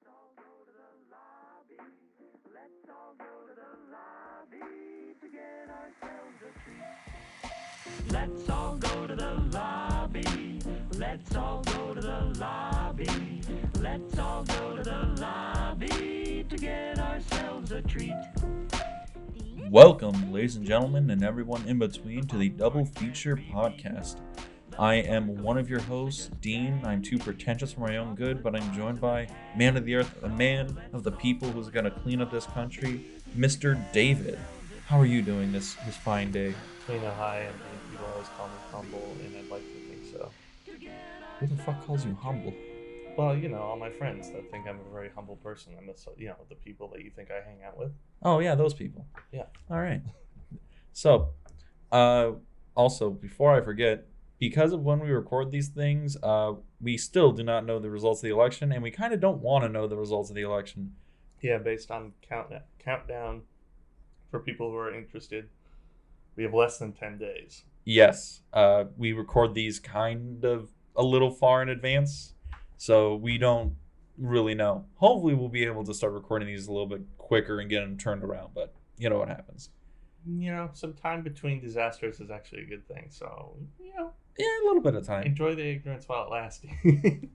all go to the lobby. Let's all go to the lobby to get ourselves a treat. Let's all go to the lobby. Let's all go to the lobby. Let's all go to the lobby to get ourselves a treat. Welcome, ladies and gentlemen, and everyone in between, to the Double Feature Podcast. I am one of your hosts, Dean. I'm too pretentious for my own good, but I'm joined by man of the earth, a man of the people who's going to clean up this country, Mr. David. How are you doing this fine day? Hi, and people always call me humble, and I'd like to think so. Who the fuck calls you humble? Well, all my friends that think I'm a very humble person. I'm the people that you think I hang out with. Oh, yeah, those people. Yeah. All right. So, also, before I forget, because of when we record these things, we still do not know the results of the election, and we kind of don't want to know the results of the election. Yeah, based on countdown, for people who are interested, we have less than 10 days. Yes. We record these kind of a little far in advance, so we don't really know. Hopefully, we'll be able to start recording these a little bit quicker and get them turned around, but you know what happens. Some time between disasters is actually a good thing, so, Yeah, a little bit of time. Enjoy the ignorance while it lasts.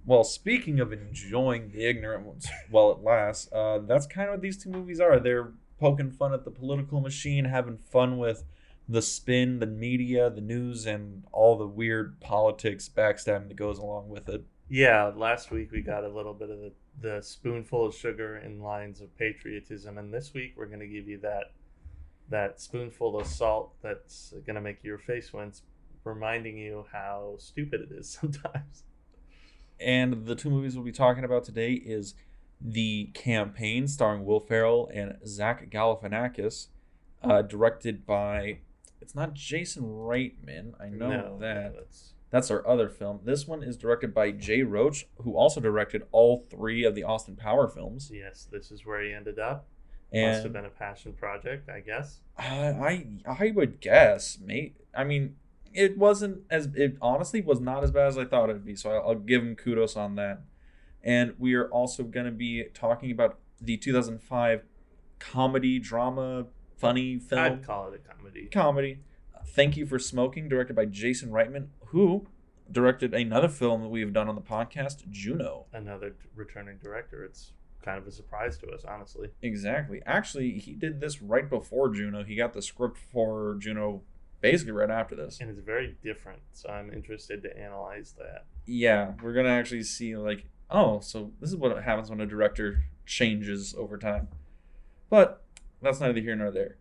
Well, speaking of enjoying the ignorance while it lasts, that's kind of what these two movies are. They're poking fun at the political machine, having fun with the spin, the media, the news, and all the weird politics backstabbing that goes along with it. Yeah, last week we got a little bit of the spoonful of sugar in lines of patriotism, and this week we're going to give you that spoonful of salt that's going to make your face wince, reminding you how stupid it is sometimes. And the two movies we'll be talking about today is The Campaign, starring Will Ferrell and Zach Galifianakis, directed by, it's not Jason Reitman, I know that. That's our other film. This one is directed by Jay Roach, who also directed all three of the Austin Power films. Yes, this is where he ended up. And must have been a passion project, I guess. I would guess, mate. I mean, it honestly was not as bad as I thought it would be, so I'll give him kudos on that. And we are also going to be talking about the 2005 comedy, drama, funny film. I'd call it a comedy. Comedy. Thank You for Smoking, directed by Jason Reitman, who directed another film that we've done on the podcast, Juno. Another returning director. It's kind of a surprise to us, honestly. Exactly. Actually, he did this right before Juno. He got the script for Juno basically right after this. And it's very different, so I'm interested to analyze that. Yeah, we're going to actually see, so this is what happens when a director changes over time. But that's neither here nor there.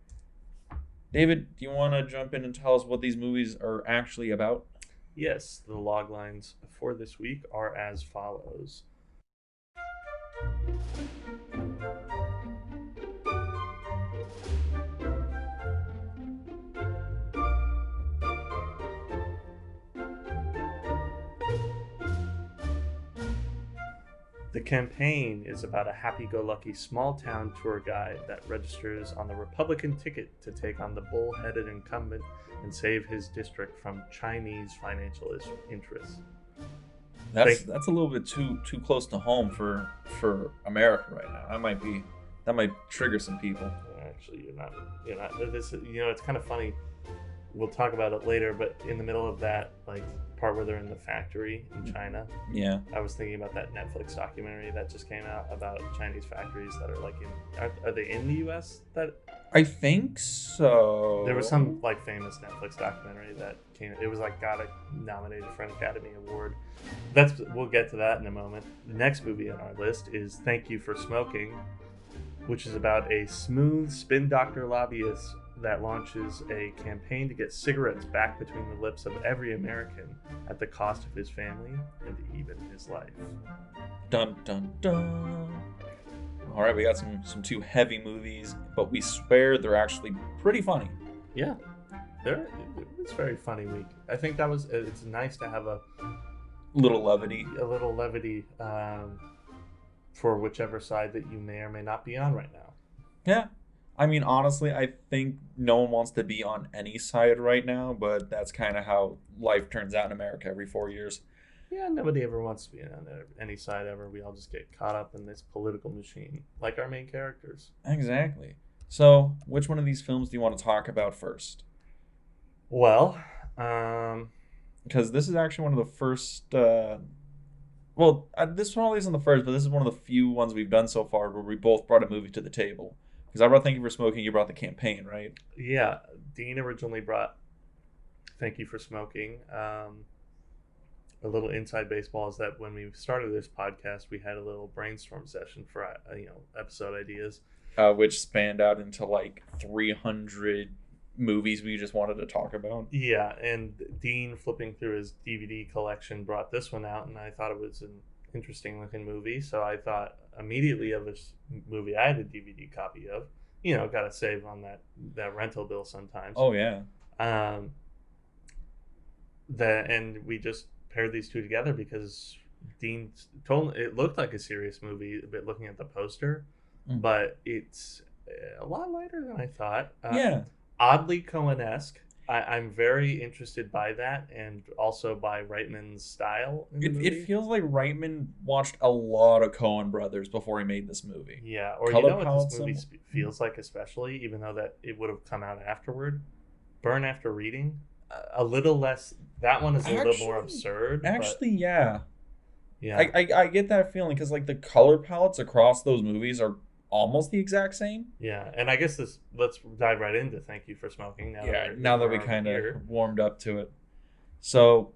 David, do you want to jump in and tell us what these movies are actually about? Yes, the log lines for this week are as follows. The Campaign is about a happy-go-lucky small-town tour guide that registers on the Republican ticket to take on the bull-headed incumbent and save his district from Chinese financial interests. That's a little bit too close to home for America right now. That might trigger some people. Actually, you're not. This it's kind of funny. We'll talk about it later, but in the middle of that, part where they're in the factory in China. Yeah. I was thinking about that Netflix documentary that just came out about Chinese factories that are are they in the US? That I think so. There was some famous Netflix documentary that came. It was got nominated for an Academy Award. We'll get to that in a moment. The next movie on our list is Thank You for Smoking, which is about a smooth spin doctor lobbyist that launches a campaign to get cigarettes back between the lips of every American at the cost of his family and even his life. Dun dun dun. All right, we got some two heavy movies, but we swear they're actually pretty funny. Yeah, it's a very funny week. I think it's nice to have a little levity. For whichever side that you may or may not be on right now. Yeah. I mean, honestly, I think no one wants to be on any side right now, but that's kind of how life turns out in America every 4 years. Yeah, nobody ever wants to be on any side ever. We all just get caught up in this political machine, like our main characters. Exactly. So, which one of these films do you want to talk about first? Well, Because this is actually one of the first. This probably isn't the first, but this is one of the few ones we've done so far where we both brought a movie to the table. Because I brought Thank You for Smoking, you brought The Campaign, right? yeah, Dean originally brought Thank You for Smoking. A little inside baseball is that when we started this podcast, we had a little brainstorm session for episode ideas, Which spanned out into like 300 movies we just wanted to talk about. Yeah, and Dean flipping through his DVD collection brought this one out, and I thought it was an interesting looking movie. So I thought immediately of this movie I had a DVD copy of. Got to save on that rental bill sometimes. Oh yeah. And we just paired these two together because Dean told it looked like a serious movie, a bit looking at the poster, but it's a lot lighter than I thought. Yeah. Oddly Coen-esque. I'm very interested by that, and also by Reitman's style in the movie. It feels like Reitman watched a lot of Coen brothers before he made this movie. Yeah, or Color what this movie feels like, especially, even though that it would have come out afterward. Burn After Reading, a little less. That one is a little more absurd. Actually, yeah. Yeah. I get that feeling because like the color palettes across those movies are almost the exact same. Yeah, and I guess let's dive right into Thank You for Smoking. Now that we kind of warmed up to it. So,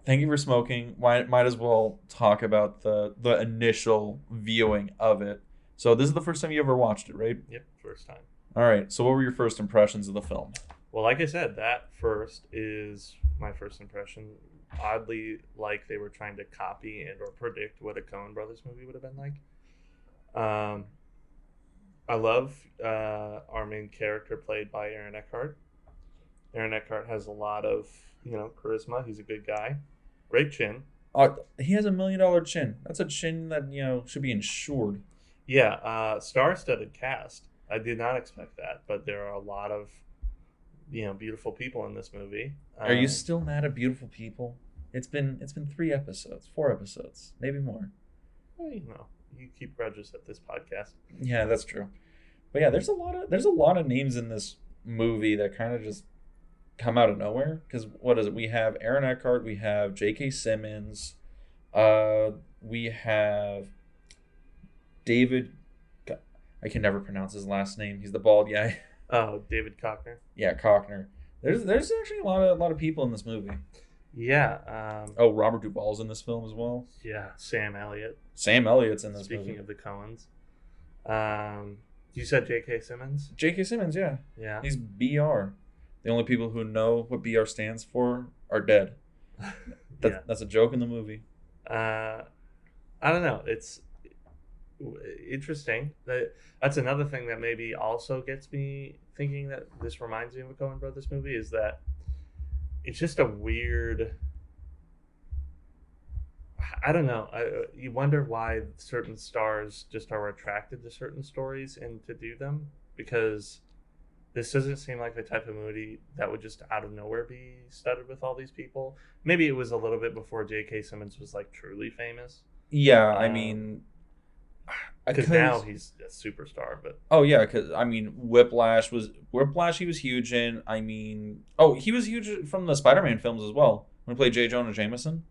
Thank You for Smoking. Might as well talk about the initial viewing of it. So this is the first time you ever watched it, right? Yep, first time. All right. So what were your first impressions of the film? Well, like I said, that first is my first impression. Oddly, like they were trying to copy and or predict what a Coen Brothers movie would have been like. I love our main character played by Aaron Eckhart. Aaron Eckhart has a lot of charisma. He's a good guy. Great chin. He has $1 million chin. That's a chin that should be insured. Yeah, star-studded cast. I did not expect that, but there are a lot of beautiful people in this movie. Are you still mad at beautiful people? It's been 3 episodes, 4 episodes, maybe more. Well, you keep grudges at this podcast. Yeah, that's true. But yeah, there's a lot of names in this movie that kind of just come out of nowhere. Because what is it? We have Aaron Eckhart, we have J.K. Simmons, we have David. I can never pronounce his last name. He's the bald guy. Oh, David Cockner. Yeah, Cockner. There's actually a lot of people in this movie. Yeah. Robert Duvall's in this film as well. Yeah, Sam Elliott. Sam Elliott's in this movie. Speaking of the Coens. You said J.K. Simmons? J.K. Simmons, yeah. Yeah. He's BR. The only people who know what BR stands for are dead. That's a joke in the movie. I don't know. It's interesting. That's another thing that maybe also gets me thinking that this reminds me of a Coen Brothers movie is that it's just a weird. I don't know. You wonder why certain stars just are attracted to certain stories and to do them, because this doesn't seem like the type of movie that would just out of nowhere be studded with all these people. Maybe it was a little bit before J.K. Simmons was like truly famous. Yeah, I mean, because now he's a superstar. But because I mean, Whiplash. He was huge in. I mean, he was huge from the Spider-Man films as well. When he played J. Jonah Jameson.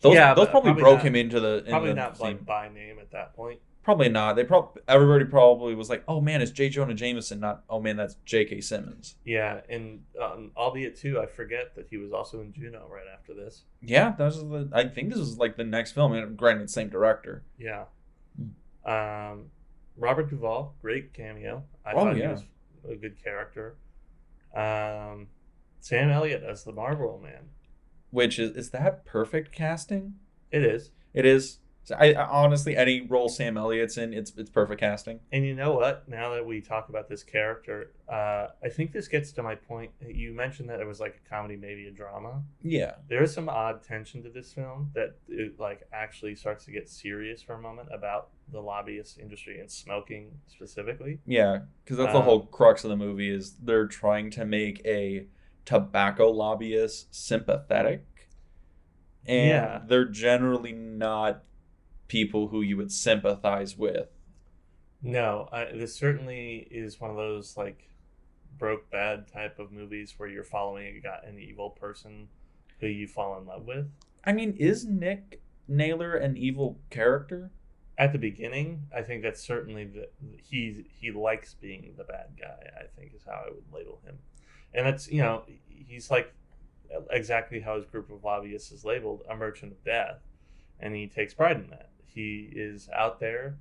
Those probably broke him into the. Probably not like by name at that point. Probably not. Everybody probably was like, "Oh man, it's J. Jonah Jameson," not "Oh man, that's J.K. Simmons." Yeah, and albeit too, I forget that he was also in Juno right after this. Yeah, I think this was like the next film, and granted, same director. Yeah. Robert Duvall, great cameo. I thought he was a good character. Sam Elliott as the Marlboro Man. Which is that perfect casting? It is. It is. I honestly, any role Sam Elliott's in, it's perfect casting. And you know what? Now that we talk about this character, I think this gets to my point. You mentioned that it was like a comedy, maybe a drama. Yeah. There is some odd tension to this film that it like actually starts to get serious for a moment about the lobbyist industry and smoking specifically. Yeah, because that's the whole crux of the movie is they're trying to make a tobacco lobbyist sympathetic. and Yeah. they're generally not people who you would sympathize with. No, this certainly is one of those like broke bad type of movies where you're following an evil person who you fall in love with. I mean, is Nick Naylor an evil character? At the beginning, I think that's certainly he likes being the bad guy. I think is how I would label him, and that's he's like exactly how his group of lobbyists is labeled, a merchant of death, and he takes pride in that. He is out there.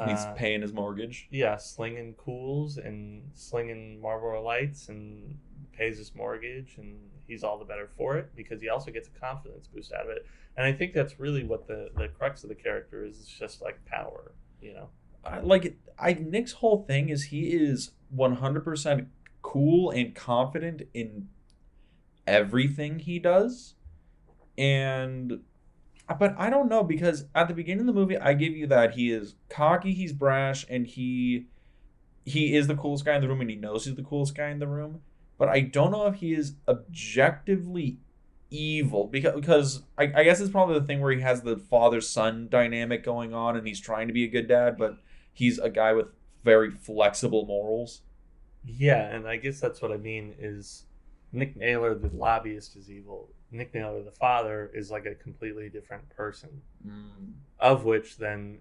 He's paying his mortgage. Yeah, slinging cools and slinging Marlboro Lights and pays his mortgage, and he's all the better for it because he also gets a confidence boost out of it. And I think that's really what the crux of the character is. It's just like power, Nick's whole thing is he is 100% cool and confident in everything he does. But I don't know, because at the beginning of the movie, I give you that he is cocky, he's brash, and he is the coolest guy in the room, and he knows he's the coolest guy in the room. But I don't know if he is objectively evil, because I guess it's probably the thing where he has the father-son dynamic going on, and he's trying to be a good dad, but he's a guy with very flexible morals. Yeah, and I guess that's what I mean is Nick Naylor, the lobbyist, is evil. Nick Naylor, the father, is like a completely different person. Of which then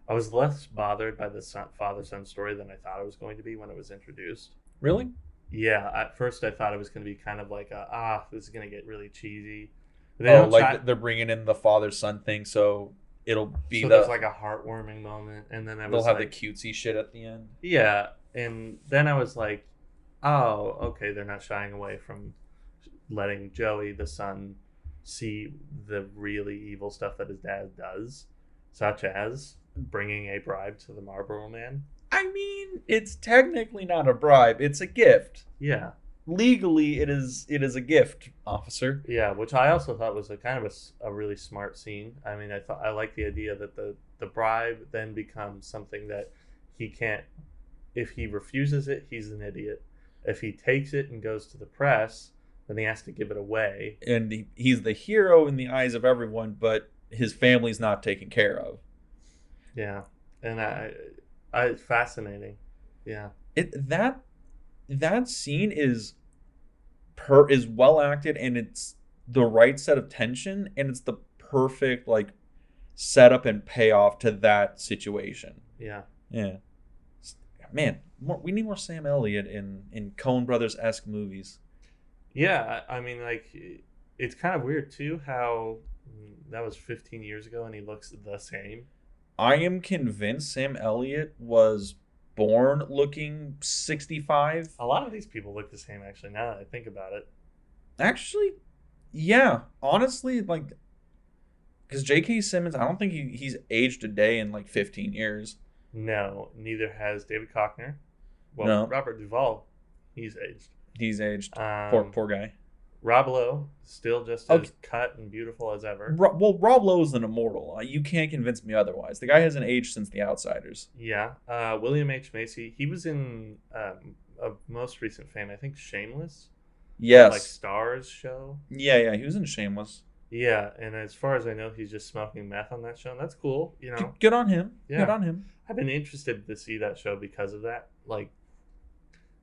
I was less bothered by the father-son story than I thought I was going to be when it was introduced. Really? Yeah, at first I thought it was going to be kind of like this is going to get really cheesy. They're bringing in the father-son thing, so it'll be there's like a heartwarming moment, and then they'll have the cutesy shit at the end. Yeah, and then I was like, oh, okay, they're not shying away from letting Joey, the son, see the really evil stuff that his dad does, such as bringing a bribe to the Marlboro Man. I mean, it's technically not a bribe; it's a gift. Yeah, legally, it is a gift, officer. Yeah, which I also thought was a kind of a really smart scene. I mean, I like the idea that the bribe then becomes something that he can't. If he refuses it, he's an idiot. If he takes it and goes to the press, then he has to give it away. And he's the hero in the eyes of everyone, but his family's not taken care of. Yeah, and it's fascinating. Yeah, that scene is well acted, and it's the right set of tension, and it's the perfect setup and payoff to that situation. Yeah. Man, we need more Sam Elliott in Coen Brothers-esque movies. Yeah, I mean, it's kind of weird too how that was 15 years ago and he looks the same. I am convinced Sam Elliott was born looking 65. A lot of these people look the same, actually, now that I think about it. Actually, yeah. Honestly, because J.K. Simmons, I don't think he's aged a day in 15 years. No, neither has David Cockner. Well, no. Robert Duvall, he's aged. He's aged. Poor guy. Rob Lowe, still just as cut and beautiful as ever. Rob Lowe is an immortal. You can't convince me otherwise. The guy hasn't aged since The Outsiders. Yeah. William H. Macy, he was in a most recent fame, I think Shameless. Yes. Stars show. Yeah, he was in Shameless. Yeah, and as far as I know, he's just smoking meth on that show. And that's cool, Good on him. Yeah. Good on him. I've been interested to see that show because of that.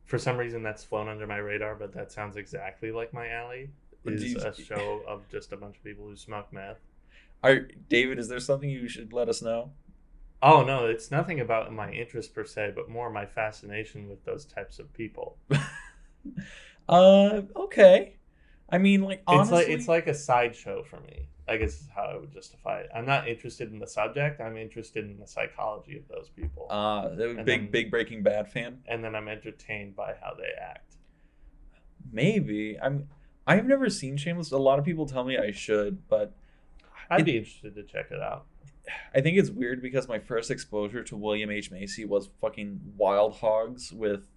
For some reason, that's flown under my radar, but that sounds exactly like my alley. Is a show of just a bunch of people who smoke meth. David, is there something you should let us know? Oh, no, it's nothing about my interest per se, but more my fascination with those types of people. Okay. I mean, honestly... It's like a sideshow for me. I guess is how I would justify it. I'm not interested in the subject. I'm interested in the psychology of those people. Big Breaking Bad fan. And then I'm entertained by how they act. Maybe. I've never seen Shameless. A lot of people tell me I should, but I'd be interested to check it out. I think it's weird because my first exposure to William H. Macy was fucking Wild Hogs with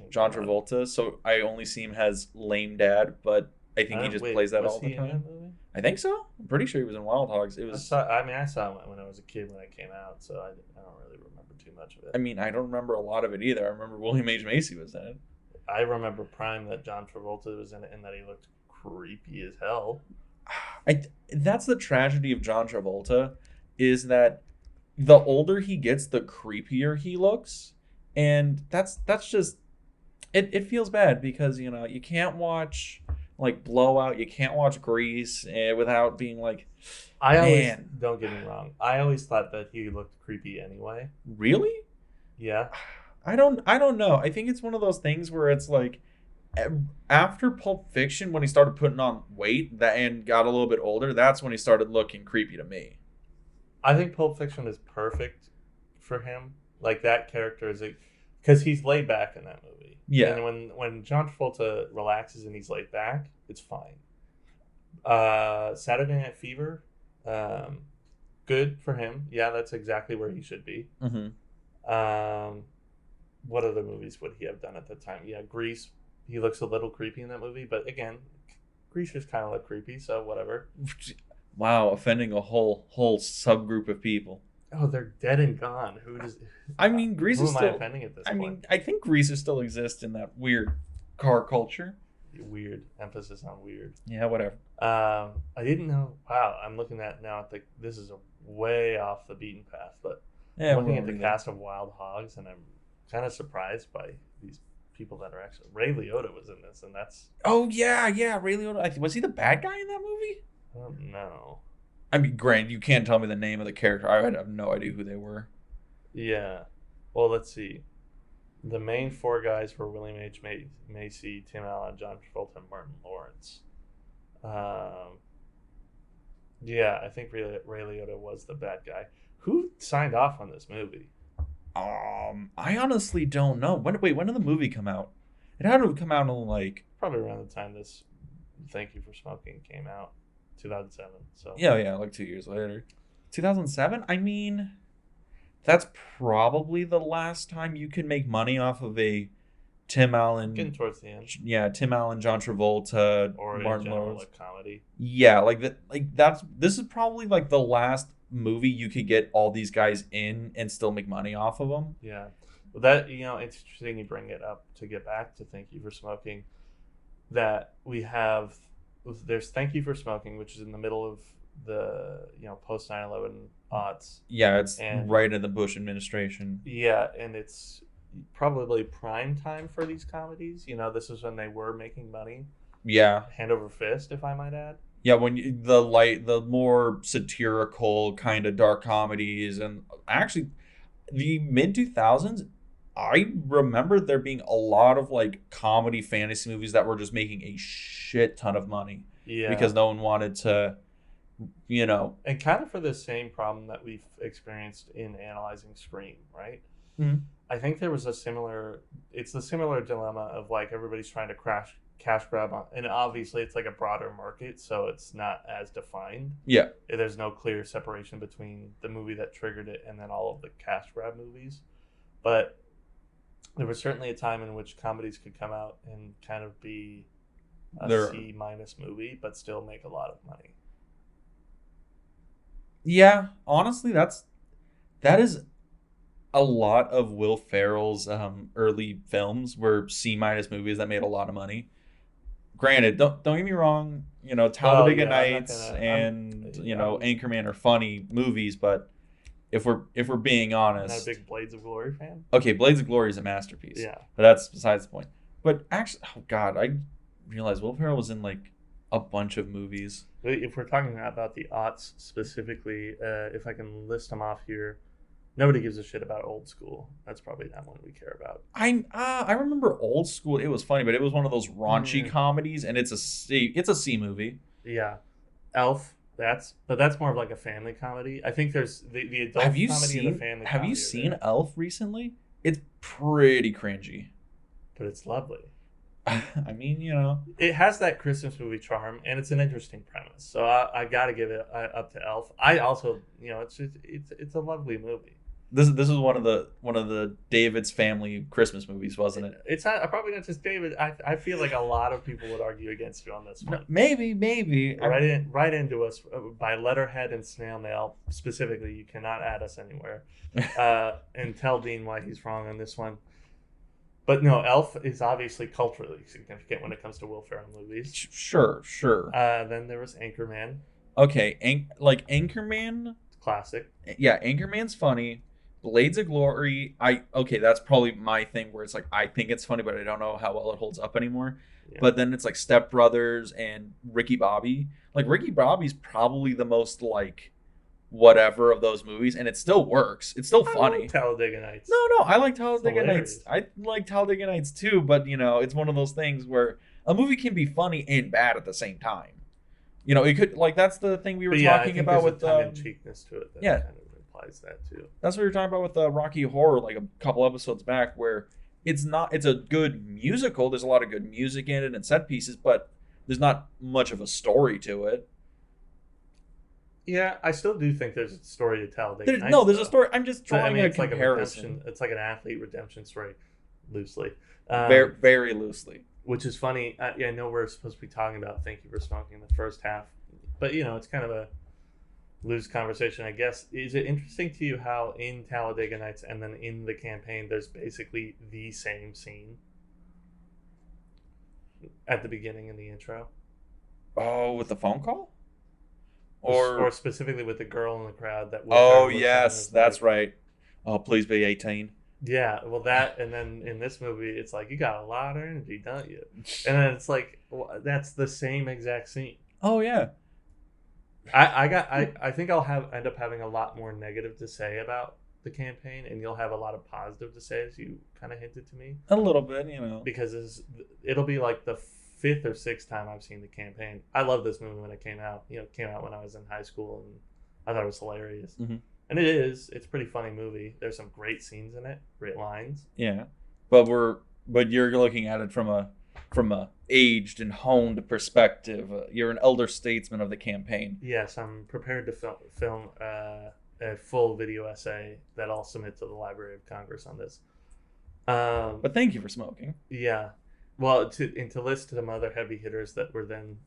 John Travolta. So I only see him as lame dad, but I think he just plays that all the time. I think so. I'm pretty sure he was in Wild Hogs. It was. I saw him when I was a kid when it came out, so I don't really remember too much of it. I mean, I don't remember a lot of it either. I remember William H. Macy was in it. I remember Prime that John Travolta was in it and that he looked creepy as hell. That's the tragedy of John Travolta, is that the older he gets, the creepier he looks, and that's just it feels bad because you can't watch like Blowout, you can't watch Grease without being like, I always man, don't get me wrong. I always thought that he looked creepy anyway. really? Yeah. I don't know. I think it's one of those things where it's like after Pulp Fiction, when he started putting on weight and got a little bit older, that's when he started looking creepy to me. I think Pulp Fiction is perfect for him. Like that character is because he's laid back in that movie. Yeah. And when John Travolta relaxes and he's laid back, it's fine. Saturday Night Fever, good for him. Yeah, that's exactly where he should be. Mm-hmm. What other movies would he have done at the time? Yeah, Grease. He looks a little creepy in that movie, but again, Grease just kind of look creepy, so whatever. Wow, offending a whole subgroup of people. Oh, they're dead and gone. Who does? I mean, Grease who is am I still. offending at this I point? mean, I think Grease still exists in that weird car culture. Weird emphasis on weird. Yeah, whatever. I didn't know. Wow, I'm looking at now. This is way off the beaten path, but Yeah, I'm looking at the we're cast of Wild Hogs, and I'm kind of surprised by these people that are actually. Ray Liotta was in this, and that's. Oh yeah, Ray Liotta. Was he the bad guy in that movie? I don't know. I mean, Grant, you can't tell me the name of the character. I have no idea who they were. Yeah. Well, let's see. The main four guys were William H. Macy, Tim Allen, John Travolta, and Martin Lawrence. Yeah, I think Ray Liotta was the bad guy. Who signed off on this movie? I honestly don't know. When did the movie come out? It had to have come out in like Probably around the time this Thank You for Smoking came out, 2007. So yeah, like 2 years later, 2007. I mean, that's probably the last time you can make money off of a Tim Allen. getting towards the end, Yeah, Tim Allen, John Travolta, or Martin in general, Lawrence. like comedy. Yeah, like that. Like this is probably like the last movie you could get all these guys in and still make money off of them. Yeah, well, that it's interesting you bring it up to get back to Thank You for Smoking. That there's Thank You for Smoking, which is in the middle of the post 9/11 aughts. Yeah, it's And- right in the Bush administration. Yeah, and it's probably prime time for these comedies. This is when they were making money, Yeah, hand over fist, if I might add. yeah. When the more satirical kind of dark comedies, and actually the mid 2000s, I remember there being a lot of like comedy fantasy movies that were just making a shit ton of money Yeah, because no one wanted to, and kind of for the same problem that we've experienced in analyzing Scream, right? Mhm. I think there was a similar dilemma of like everybody's trying to cash grab on, and obviously it's like a broader market, so it's not as defined. Yeah. There's no clear separation between the movie that triggered it and then all of the cash grab movies. But there was certainly a time in which comedies could come out and kind of be a C- movie, but still make a lot of money. Yeah, honestly, that is a lot of Will Ferrell's early films were C- movies that made a lot of money. Granted, don't get me wrong, Talladega Nights and Anchorman are funny movies, but if we're being I'm honest, not a big Blades of Glory fan. okay, Blades of Glory is a masterpiece. Yeah. But that's besides the point. But actually, oh god, I realized Will Ferrell was in like a bunch of movies. If we're talking about the aughts specifically, if I can list them off here, nobody gives a shit about Old School. That's probably not one we care about. I remember Old School. It was funny, but it was one of those raunchy comedies, and it's a C movie. Yeah, Elf. That's more of like a family comedy. I think there's the adult Have you comedy seen? and the family. Have comedy you are seen there, Elf recently? It's pretty cringy. but it's lovely. I mean, It has that Christmas movie charm, and it's an interesting premise. So I got to give it up to Elf. I also, it's a lovely movie. this is one of the David's Family Christmas movies, wasn't it? It's not probably not just David. I feel like a lot of people would argue against you on this one. Maybe. Write into us by letterhead and snail mail specifically. You cannot add us anywhere, and tell Dean why he's wrong on this one. But no, Elf is obviously culturally significant when it comes to Will Ferrell movies. Sure. Then there was Anchorman, Okay, Anchorman. classic. Yeah, Anchorman's funny. Blades of Glory. That's probably my thing where it's like I think it's funny, but I don't know how well it holds up anymore. Yeah. But then it's like Step Brothers and Ricky Bobby. Like Ricky Bobby's probably the most like whatever of those movies, and it still works. It's still I funny. love Talladega Nights. No, I like Talladega Nights. hilarious. I like Talladega Nights too, but it's one of those things where a movie can be funny and bad at the same time. It could that's the thing we were But yeah, I talking think about there's with a tongue-in-cheekness to it that yeah. kind of implies that too. That's what we were talking about with Rocky Horror like a couple episodes back, where it's a good musical. There's a lot of good music in it and set pieces, but there's not much of a story to it. Yeah, I still do think there's a story to tell. There's a story. I'm just drawing a it's like comparison. redemption. It's like an athlete redemption story, loosely. Very, very loosely. Which is funny. I know we're supposed to be talking about Thank You for Smoking in the first half, but it's kind of a loose conversation, I guess. Is it interesting to you how in Talladega Nights and then in the campaign there's basically the same scene at the beginning in the intro? Oh, with the phone call? Or specifically with the girl in the crowd that. Oh yes, that's right. Oh, please be 18. Yeah, well, that, and then in this movie, it's like, you got a lot of energy, don't you? And then it's like, well, that's the same exact scene. Oh yeah. I think I'll end up having a lot more negative to say about the campaign, and you'll have a lot of positive to say, as you kind of hinted to me. A little bit, because it'll be like the 5th or 6th time I've seen the campaign. I love this movie when it came out. It came out when I was in high school, and I thought it was hilarious. Mm-hmm. And it's a pretty funny movie. There's some great scenes in it, great lines. Yeah, but you're looking at it from a aged and honed perspective. You're an elder statesman of the campaign. Yes, I'm prepared to film a full video essay that I'll submit to the Library of Congress on this. But thank you for smoking. Yeah, well, to list some other heavy hitters that were then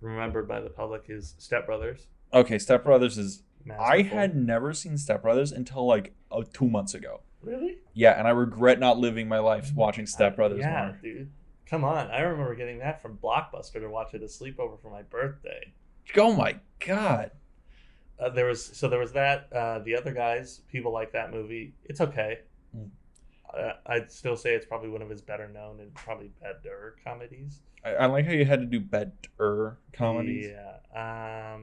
remembered by the public is Step Brothers. Okay, Step Brothers is. Masterful. I had never seen Step Brothers until like 2 months ago. Really? Yeah, and I regret not living my life watching Step Brothers more. Dude. Come on. I remember getting that from Blockbuster to watch it a sleepover for my birthday. Oh my god. There was that. The other guys, people like that movie. It's okay. I'd still say it's probably one of his better known and probably better comedies. I like how you had to do better comedies. Yeah.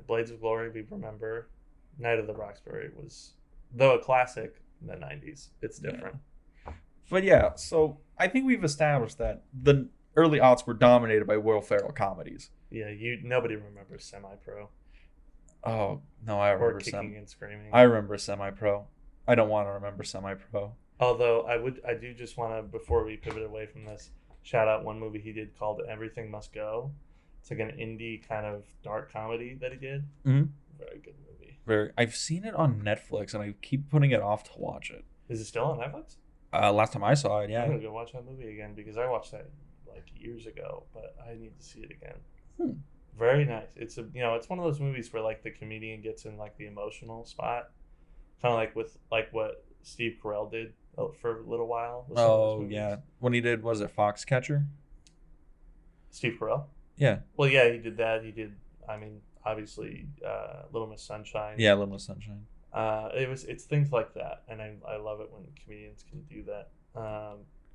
Blades of Glory, we remember. Night of the Roxbury was, though a classic in the 90s, it's different. Yeah. But yeah, so I think we've established that the early aughts were dominated by Will Ferrell comedies. Yeah, nobody remembers Semi-Pro. Oh, no, I remember or kicking and screaming. I remember Semi-Pro. I don't want to remember Semi-Pro. Although I do just want to, before we pivot away from this, shout out one movie he did called Everything Must Go. It's like an indie kind of dark comedy that he did. Mm-hmm. Very good movie. I've seen it on Netflix and I keep putting it off to watch it. Is it still on Netflix? Last time I saw it, yeah. I'm gonna go watch that movie again because I watched that like years ago, but I need to see it again. Very nice. It's it's one of those movies where like the comedian gets in like the emotional spot, kind of like with like what Steve Carell did for a little while. Oh yeah, when he did, was it Foxcatcher? Steve Carell. Yeah. Well, yeah, he did that. He did. I mean, obviously, Little Miss Sunshine. Yeah, Little Miss Sunshine. It's things like that, and I love it when comedians can do that.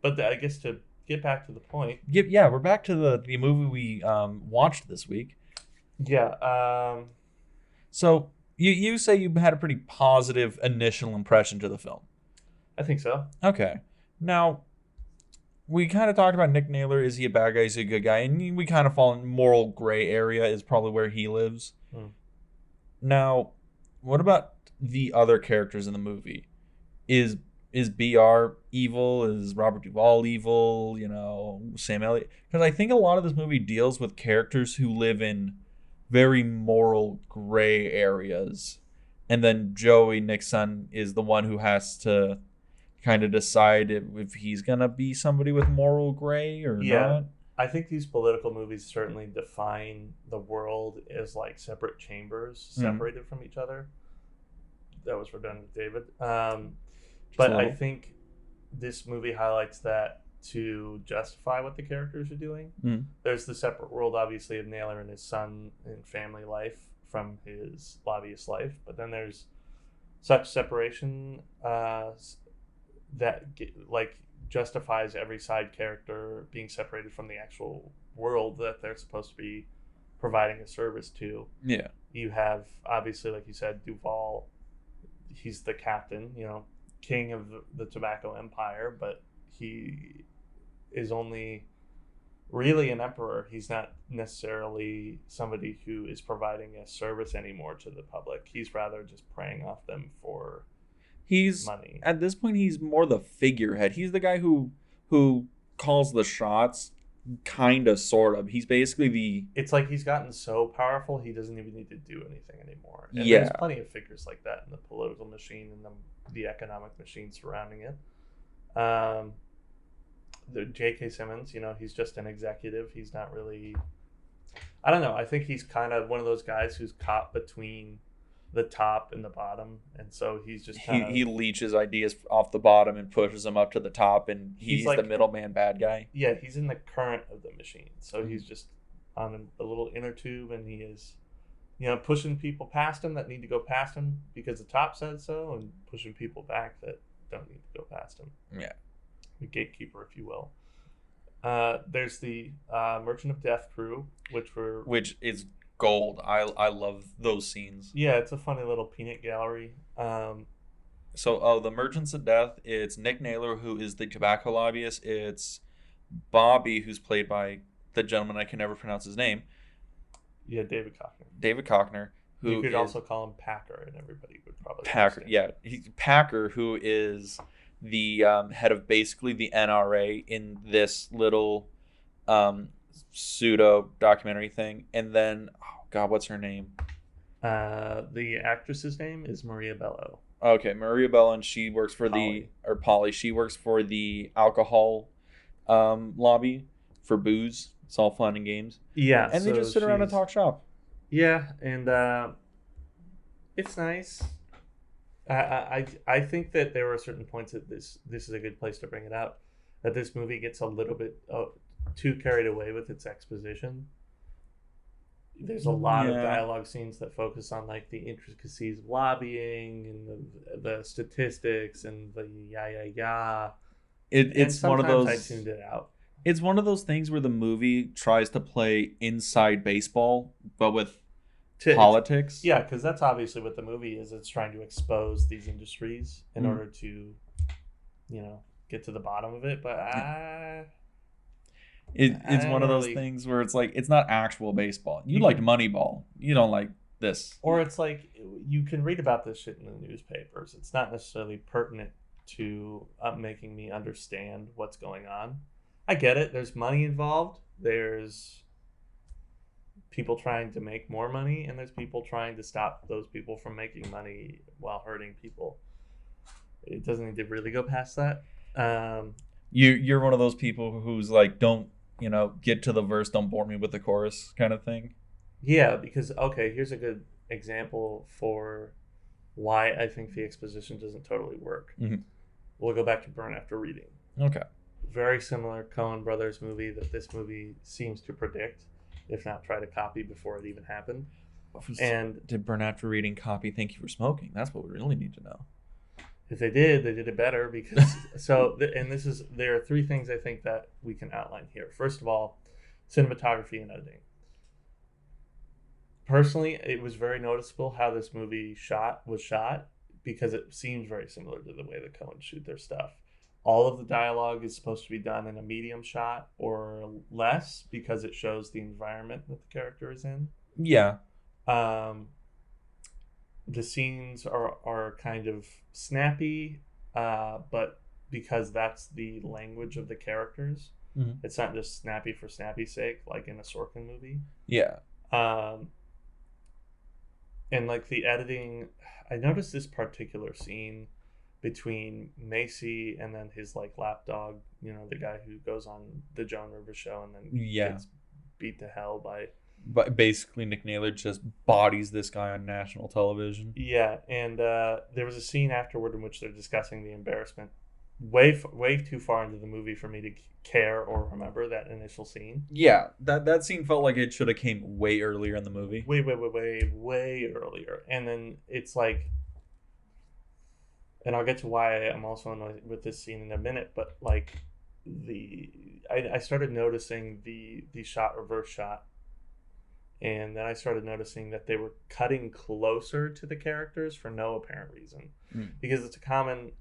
But I guess to get back to the point. Yeah, we're back to the movie we watched this week. Yeah. So you say you had a pretty positive initial impression to the film. I think so. Okay. Now, we kind of talked about Nick Naylor. Is he a bad guy? Is he a good guy? And we kind of fall in moral gray area is probably where he lives. Now, what about the other characters in the movie? Is BR evil? Is Robert Duvall evil? Sam Elliott? Because I think a lot of this movie deals with characters who live in very moral gray areas. And then Joey, Nick's son, is the one who has to kind of decide if he's going to be somebody with moral gray or not. I think these political movies certainly define the world as like separate chambers separated from each other. That was redundant, David. But a I little. think this movie highlights that to justify what the characters are doing. Mm. There's the separate world, obviously, of Naylor and his son and family life from his lobbyist life. But then there's such separation that like justifies every side character being separated from the actual world that they're supposed to be providing a service to. Yeah. You have, obviously, like you said, Duval. He's the captain, king of the tobacco empire, but he is only really an emperor. He's not necessarily somebody who is providing a service anymore to the public. He's rather just preying off them for He's money. at this point he's more the figurehead. He's the guy who calls the shots, kind of, sort of. He's basically the It's like he's gotten so powerful he doesn't even need to do anything anymore. And Yeah. there's plenty of figures like that in the political machine and the economic machine surrounding it. The J.K. Simmons, he's just an executive. He's not really. I don't know. I think he's kind of one of those guys who's caught between the top and the bottom, and so he's just kind he leeches ideas off the bottom and pushes them up to the top, and he's like the middleman bad guy. Yeah, he's in the current of the machine, so he's just on a little inner tube, and he is, pushing people past him that need to go past him because the top said so, and pushing people back that don't need to go past him. Yeah. The gatekeeper, if you will. There's the Merchant of Death crew, which is gold. I love those scenes. Yeah, it's a funny little peanut gallery. So, the Merchants of Death, it's Nick Naylor, who is the tobacco lobbyist. It's Bobby, who's played by the gentleman I can never pronounce his name. Yeah, David Cockner. David Cockner, who you could also call him Packer, and everybody would probably Packer. understand. Yeah, Packer, who is the head of basically the NRA in this little pseudo documentary thing. And then, oh God, what's her name? The actress's name is Maria Bello. Okay, Maria Bello, and she works for Polly. She works for the alcohol lobby for booze. It's all fun and games. Yeah, and they just sit around and talk shop. Yeah, and it's nice. I think that there are certain points that this is a good place to bring it out. That this movie gets a little bit too carried away with its exposition. There's a lot of dialogue scenes that focus on like the intricacies of lobbying and the statistics and the It's one of those. I tuned it out. It's one of those things where the movie tries to play inside baseball, but with politics. Yeah, because that's obviously what the movie is. It's trying to expose these industries in order to, get to the bottom of it. But it's one of those things where it's like, it's not actual baseball. You liked Moneyball. You don't like this. Or it's like, you can read about this shit in the newspapers. It's not necessarily pertinent to making me understand what's going on. I get it. There's money involved. There's people trying to make more money, and there's people trying to stop those people from making money while hurting people. It doesn't need to really go past that. You're one of those people who's like, don't get to the verse, don't bore me with the chorus kind of thing. Yeah, because here's a good example for why I think the exposition doesn't totally work. Mm-hmm. We'll go back to Burn After Reading. Okay. Very similar Coen Brothers movie that this movie seems to predict, if not try to copy before it even happened. And did Burn After Reading copy Thank You for Smoking? That's what we really need to know. If they did it better because there are three things I think that we can outline here. First of all, cinematography and editing. Personally, it was very noticeable how this movie was shot because it seems very similar to the way the Coens shoot their stuff. All of the dialogue is supposed to be done in a medium shot or less because it shows the environment that the character is in. Yeah. The scenes are kind of snappy, but because that's the language of the characters, it's not just snappy for snappy's sake, like in a Sorkin movie. Yeah. And like the editing, I noticed this particular scene between Macy and then his like lapdog, the guy who goes on the Joan Rivers show and then gets beat to hell by But basically, Nick Naylor just bodies this guy on national television. Yeah, and there was a scene afterward in which they're discussing the embarrassment. Way too far into the movie for me to care or remember that initial scene. Yeah, that scene felt like it should have came way earlier in the movie. Way earlier. And then it's like, and I'll get to why I'm also annoyed with this scene in a minute, but like I started noticing the reverse shot, and then I started noticing that they were cutting closer to the characters for no apparent reason, because it's a common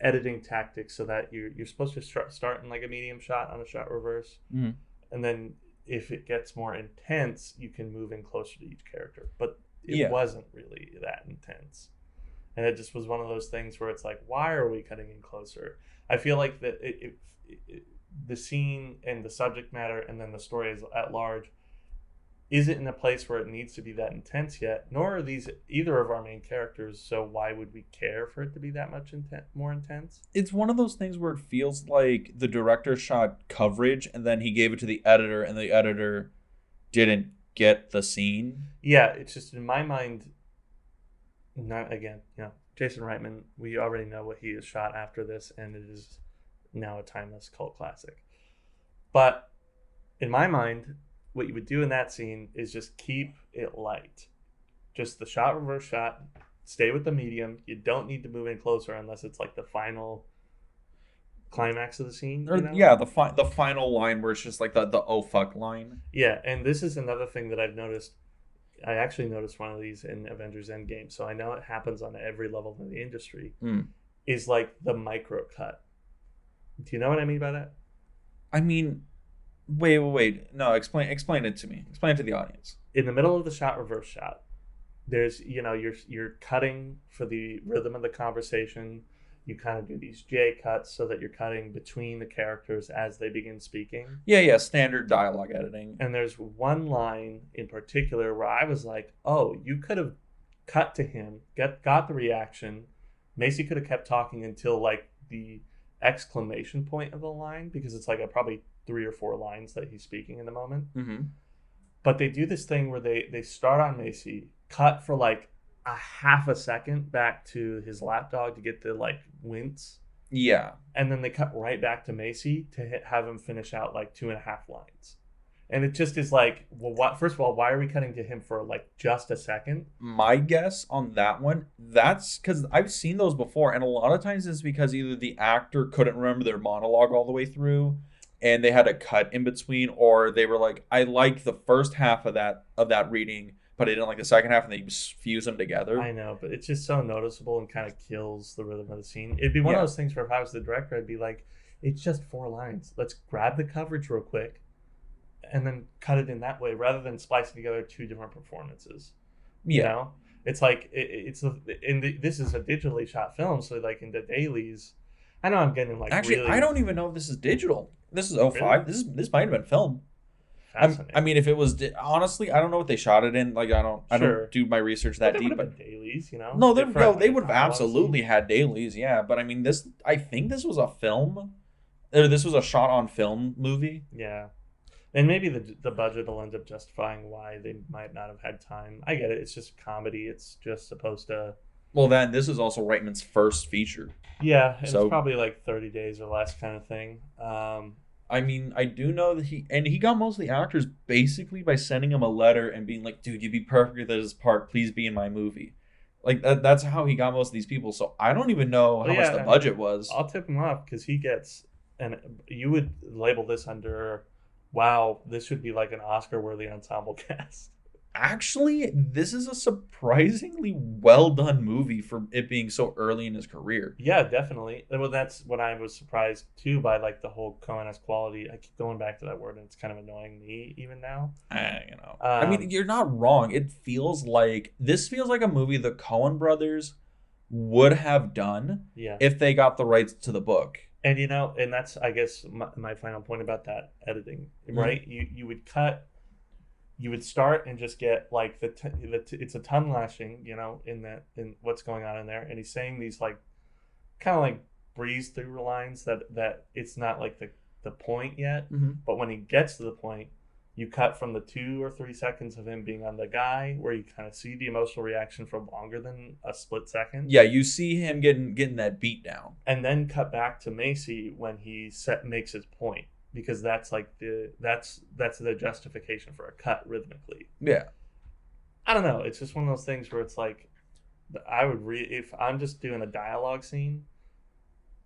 editing tactic, so that you're supposed to start in like a medium shot on a shot reverse, and then if it gets more intense, you can move in closer to each character. But it wasn't really that intense. And it just was one of those things where it's like, why are we cutting in closer? I feel like that the scene and the subject matter and then the story is at large isn't in a place where it needs to be that intense yet, nor are these either of our main characters, so why would we care for it to be that much more intense? It's one of those things where it feels like the director shot coverage and then he gave it to the editor and the editor didn't get the scene. Yeah, it's just in my mind, not again, Jason Reitman, we already know what he has shot after this, and it is now a timeless cult classic. But in my mind, what you would do in that scene is just keep it light. Just the shot reverse shot, stay with the medium. You don't need to move in closer unless it's like the final climax of the scene. Yeah, the final line where it's just like the oh fuck line. Yeah, and this is another thing that I've noticed. I actually noticed one of these in Avengers Endgame, so I know it happens on every level in the industry, is like the micro cut. Do you know what I mean by that? I mean, wait. No, explain it to me. Explain it to the audience. In the middle of the shot reverse shot, there's, you're cutting for the rhythm of the conversation. You kind of do these J cuts so that you're cutting between the characters as they begin speaking. Yeah, standard dialogue editing. And there's one line in particular where I was like, oh, you could have cut to him, got the reaction. Macy could have kept talking until like the exclamation point of the line, because it's like probably 3 or 4 lines that he's speaking in the moment. But they do this thing where they start on Macy, cut for like a half a second back to his lapdog to get the like wince. Yeah. And then they cut right back to Macy to have him finish out like 2.5 lines. And it just is like, well, first of all, why are we cutting to him for like just a second? My guess on that one, that's because I've seen those before. And a lot of times it's because either the actor couldn't remember their monologue all the way through and they had to cut in between, or they were like, I like the first half of that reading, but I didn't like the second half, and they fuse them together. I know, but it's just so noticeable and kind of kills the rhythm of the scene. It'd be one of those things where if I was the director, I'd be like, it's just 4 lines. Let's grab the coverage real quick and then cut it in that way, rather than splicing together 2 different performances. Yeah. You know? It's like, this is a digitally shot film, so like in the dailies, I know I'm getting like Actually, really... I don't even know if this is digital. This is 05. Really? This might have been film. I mean, if it was honestly, I don't know what they shot it in. Like, I don't do my research that deep. But dailies, No, they would have absolutely had dailies. Yeah, but I mean, I think this was a film, or this was a shot on film movie. Yeah, and maybe the budget will end up justifying why they might not have had time. I get it. It's just comedy. It's just supposed to. Well, this is also Reitman's first feature. Yeah, and it's probably like 30 days or less kind of thing. I mean, I do know that he got most of the actors basically by sending him a letter and being like, dude, you'd be perfect at this part. Please be in my movie. Like, that's how he got most of these people. So I don't even know how much the budget was. I'll tip him off because he gets, and you would label this under, wow, this should be like an Oscar-worthy ensemble cast. Actually, this is a surprisingly well-done movie for it being so early in his career. Yeah, definitely. Well, that's what I was surprised, too, by like the whole Coen-esque quality. I keep going back to that word, and it's kind of annoying me even now. I mean, you're not wrong. This feels like a movie the Coen brothers would have done if they got the rights to the book. And, and that's, I guess, my final point about that editing, right? Mm-hmm. You would cut... You would start and just get like it's a tongue lashing, in what's going on in there, and he's saying these like kind of like breeze through lines that it's not like the point yet, but when he gets to the point, You cut from the 2 or 3 seconds of him being on the guy, where you kind of see the emotional reaction for longer than a split second. Yeah, you see him getting that beat down, and then cut back to Macy when he makes his point, because that's like that's the justification for a cut rhythmically. Yeah, I don't know. It's just one of those things where it's like, I would if I'm just doing a dialogue scene,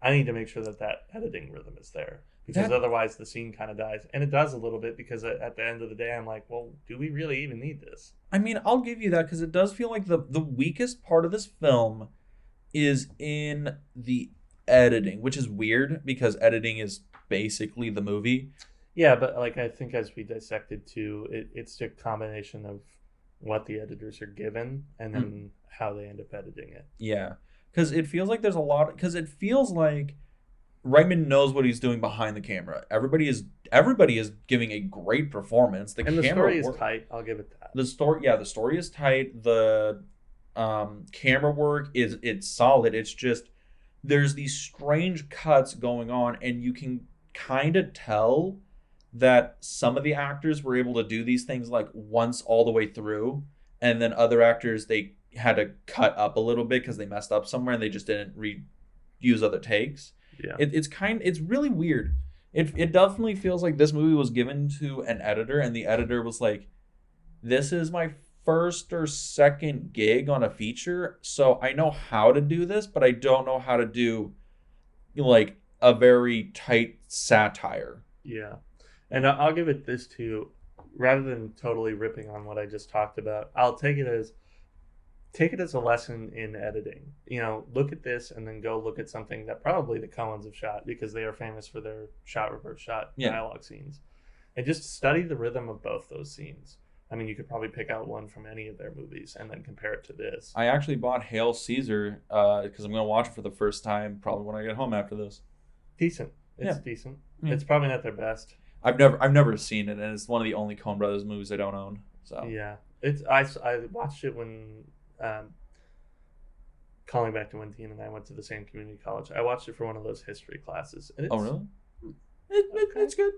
I need to make sure that editing rhythm is there. Because otherwise the scene kind of dies. And it does a little bit, because at the end of the day, I'm like, well, do we really even need this? I mean, I'll give you that, because it does feel like the weakest part of this film is in the editing, which is weird because editing is basically the movie. Yeah, but like I think as we dissected too, it's a combination of what the editors are given and then how they end up editing it. Yeah, because it feels like there's a lot, because it feels like Reitman knows what he's doing behind the camera. Everybody is giving a great performance. The story is tight. I'll give it that. The story is tight. The camera work it's solid. It's just there's these strange cuts going on, and you can kind of tell that some of the actors were able to do these things like once all the way through, and then other actors they had to cut up a little bit because they messed up somewhere and they just didn't reuse other takes. Yeah, it's really weird. It definitely feels like this movie was given to an editor, and the editor was like, "This is my first or second gig on a feature, so I know how to do this, but I don't know how to do like a very tight satire." Yeah, and I'll give it this too. Rather than totally ripping on what I just talked about, I'll take it as a lesson in editing. Look at this and then go look at something that probably the Coens have shot, because they are famous for their shot reverse shot dialogue scenes, and just study the rhythm of both those scenes. I mean, you could probably pick out one from any of their movies and then compare it to this. I actually bought Hail Caesar because I'm going to watch it for the first time probably when I get home after this. Decent. It's decent. Yeah. It's probably not their best. I've never seen it, and it's one of the only Coen Brothers movies I don't own. So yeah, I watched it when calling back to when Dean and I went to the same community college. I watched it for one of those history classes. And oh really? It's good.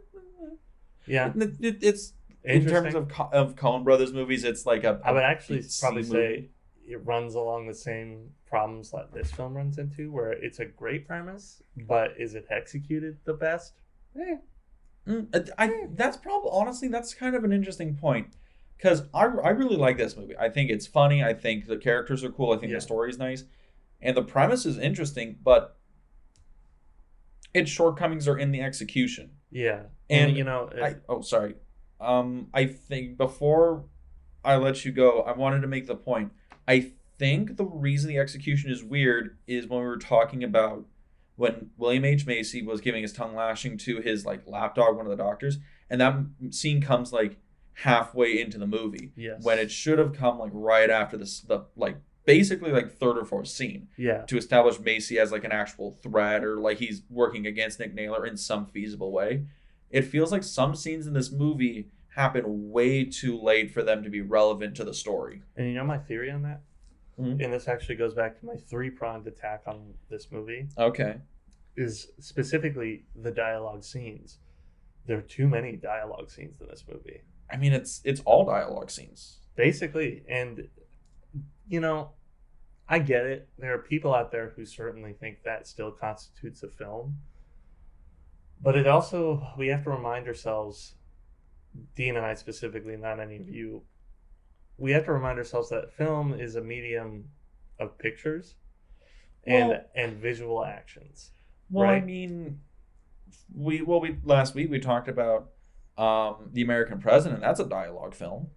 Yeah, it's in terms of Coen Brothers movies, it's like I would actually probably movie. say it runs along the same problems that this film runs into, where it's a great premise, but is it executed the best? That's probably, honestly, that's kind of an interesting point, because I really like this movie. I think it's funny. I think the characters are cool. I think the story is nice, and the premise is interesting, but its shortcomings are in the execution. Yeah, and sorry. I think before I let you go, I wanted to make the point. I think the reason the execution is weird is when we were talking about when William H. Macy was giving his tongue lashing to his like lapdog, one of the doctors, and that scene comes like halfway into the movie. Yes. When it should have come like right after the like basically like third or fourth scene. Yeah. To establish Macy as like an actual threat, or like he's working against Nick Naylor in some feasible way. It feels like some scenes in this movie happen way too late for them to be relevant to the story. And my theory on that? Mm-hmm. And this actually goes back to my three-pronged attack on this movie. Okay. Is specifically the dialogue scenes. There are too many dialogue scenes in this movie. I mean, it's all dialogue scenes. Basically. And, I get it. There are people out there who certainly think that still constitutes a film. But it also, we have to remind ourselves, Dean and I specifically, not any of you, we have to remind ourselves that film is a medium of pictures and visual actions. Well, right? I mean, we last week we talked about The American President. That's a dialogue film.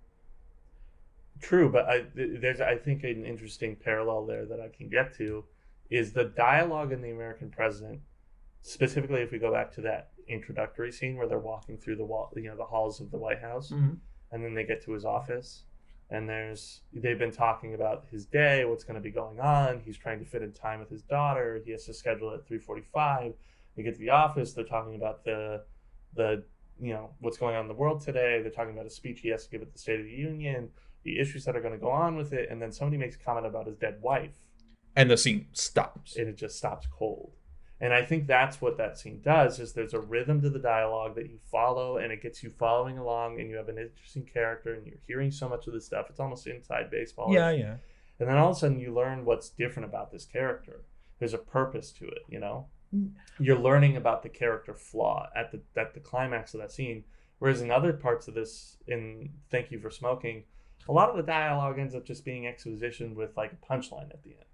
True, but there's I think an interesting parallel there that I can get to is the dialogue in The American President. Specifically, if we go back to that introductory scene where they're walking through the halls of the White House, Mm-hmm. and then they get to his office, and they've been talking about his day, what's going to be going on. He's trying to fit in time with his daughter. He has to schedule it at 3:45. They get to the office. They're talking about the what's going on in the world today. They're talking about a speech he has to give at the State of the Union, the issues that are going to go on with it, and then somebody makes a comment about his dead wife, and the scene stops. and it just stops cold. And I think that's what that scene does, is there's a rhythm to the dialogue that you follow, and it gets you following along, and you have an interesting character, and you're hearing so much of this stuff. It's almost inside baseball. Yeah. And then all of a sudden you learn what's different about this character. There's a purpose to it, you know? You're learning about the character flaw at the climax of that scene. Whereas in other parts of this, in Thank You for Smoking, a lot of the dialogue ends up just being exposition with like a punchline at the end.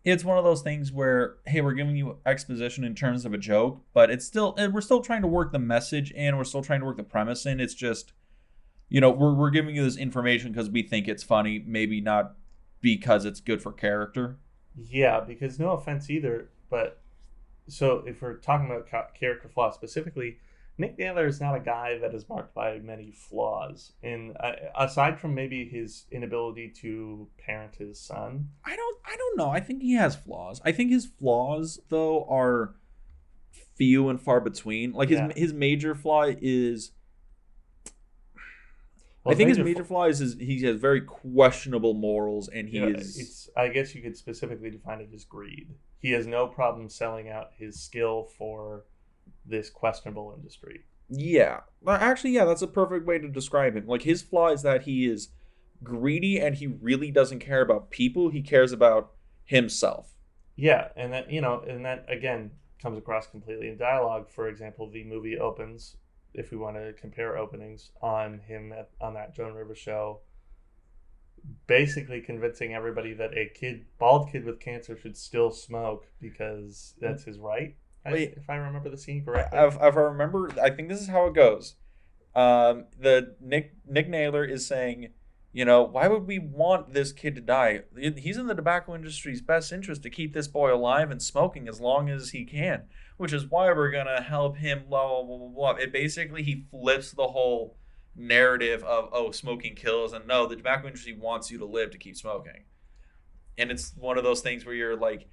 It's one of those things where, hey, we're giving you exposition in terms of a joke, but we're still trying to work the message in, we're still trying to work the premise in. It's just, we're giving you this information because we think it's funny, maybe not because it's good for character. Yeah, because no offense either, but so if we're talking about character flaws specifically, Nick Naylor is not a guy that is marked by many flaws. And aside from maybe his inability to parent his son, I don't know. I think he has flaws. I think his flaws though are few and far between. Like his major flaw is. Well, I think his major flaw is he has very questionable morals, and I guess you could specifically define it as greed. He has no problem selling out his skill for this questionable industry. Yeah. Actually, yeah, that's a perfect way to describe him. Like, his flaw is that he is greedy and he really doesn't care about people. He cares about himself. Yeah, and that again comes across completely in dialogue. For example, the movie opens, if we want to compare openings, on him on that Joan Rivers show, basically convincing everybody that a bald kid with cancer should still smoke because that's his right. If I remember the scene correctly. If I remember, I think this is how it goes. The Nick Naylor is saying, why would we want this kid to die? He's in the tobacco industry's best interest to keep this boy alive and smoking as long as he can, which is why we're going to help him, blah, blah, blah, blah, blah. It basically, he flips the whole narrative of, oh, smoking kills, and no, the tobacco industry wants you to live to keep smoking. And it's one of those things where you're like,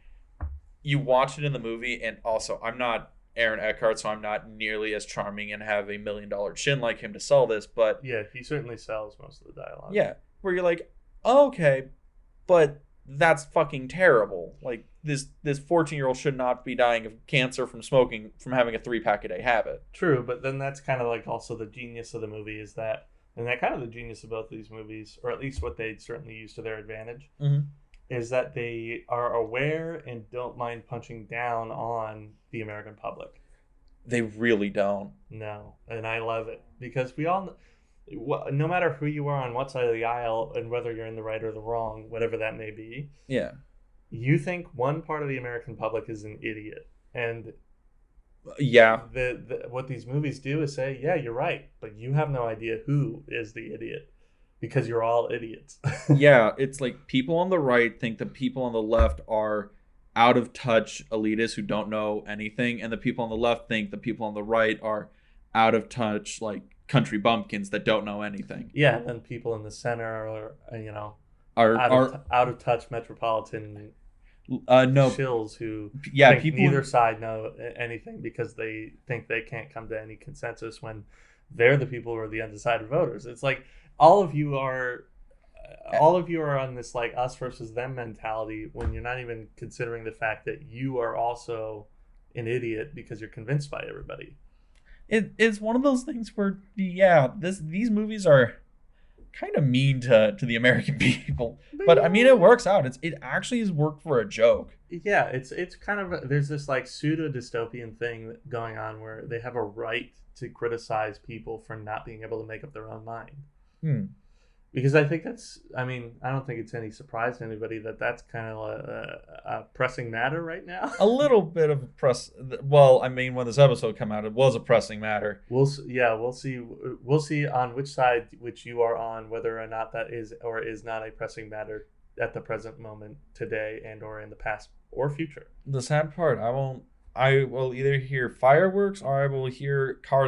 you watch it in the movie, and also, I'm not Aaron Eckhart, so I'm not nearly as charming and have $1 million chin like him to sell this, but... Yeah, he certainly sells most of the dialogue. Yeah, where you're like, oh, okay, but that's fucking terrible. Like, this 14-year-old should not be dying of cancer from smoking, from having a 3-pack-a-day habit. True, but then that's kind of like also the genius of the movie is that, and that kind of the genius of both of these movies, or at least what they certainly use to their advantage, is that they are aware and don't mind punching down on the American public. They really don't. No, and I love it because we all, no matter who you are on what side of the aisle and whether you're in the right or the wrong, whatever that may be, you think one part of the American public is an idiot, and what these movies do is say, yeah, you're right, but you have no idea who is the idiot. Because you're all idiots. Yeah, it's like people on the right think the people on the left are out of touch elitists who don't know anything, and the people on the left think the people on the right are out of touch like country bumpkins that don't know anything. Yeah, and then people in the center are out of touch metropolitan shills who think neither side know anything because they think they can't come to any consensus when they're the people who are the undecided voters. It's like all of you are on this like us versus them mentality when you're not even considering the fact that you are also an idiot because you're convinced by everybody. It's one of those things where these movies are kind of mean to the American people, but I mean it works out. It actually has worked for a joke. Yeah, it's kind of there's this like pseudo dystopian thing going on where they have a right to criticize people for not being able to make up their own mind. Because I think I don't think it's any surprise to anybody that that's kind of a pressing matter right now. A little bit of a press. Well, I mean, when this episode came out, it was a pressing matter. We'll see on which side which you are on, whether or not that is or is not a pressing matter at the present moment, today, and or in the past or future. The sad part, I will either hear fireworks or I will hear car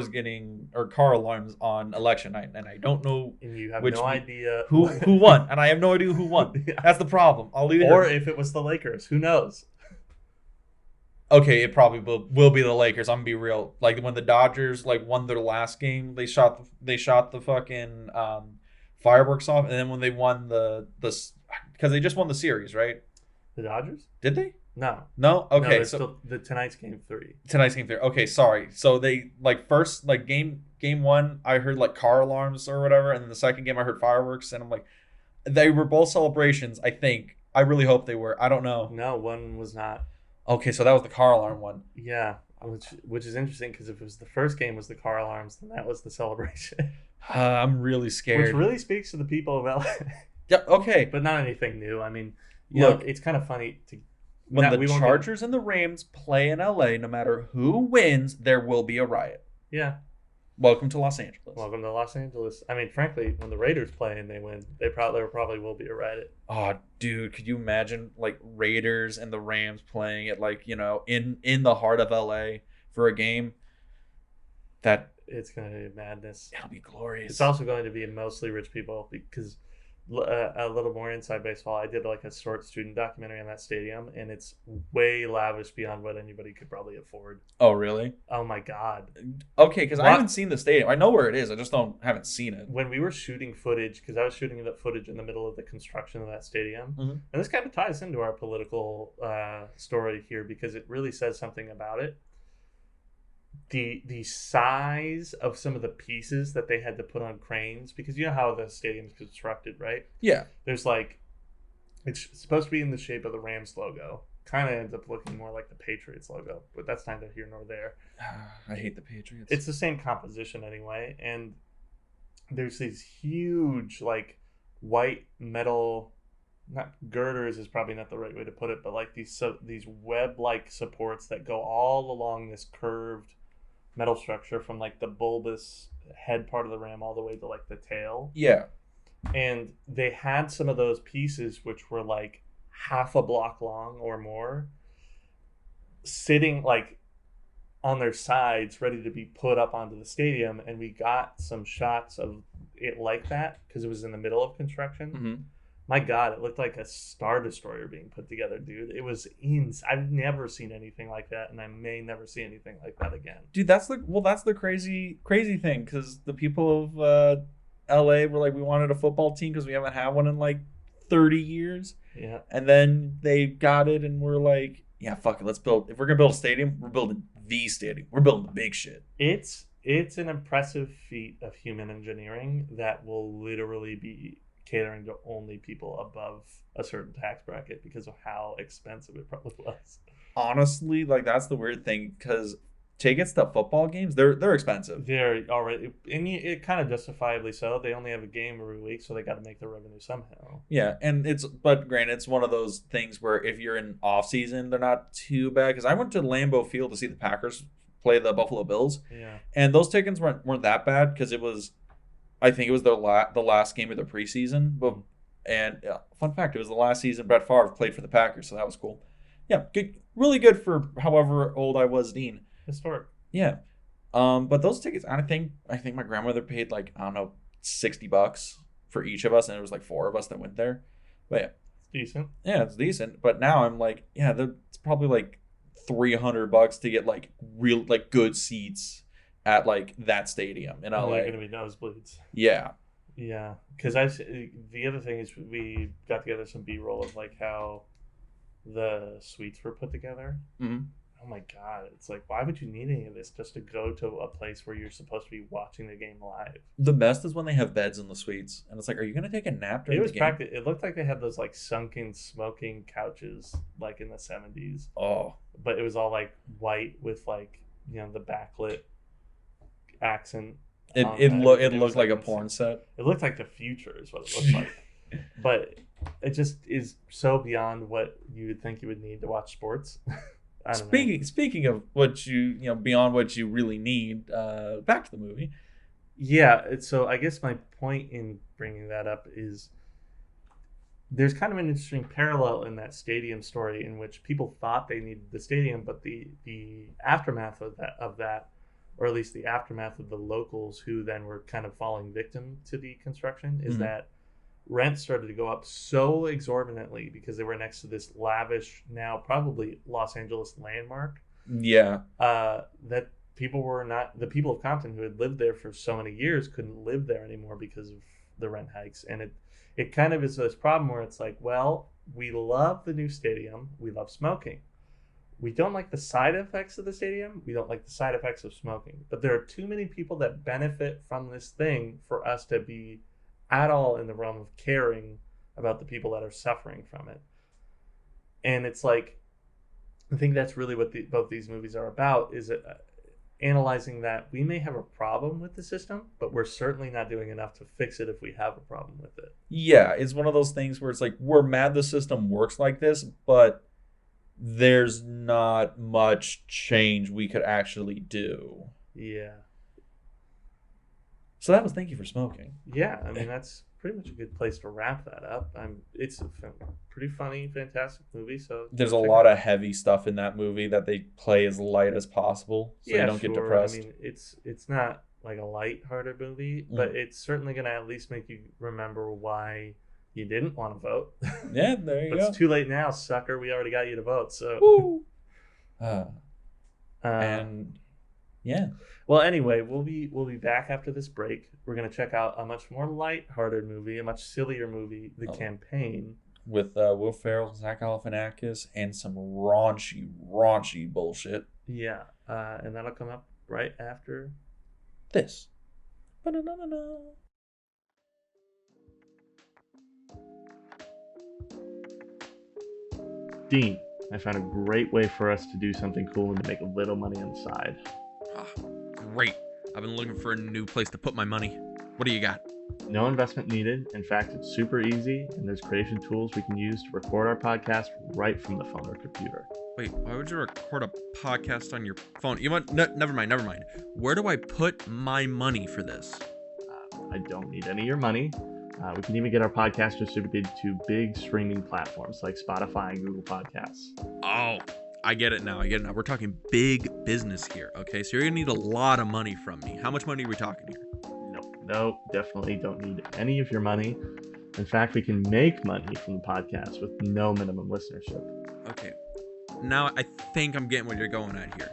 alarms on election night, and I don't know. And you have no idea who won, and I have no idea who won. Yeah. That's the problem. Or if it was the Lakers, who knows? Okay, it probably will be the Lakers. I'm gonna be real. Like when the Dodgers won their last game, they shot the fucking fireworks off, and then when they won the because they just won the series, right? The Dodgers? Did they? No. No? No, Okay, there's so still tonight's game 3. tonight's game 3. Okay, sorry. So they like first like game 1, I heard like car alarms or whatever, and then the second game I heard fireworks, and I'm like, they were both celebrations. I think. I really hope they were. I don't know. No, one was not. Okay, so that was the car alarm one. Yeah, which is interesting because if it was the first game was the car alarms, then that was the celebration. I'm really scared. Which really speaks to the people of LA. Yeah. Okay. But not anything new. I mean, Look, it's kind of funny to when we the won't Chargers and the Rams play in LA, no matter who wins, there will be a riot. Yeah. Welcome to Los Angeles. Welcome to Los Angeles. I mean, frankly, when the Raiders play and they win, there probably will be a riot. Oh, dude, could you imagine like Raiders and the Rams playing at like, in the heart of LA for a game? It's going to be madness. It'll be glorious. It's also going to be mostly rich people because a little more inside baseball. I did like a short student documentary on that stadium, and it's way lavish beyond what anybody could probably afford. Oh, really? Oh my God. Okay, because I haven't seen the stadium. I know where it is. I just haven't seen it. When we were shooting footage, because I was shooting that footage in the middle of the construction of that stadium, Mhm. and this kind of ties into our political story here because it really says something about it. The size of some of the pieces that they had to put on cranes, because you know how the stadium's constructed, right? Yeah. There's like, it's supposed to be in the shape of the Rams logo. Kind of ends up looking more like the Patriots logo, but that's neither here nor there. I hate the Patriots. It's the same composition anyway, and there's these huge like white metal, not girders is probably not the right way to put it, but like these web-like supports that go all along this curved metal structure from like the bulbous head part of the ram all the way to like the tail. Yeah. And they had some of those pieces which were like half a block long or more sitting like on their sides ready to be put up onto the stadium, and we got some shots of it like that because it was in the middle of construction. Mm-hmm. My God, it looked like a Star Destroyer being put together, dude. It was I've never seen anything like that, and I may never see anything like that again. Dude, that's the crazy thing, because the people of LA were like, we wanted a football team because we haven't had one in like 30 years. Yeah. And then they got it, and we're like, yeah, fuck it, let's build. If we're gonna build a stadium, we're building the stadium. We're building the big shit. It's an impressive feat of human engineering that will literally be catering to only people above a certain tax bracket because of how expensive it probably was. Honestly, like that's the weird thing, because tickets to football games, they're expensive. They're already, and it kind of justifiably so. They only have a game every week, so they got to make the revenue somehow. Yeah, and but granted, it's one of those things where if you're in off season, they're not too bad. Because I went to Lambeau Field to see the Packers play the Buffalo Bills. Yeah, and those tickets weren't that bad because I think it was the last game of the preseason. But fun fact, it was the last season Brett Favre played for the Packers, so that was cool. Yeah, good, really good for however old I was, Dean. historic. Yeah, but those tickets, I think my grandmother paid like, I don't know, $60 for each of us, and it was like 4 of us that went there. But yeah, It's decent. yeah, it's decent. But now I'm like, yeah, it's probably like $300 to get like real like good seats at like that stadium in LA. They're gonna be nosebleeds. Yeah. Yeah, because the other thing is we got together some B-roll of like how the suites were put together. Mm-hmm. Oh my God, it's like, why would you need any of this just to go to a place where you're supposed to be watching the game live? The best is when they have beds in the suites, and it's like, are you gonna take a nap during It was the game? it looked like they had those like sunken smoking couches like in the 70s, Oh, but it was all like white with like, the backlit accent. it looked like a porn set. It looked like the future is what it looked like. But it just is so beyond what you would think you would need to watch sports. I don't know. Speaking of what beyond what you really need, back to the movie. Yeah, so I guess my point in bringing that up is there's kind of an interesting parallel in that stadium story in which people thought they needed the stadium, but the aftermath of that, or at least the aftermath of the locals who then were kind of falling victim to the construction, is Mhm. that rents started to go up so exorbitantly because they were next to this lavish, now probably Los Angeles landmark, Yeah. that the people of Compton who had lived there for so many years couldn't live there anymore because of the rent hikes. And it kind of is this problem where it's like, well, we love the new stadium. We love smoking. We don't like the side effects of the stadium. We don't like the side effects of smoking. But there are too many people that benefit from this thing for us to be at all in the realm of caring about the people that are suffering from it. And it's like, I think that's really what both these movies are about, is analyzing that we may have a problem with the system, but we're certainly not doing enough to fix it if we have a problem with it. Yeah, it's one of those things where it's like, we're mad the system works like this, but there's not much change we could actually do. Yeah. So that was Thank You for Smoking. Yeah, I mean, that's pretty much a good place to wrap that up. It's a pretty funny, fantastic movie. So there's a lot of heavy stuff in that movie that they play as light as possible, so you don't get depressed. I mean, it's not like a light-hearted movie, but it's certainly going to at least make you remember why you didn't want to vote. Yeah, there you But go. it's too late now, sucker. We already got you to vote. So, and yeah. Well, anyway, we'll be back after this break. We're gonna check out a much more light-hearted movie, a much sillier movie, The Campaign, with Will Ferrell, Zach Galifianakis, and some raunchy bullshit. Yeah, and that'll come up right after this. Dean, I found a great way for us to do something cool and to make a little money on the side. Great. I've been looking for a new place to put my money. What do you got? No investment needed. In fact, it's super easy, and there's creation tools we can use to record our podcast right from the phone or computer. Wait, why would you record a podcast on your phone? You want? No, never mind. Where do I put my money for this? I don't need any of your money. We can even get our podcast distributed to big streaming platforms like Spotify and Google Podcasts. Oh, I get it now. We're talking big business here, okay? So you're going to need a lot of money from me. How much money are we talking here? No, definitely don't need any of your money. In fact, we can make money from the podcast with no minimum listenership. Okay. Now I think I'm getting what you're going at here.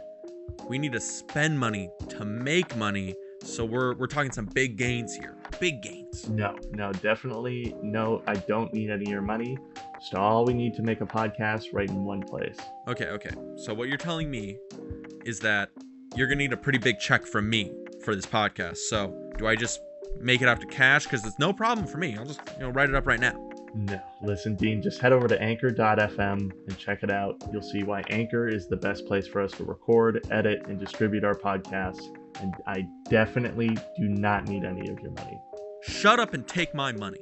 We need to spend money to make money, so we're talking some big gains here. Big gains. No, definitely no. I don't need any of your money. Just all we need to make a podcast right in one place. Okay. So what you're telling me is that you're gonna need a pretty big check from me for this podcast. So do I just make it out to cash? Because it's no problem for me. I'll just write it up right now. No, listen, Dean, just head over to anchor.fm and check it out. You'll see why Anchor is the best place for us to record, edit, and distribute our podcasts. And I definitely do not need any of your money. Shut up and take my money.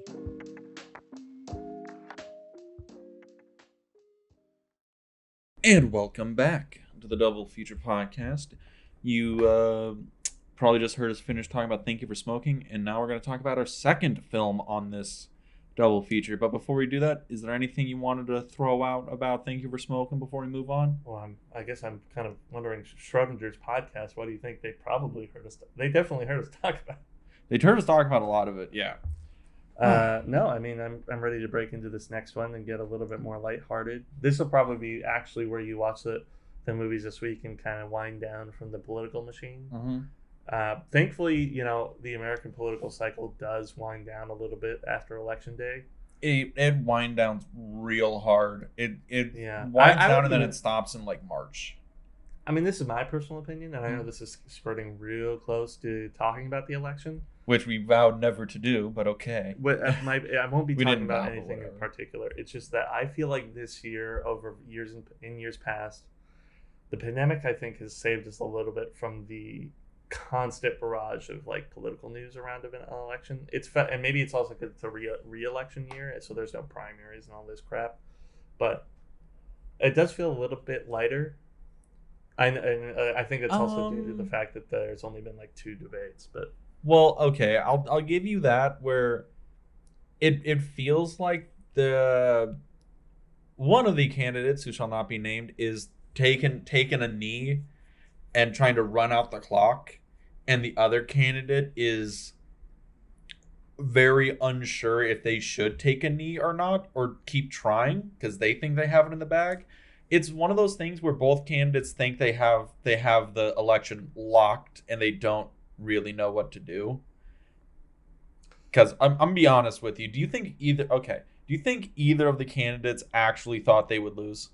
And welcome back to the Double Feature Podcast. You probably just heard us finish talking about Thank You for Smoking, and now we're going to talk about our second film on this double feature. But before we do that, is there anything you wanted to throw out about Thank You for Smoking before we move on? Well, I guess I'm kind of wondering, Schrodinger's podcast, what do you think? They probably heard us. They definitely heard us talk about it. They heard us talk about a lot of it, yeah. No, I mean, I'm ready to break into this next one and get a little bit more lighthearted. This will probably be actually where you watch the movies this week and kind of wind down from the political machine. Mm-hmm. Thankfully, the American political cycle does wind down a little bit after Election Day. It wind downs real hard. It Yeah. winds down and then it stops in like March. I mean, this is my personal opinion, and I know this is skirting real close to talking about the election. Which we vowed never to do, but okay. But I won't be talking about vow, anything in whatever. particular. It's just that I feel like this year, over years in years past, the pandemic, I think, has saved us a little bit from the constant barrage of like political news around an election. And maybe it's also because it's a re-election year, so there's no primaries and all this crap. But it does feel a little bit lighter. I think it's also due to the fact that there's only been like 2 debates. But Well, okay, I'll give you that, where it feels like the one of the candidates, who shall not be named, is taking a knee and trying to run out the clock, and the other candidate is very unsure if they should take a knee or not, or keep trying because they think they have it in the bag. It's one of those things where both candidates think they have the election locked and they don't really know what to do. Because I'm be honest with you, do you think Do you think either of the candidates actually thought they would lose?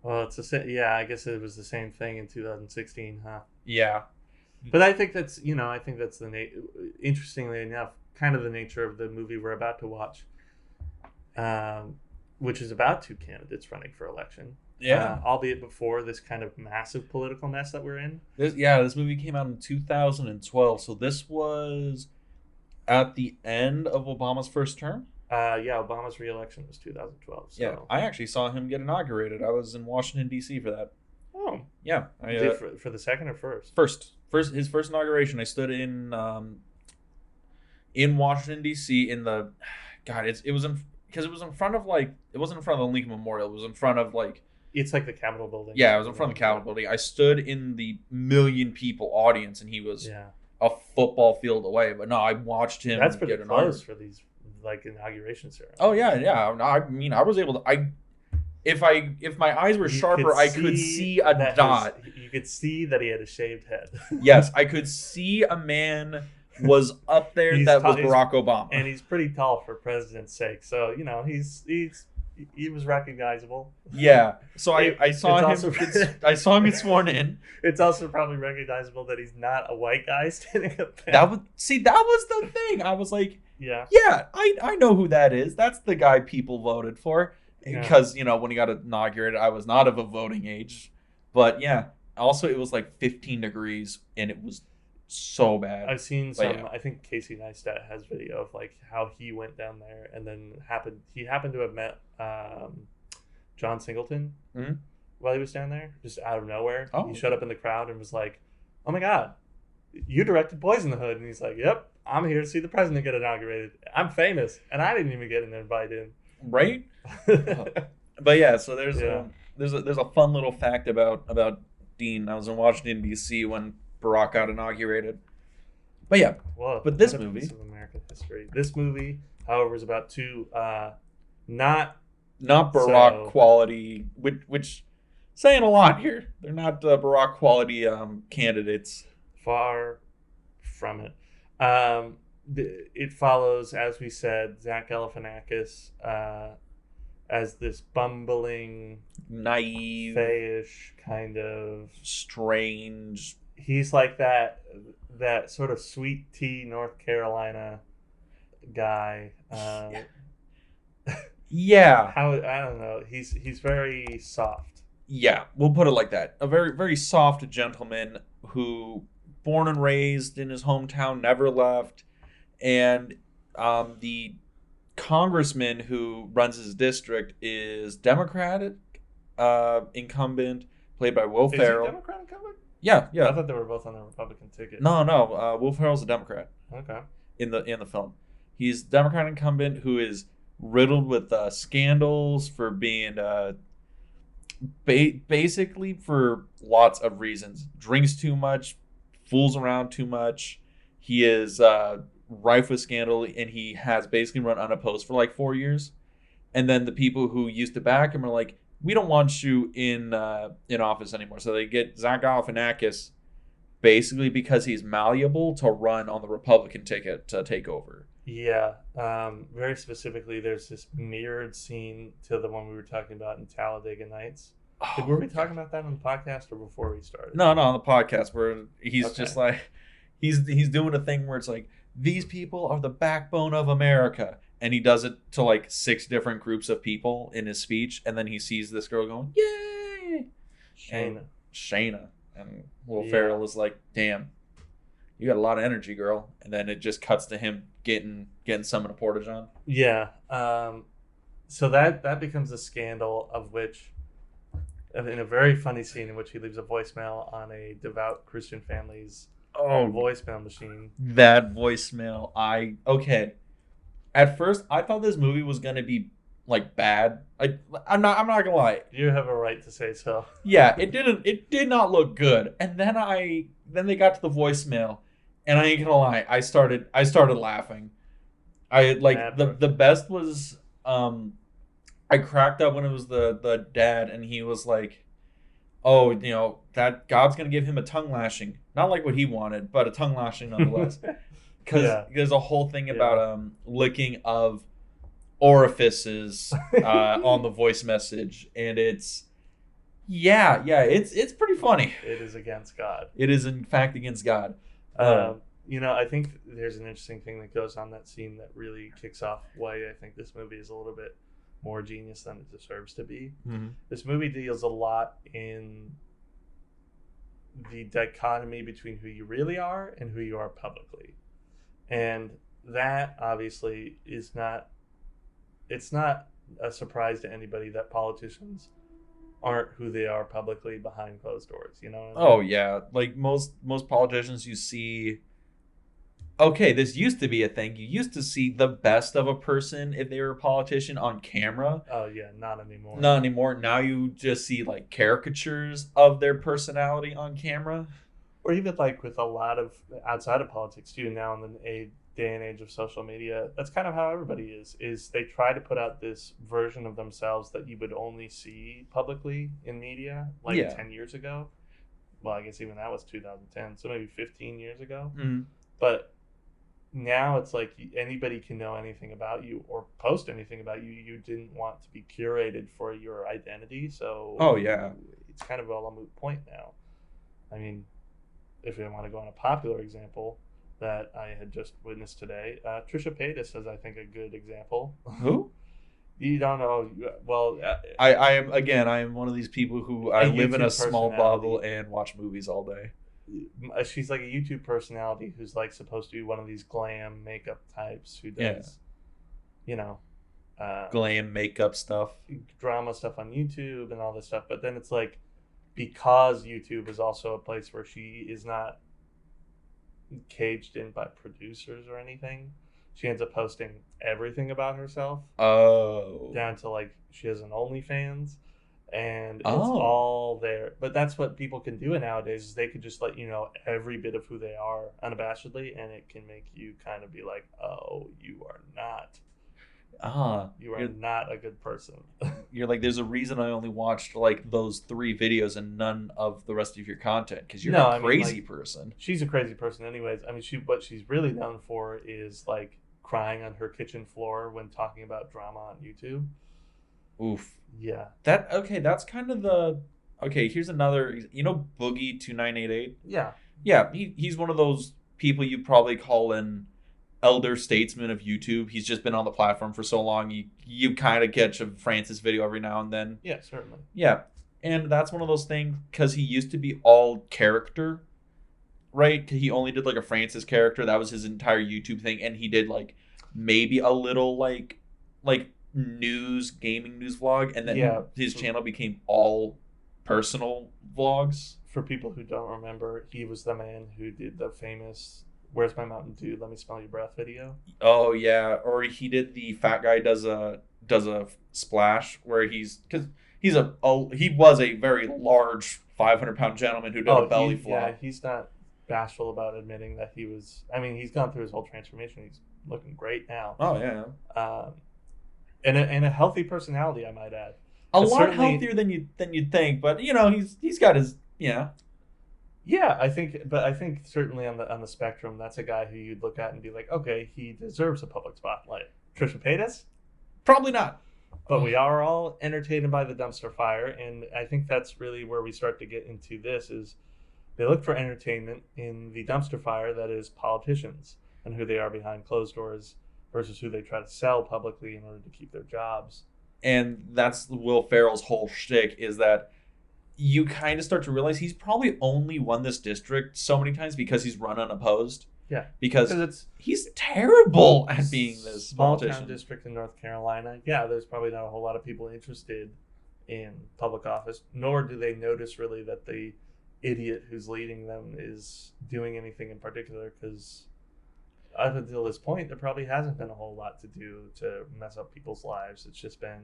Well, yeah. I guess it was the same thing in 2016, huh? Yeah. But I think that's interestingly enough, kind of the nature of the movie we're about to watch, which is about two candidates running for election. Yeah. Albeit before this kind of massive political mess that we're in. This movie came out in 2012, so this was at the end of Obama's first term. Obama's re-election was 2012. So. Yeah, I actually saw him get inaugurated. I was in Washington D.C. for that. Oh, yeah. For the second or first? His first inauguration. I stood in Washington D.C. in the, God, it was in front of it wasn't in front of the Lincoln Memorial. It was in front of It's like the Capitol building. Yeah, it was in front of the Capitol building. I stood in the million people audience, and he was a football field away. But no, I watched him. That's pretty close for these inauguration ceremonies. Oh yeah. I mean, I was able to. If my eyes were sharper, I could see a dot. You could see that he had a shaved head. Yes, I could see a man was up there that was Barack Obama, and he's pretty tall for president's sake. So he was recognizable. Yeah. So I saw him. I saw him get sworn in. It's also probably recognizable that he's not a white guy standing up there. That was the thing. I was like, yeah, I know who that is. That's the guy people voted for. Because when he got inaugurated, I was not of a voting age. But yeah, also it was 15 degrees, and it was so bad. I've seen some. Yeah. I think Casey Neistat has video of how he went down there, and then he happened to have met John Singleton while he was down there, just out of nowhere. Oh. He showed up in the crowd and was like, "Oh my God, you directed Boys in the Hood," and he's like, "Yep, I'm here to see the president get inaugurated. I'm famous, and I didn't even get invited in." Right. But yeah, so there's a fun little fact about Dean. I was in Washington D.C. when Barack got inaugurated. But yeah, but this movie, piece of American history. This movie, however, is about two not Barack quality, which saying a lot here. They're not Barack quality candidates. Far from it. It follows, as we said, Zach Galifianakis as this bumbling, naive, fayish kind of strange. He's like that sort of sweet tea North Carolina guy. Yeah. I don't know. He's very soft. Yeah, we'll put it like that. A very, very soft gentleman who, born and raised in his hometown, never left. And the congressman who runs his district is Democratic incumbent, played by Will Ferrell. Is he Democrat incumbent? Yeah. I thought they were both on the Republican ticket. No. Will Ferrell's a Democrat. Okay. In the film, he's Democrat incumbent who is riddled with scandals for being basically for lots of reasons. Drinks too much, fools around too much. He is rife with scandal, and he has basically run unopposed for 4 years. And then the people who used to back him are like, we don't want you in office anymore. So they get Zach Galifianakis basically because he's malleable to run on the Republican ticket to take over. Yeah. Very specifically, there's this mirrored scene to the one we were talking about in Talladega Nights. Were we talking about that on the podcast or before we started? No, on the podcast where he's just he's doing a thing where it's like, these people are the backbone of America. And he does it to 6 different groups of people in his speech. And then he sees this girl going, yay! Shayna. And Will Ferrell is like, damn, you got a lot of energy, girl. And then it just cuts to him getting some in a porta-john. Yeah. So that becomes a scandal of which, in a very funny scene in which he leaves a voicemail on a devout Christian family's voicemail machine. That voicemail, okay. At first, I thought this movie was gonna be bad. I'm not gonna lie. You have a right to say so. Yeah, it did not look good. And then they got to the voicemail, and I ain't gonna lie, I started laughing. The best was I cracked up when it was the dad, and he was like, oh, that God's gonna give him a tongue lashing, not like what he wanted, but a tongue lashing nonetheless. Because there's a whole thing about licking of orifices on the voice message, and it's it's pretty funny. It is against God. It is in fact against God. I think there's an interesting thing that goes on that scene that really kicks off why I think this movie is a little bit more genius than it deserves to be. Mm-hmm. This movie deals a lot in the dichotomy between who you really are and who you are publicly. And that obviously it's not a surprise to anybody that politicians aren't who they are publicly behind closed doors, you know what I mean? Oh yeah, like most politicians you see. Okay, this used to be a thing. You used to see the best of a person if they were a politician on camera. Oh yeah, not anymore. Not anymore. Now you just see like caricatures of their personality on camera. Or even like with a lot of outside of politics too, now in the day and age of social media, that's kind of how everybody is they try to put out this version of themselves that you would only see publicly in media 10 years ago. Well, I guess even that was 2010, so maybe 15 years ago. Mm. But now it's like anybody can know anything about you or post anything about you. You didn't want to be curated for your identity, so it's kind of all a moot point now. I mean, if we want to go on a popular example that I had just witnessed today, Trisha Paytas is, I think, a good example. Who? You don't know. Well, I am one of these people who I live in a small personality. bubble and watch movies all day. She's like a YouTube personality who's like supposed to be one of these glam makeup types who does, glam makeup stuff, drama stuff on YouTube and all this stuff. But then it's like, because YouTube is also a place where she is not caged in by producers or anything, she ends up posting everything about herself. Oh. Down to like she has an OnlyFans. And it's all there. But that's what people can do nowadays, is they could just let you know every bit of who they are unabashedly, and it can make you kind of be like, oh, you are not. You are not a good person. You're like, there's a reason I only watched like those 3 videos and none of the rest of your content, because you're a crazy person. She's a crazy person anyways. I mean, what she's really known for is like crying on her kitchen floor when talking about drama on YouTube. Oof. Yeah. That's kind of here's another, Boogie 2988? Yeah. Yeah, he's one of those people you probably call an elder statesman of YouTube. He's just been on the platform for so long, you kind of catch a Francis video every now and then. Yeah, certainly. Yeah, and that's one of those things, because he used to be all character, right? He only did like a Francis character. That was his entire YouTube thing, and he did like maybe a little like gaming news vlog, and then his channel became all personal vlogs. For people who don't remember, he was the man who did the famous "Where's my Mountain Dew? Let me smell your breath" video. Oh yeah, or he did the fat guy does a splash, where he was a very large 500-pound gentleman who did a belly flop. Yeah, he's not bashful about admitting that he was. I mean, he's gone through his whole transformation. He's looking great now. Oh yeah. And a healthy personality, I might add. A lot healthier than you'd think, but he's got his Yeah, I think certainly on the spectrum, that's a guy who you'd look at and be like, okay, he deserves a public spotlight. Trisha Paytas? Probably not. But we are all entertained by the dumpster fire, and I think that's really where we start to get into this, is they look for entertainment in the dumpster fire that is politicians and who they are behind closed doors versus who they try to sell publicly in order to keep their jobs. And that's Will Ferrell's whole shtick, is that you kind of start to realize he's probably only won this district so many times because he's run unopposed. Yeah. Because he's terrible at being this small politician. Town district in North Carolina. Yeah, there's probably not a whole lot of people interested in public office, nor do they notice really that the idiot who's leading them is doing anything in particular, because up until this point, there probably hasn't been a whole lot to do to mess up people's lives. It's just been,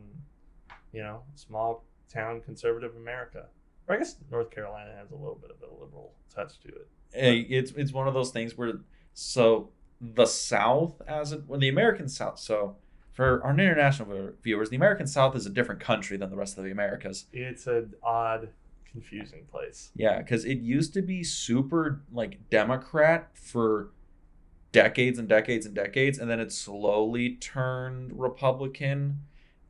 small town conservative America. Or I guess North Carolina has a little bit of a liberal touch to it. It's one of those things where, so the South, the American South, so for our international viewers, the American South is a different country than the rest of the Americas. It's an odd, confusing place. Yeah, because it used to be super like Democrat for decades and decades and decades, and then it slowly turned Republican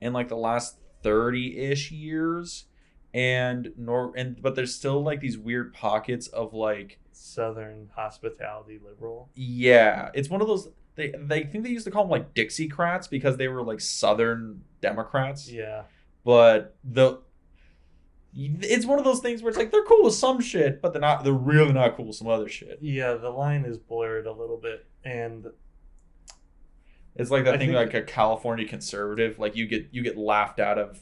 in like the last 30-ish years. But there's still like these weird pockets of like Southern hospitality liberal. yeah, it's one of those they think they used to call them like Dixiecrats because they were like Southern Democrats. Yeah. But it's one of those things where it's like they're cool with some shit, but they're really not cool with some other shit. Yeah, the line is blurred a little bit, and It's like that I thing think- like a California conservative, like you get laughed out of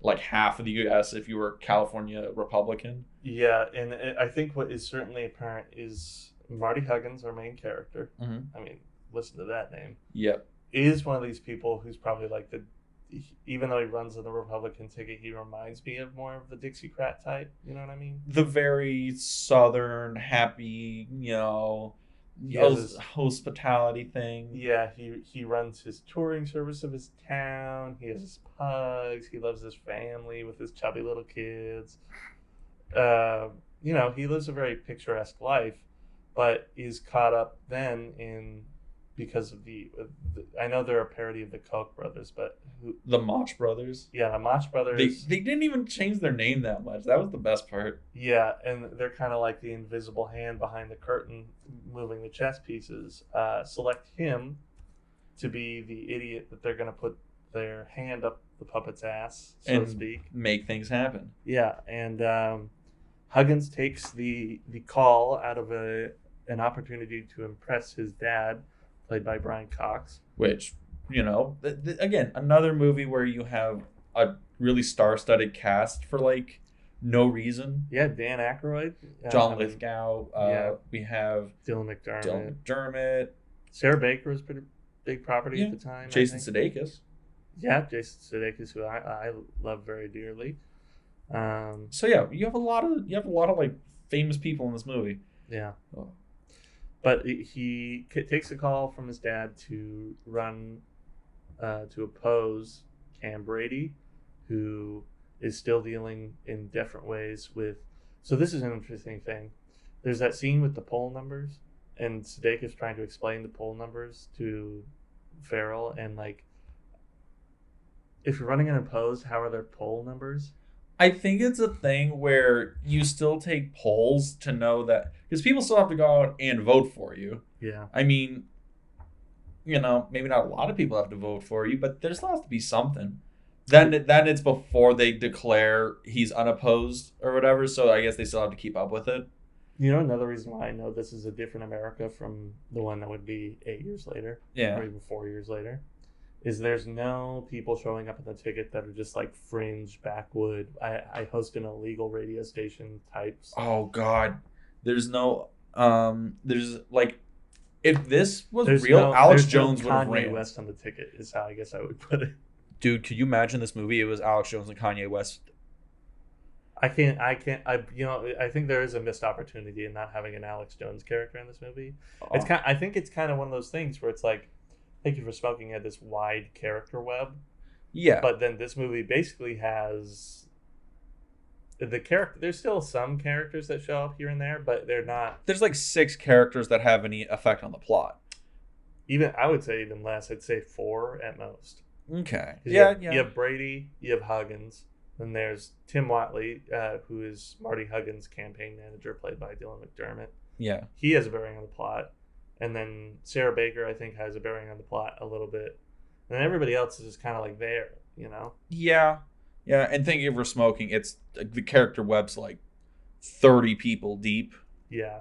like half of the US if you were a California Republican. yeah, and I think what is certainly apparent is Marty Huggins, our main character. Mm-hmm. I mean, listen to that name. Yep. Is one of these people who's probably like even though he runs on the Republican ticket, he reminds me of more of the Dixiecrat type. You know what I mean? The very southern, happy, hospitality thing. Yeah, he runs his touring service of his town. He has his pugs. He loves his family with his chubby little kids. He lives a very picturesque life, but is caught up then in because of the I know they're a parody of the Koch brothers, but The Mach brothers. yeah, the Mach brothers. They didn't even change their name that much. That was the best part. Yeah, and they're kind of like the invisible hand behind the curtain moving the chess pieces. Select him to be the idiot that they're going to put their hand up the puppet's ass, so to speak. Make things happen. Yeah, and Huggins takes the call out of an opportunity to impress his dad, played by Brian Cox. Which, again, another movie where you have a really star-studded cast for like no reason. Yeah, Dan Aykroyd. John Lithgow. yeah. We have Dylan McDermott. Dylan McDermott. Sarah Baker was pretty big property Yeah. at the time. Jason I think. Sudeikis. Yeah, Jason Sudeikis, who I love very dearly. So yeah, you have a lot of like famous people in this movie. Yeah, Oh. but he takes a call from his dad to run to oppose Cam Brady, who is still dealing in different ways with. So this is an interesting thing. There's that scene with the poll numbers, and Sudeikis trying to explain the poll numbers to Farrell, and like, if you're running unopposed, how are there poll numbers? I think it's a thing where you still take polls to know that because people still have to go out and vote for you. Yeah. I mean, maybe not a lot of people have to vote for you, but there still has to be something. Then it's before they declare he's unopposed or whatever. So I guess they still have to keep up with it. Another reason why I know this is a different America from the one that would be 8 years later, Yeah. or even 4 years later, is there's no people showing up on the ticket that are just like fringe backwood. I host an illegal radio station types. Oh God, there's no there's like if this was There's real, no- Alex there's no Jones would have Kanye ran. West on the ticket is how I guess I would put it. Dude, could you imagine this movie? It was Alex Jones and Kanye West. I think there is a missed opportunity in not having an Alex Jones character in this movie. I think it's kind of one of those things where it's like, Thank You for Smoking had this wide character web, Yeah, but then this movie basically has the character. There's still some characters that show up here and there, but they're not. there's like 6 characters that have any effect on the plot. Even I would say even less. I'd say 4 at most. Okay. 'Cause Yeah, You have Brady. You have Huggins. Then there's Tim Watley, who is Marty Huggins' campaign manager, played by Dylan McDermott. Yeah. He has a bearing on the plot. And then Sarah Baker, I think, has a bearing on the plot a little bit. And then everybody else is just kind of like there, Yeah. Yeah, and Thank You for Smoking, it's the character web's like 30 people deep, Yeah.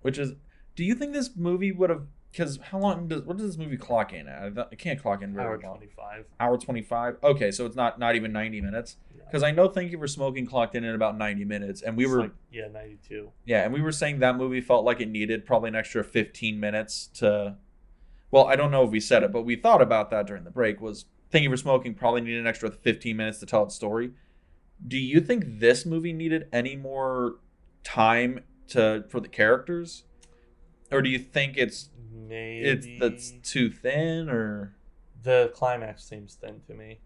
which is do you think this movie would have cuz what does this movie clock in at? It can't clock in very Hour long. 25. Hour 25. Okay, so it's not even 90 minutes. Yeah. Cuz I know Thank You for Smoking clocked in at about 90 minutes and we It's were like, 92. yeah, and we were saying that movie felt like it needed probably an extra 15 minutes to well, I don't know if we said it, but we thought about that during the break was Thank You for Smoking probably needed an extra 15 minutes to tell its story. Do you think this movie needed any more time for the characters? Or do you think it's Maybe that's too thin or the climax seems thin to me.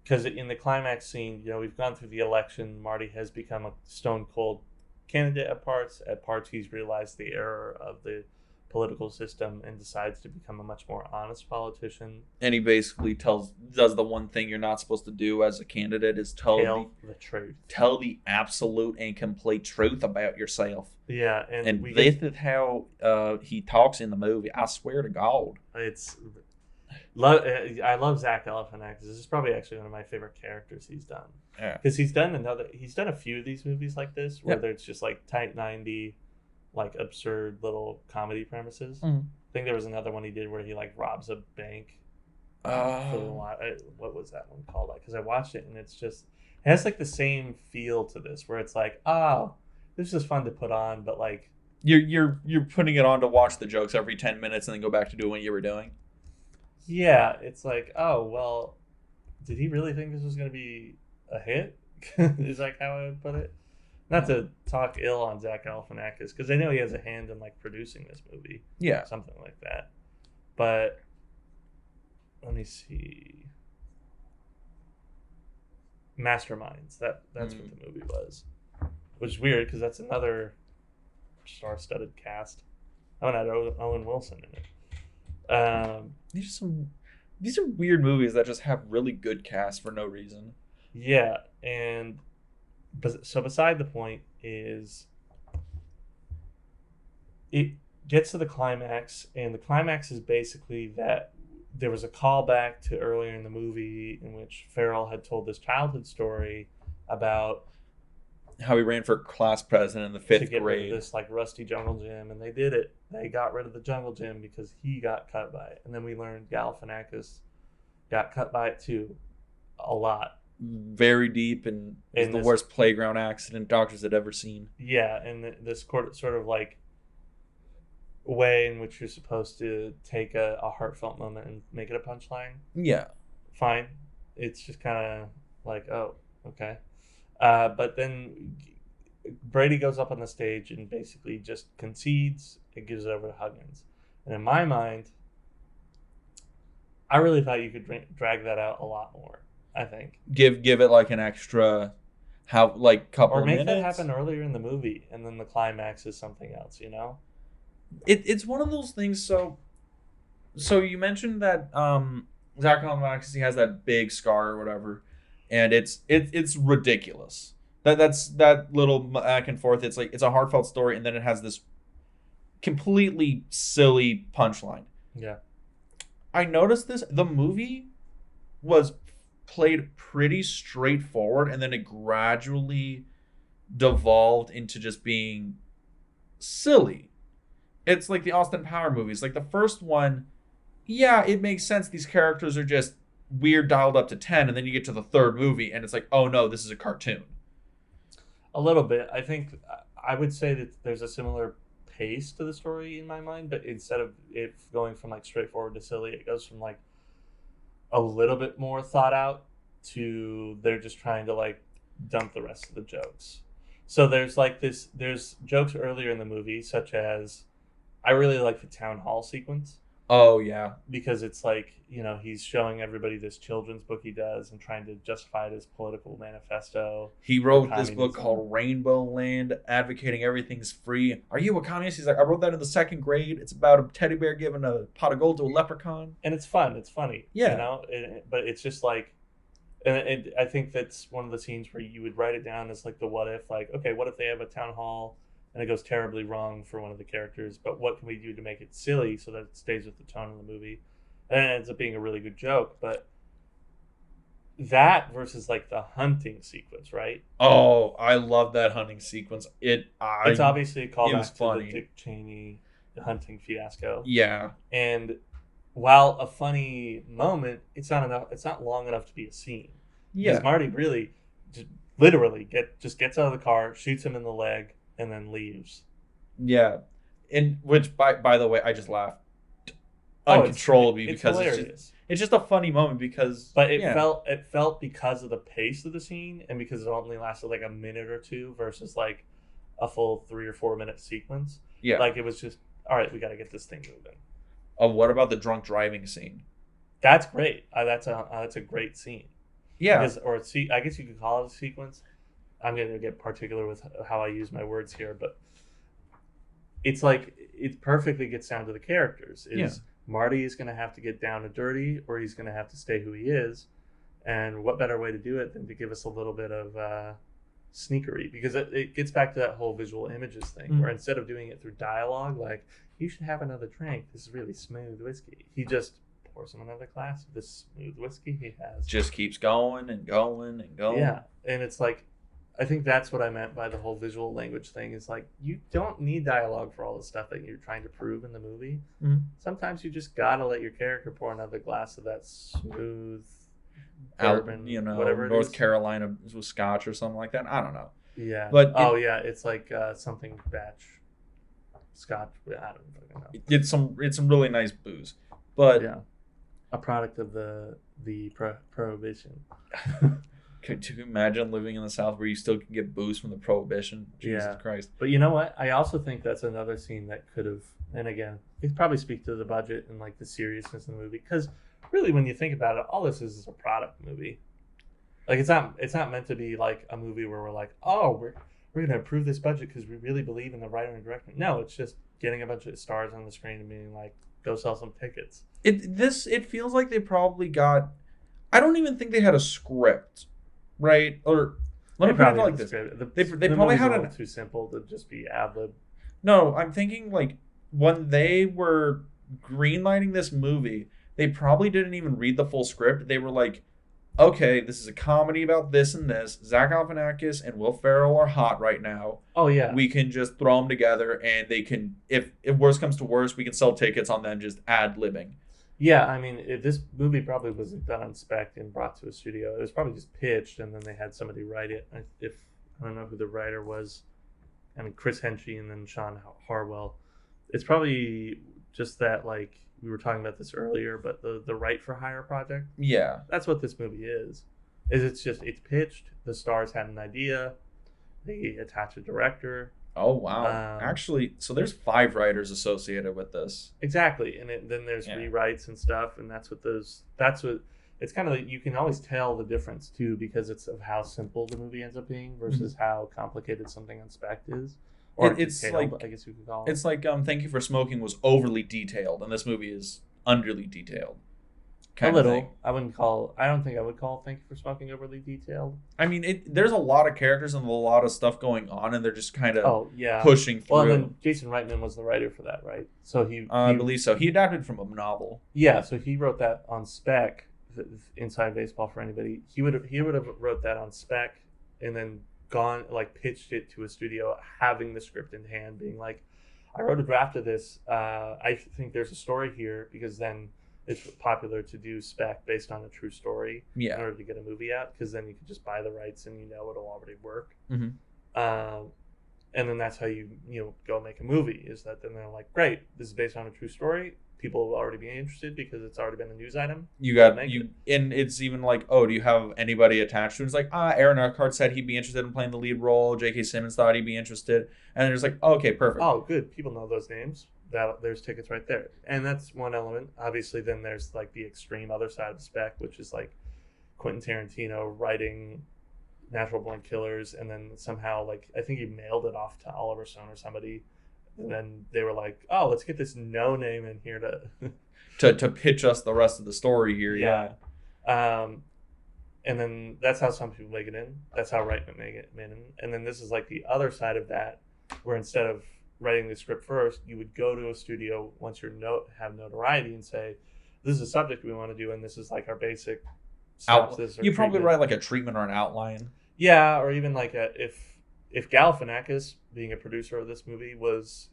Because in the climax scene, we've gone through the election. Marty has become a stone cold candidate at parts. At parts, he's realized the error of the political system and decides to become a much more honest politician. And he basically does the one thing you're not supposed to do as a candidate is Tell the truth. Tell the absolute and complete truth about yourself. Yeah, and this is how he talks in the movie. I swear to God, I love Zach Galifianakis. This is probably actually one of my favorite characters he's done. Yeah, because he's done a few of these movies like this where it's just like tight 90, like absurd little comedy premises. Mm-hmm. I think there was another one he did where he like robs a bank. What was that one called? Because I watched it and it has like the same feel to this where it's like, oh, this is fun to put on, but like you're putting it on to watch the jokes every 10 minutes and then go back to doing what you were doing. Yeah, it's like, oh well, did he really think this was going to be a hit? Is like how I would put it. Not to talk ill on Zach Galifianakis, because I know he has a hand in like producing this movie. Yeah, something like that. But let me see. Masterminds. That's what the movie was. Which is weird because that's another star-studded cast. Oh, and it had Owen Wilson in it. These are weird movies that just have really good casts for no reason. Yeah, so beside the point is it gets to the climax, and the climax is basically that there was a callback to earlier in the movie in which Farrell had told this childhood story about how he ran for class president in the 5th to get grade. Rid of this like rusty jungle gym, and they did it. They got rid of the jungle gym because he got cut by it, and then we learned Galifianakis got cut by it too, a lot. Very deep, and the worst playground accident doctors had ever seen. Yeah, and this sort of like way in which you're supposed to take a heartfelt moment and make it a punchline. Yeah, fine. It's just kind of like, oh, okay. But then Brady goes up on the stage and basically just concedes and gives it over to Huggins. And in my mind, I really thought you could drag that out a lot more. I think give it like an extra couple or make minutes. that happen earlier in the movie, and then the climax is something else. It's one of those things. So you mentioned that Zach Galifianakis, he has that big scar or whatever, and it's ridiculous. That's that little back and forth. It's like it's a heartfelt story, and then it has this completely silly punchline. Yeah, I noticed this. The movie was played pretty straightforward, and then it gradually devolved into just being silly. It's like the Austin Power movies. Like the first one, yeah, it makes sense. These characters are just weird, dialed up to 10, and then you get to the third movie, and it's like, oh no, this is a cartoon. A little bit. I think I would say that there's a similar pace to the story in my mind, but instead of it going from like straightforward to silly, it goes from like a little bit more thought out to they're just trying to like dump the rest of the jokes. So there's jokes earlier in the movie, such as I really like the town hall sequence. Oh yeah, because it's like, he's showing everybody this children's book he does and trying to justify it as political manifesto. He wrote this book called Rainbow Land, advocating everything's free. Are you a communist? He's like, I wrote that in the 2nd grade. It's about a teddy bear giving a pot of gold to a leprechaun. And it's fun. It's funny. Yeah. But it's just like, and I think that's one of the scenes where you would write it down as like the what if, like, okay, what if they have a town hall and it goes terribly wrong for one of the characters, but what can we do to make it silly so that it stays with the tone of the movie? And it ends up being a really good joke, but that versus like the hunting sequence, right? Oh, I love that hunting sequence. It's obviously a callback to funny. the Dick Cheney hunting fiasco. Yeah. And while a funny moment, it's not enough. It's not long enough to be a scene. Yeah. Because Marty really just literally gets out of the car, shoots him in the leg, and then leaves. Yeah. And which by the way, I just laughed uncontrollably because hilarious. It's just a funny moment because it felt because of the pace of the scene and because it only lasted like a minute or two versus like a full 3 or 4 minute sequence. Yeah. Like it was just, all right, we got to get this thing moving. Oh, what about the drunk driving scene? That's great. That's a great scene. Yeah. I guess you could call it a sequence. I'm going to get particular with how I use my words here, but it's like it perfectly gets down to the characters. Marty is going to have to get down and dirty, or he's going to have to stay who he is. And what better way to do it than to give us a little bit of sneakery? Because it gets back to that whole visual images thing, where instead of doing it through dialogue, like, you should have another drink, this is really smooth whiskey, he just pours him another glass of this smooth whiskey he has. Just keeps going and going and going. Yeah, and it's like, I think that's what I meant by the whole visual language thing. Is like, you don't need dialogue for all the stuff that you're trying to prove in the movie. Sometimes you just gotta let your character pour another glass of that smooth bourbon, whatever North Carolina with scotch or something like that. I don't know. Yeah. But it's like something batch scotch. I don't fucking know. It's some really nice booze, but yeah, a product of the prohibition. Could you imagine living in the South where you still can get booze from the Prohibition? Jesus Christ. But you know what? I also think that's another scene that could have, and again, it probably speaks to the budget and like the seriousness of the movie. Because really, when you think about it, all this is a product movie. Like, it's not meant to be like a movie where we're like, oh, we're going to approve this budget because we really believe in the writer and director. No, it's just getting a bunch of stars on the screen and being like, go sell some tickets. It feels like they probably got, I don't even think they had a script. Right? Or let me put it like this. They probably had a too simple to just be ad lib. No, I'm thinking like when they were greenlighting this movie, they probably didn't even read the full script. They were like, okay, this is a comedy about this and this. Zach Galifianakis and Will Ferrell are hot right now. Oh yeah. We can just throw them together, and they can, if worse comes to worse, we can sell tickets on them just ad-libbing. Yeah, I mean, if this movie probably wasn't done on spec and brought to a studio. It was probably just pitched, and then they had somebody write it. I don't know who the writer was. I mean, Chris Henchy and then Sean Harwell. It's probably just that, like, we were talking about this earlier, but the Right for Hire project. Yeah. That's what this movie is. It's pitched, the stars had an idea, they attach a director. Oh, wow. Actually, so there's 5 writers associated with this. Exactly. And then there's rewrites and stuff. And that's what it's kind of like, you can always tell the difference too, because it's of how simple the movie ends up being versus how complicated something on spec is. Or it's like, I guess you could call it. It's like Thank You for Smoking was overly detailed, and this movie is underly detailed. A little. I don't think I would call Thank You for Smoking overly detailed. I mean, there's a lot of characters and a lot of stuff going on, and they're just kind of pushing through. Well, then Jason Reitman was the writer for that, right? So I believe so. He adapted from a novel. Yeah, so he wrote that on spec. Inside baseball for anybody, he would have wrote that on spec, and then gone, like, pitched it to a studio, having the script in hand, being like, I wrote a draft of this. I think there's a story here, because then it's popular to do spec based on a true story in order to get a movie out, because then you can just buy the rights and it'll already work. And then that's how you go make a movie, is that then they're like, great, this is based on a true story. People will already be interested because it's already been a news item. And it's even like, oh, do you have anybody attached to it? It's like, Aaron Eckhart said he'd be interested in playing the lead role. J.K. Simmons thought he'd be interested. And there's like, oh, okay, perfect. Oh, good. People know those names. There's tickets right there. And that's one element. Obviously, then there's like the extreme other side of spec, which is like Quentin Tarantino writing Natural Born Killers, and then somehow, like, I think he mailed it off to Oliver Stone or somebody. And then they were like, oh, let's get this no name in here to pitch us the rest of the story here. Yeah. And then that's how some people make it in. That's how Reitman made it in. And then this is like the other side of that, where instead of writing the script first, you would go to a studio once you have notoriety and say, this is a subject we want to do, and this is like our basic synopsis. You probably write like a treatment or an outline. Yeah, or even like if Galifianakis, being a producer of this movie, was,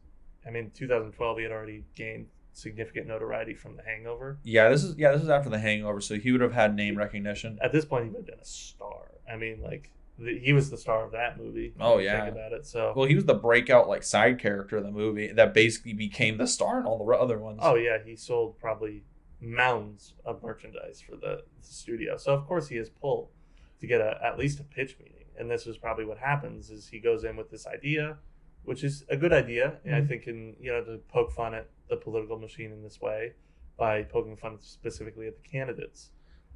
I mean, 2012, he had already gained significant notoriety from The Hangover. Yeah, this is after The Hangover, so he would have had name recognition. At this point, he would have been a star. I mean, like, he was the star of that movie. Oh yeah, think about it. So, well, he was the breakout like side character of the movie that basically became the star in all the other ones. Oh yeah, he sold probably mounds of merchandise for the studio. So of course he has pull to get at least a pitch meeting. And this is probably what happens: is he goes in with this idea, which is a good idea, and I think, to poke fun at the political machine in this way by poking fun specifically at the candidates.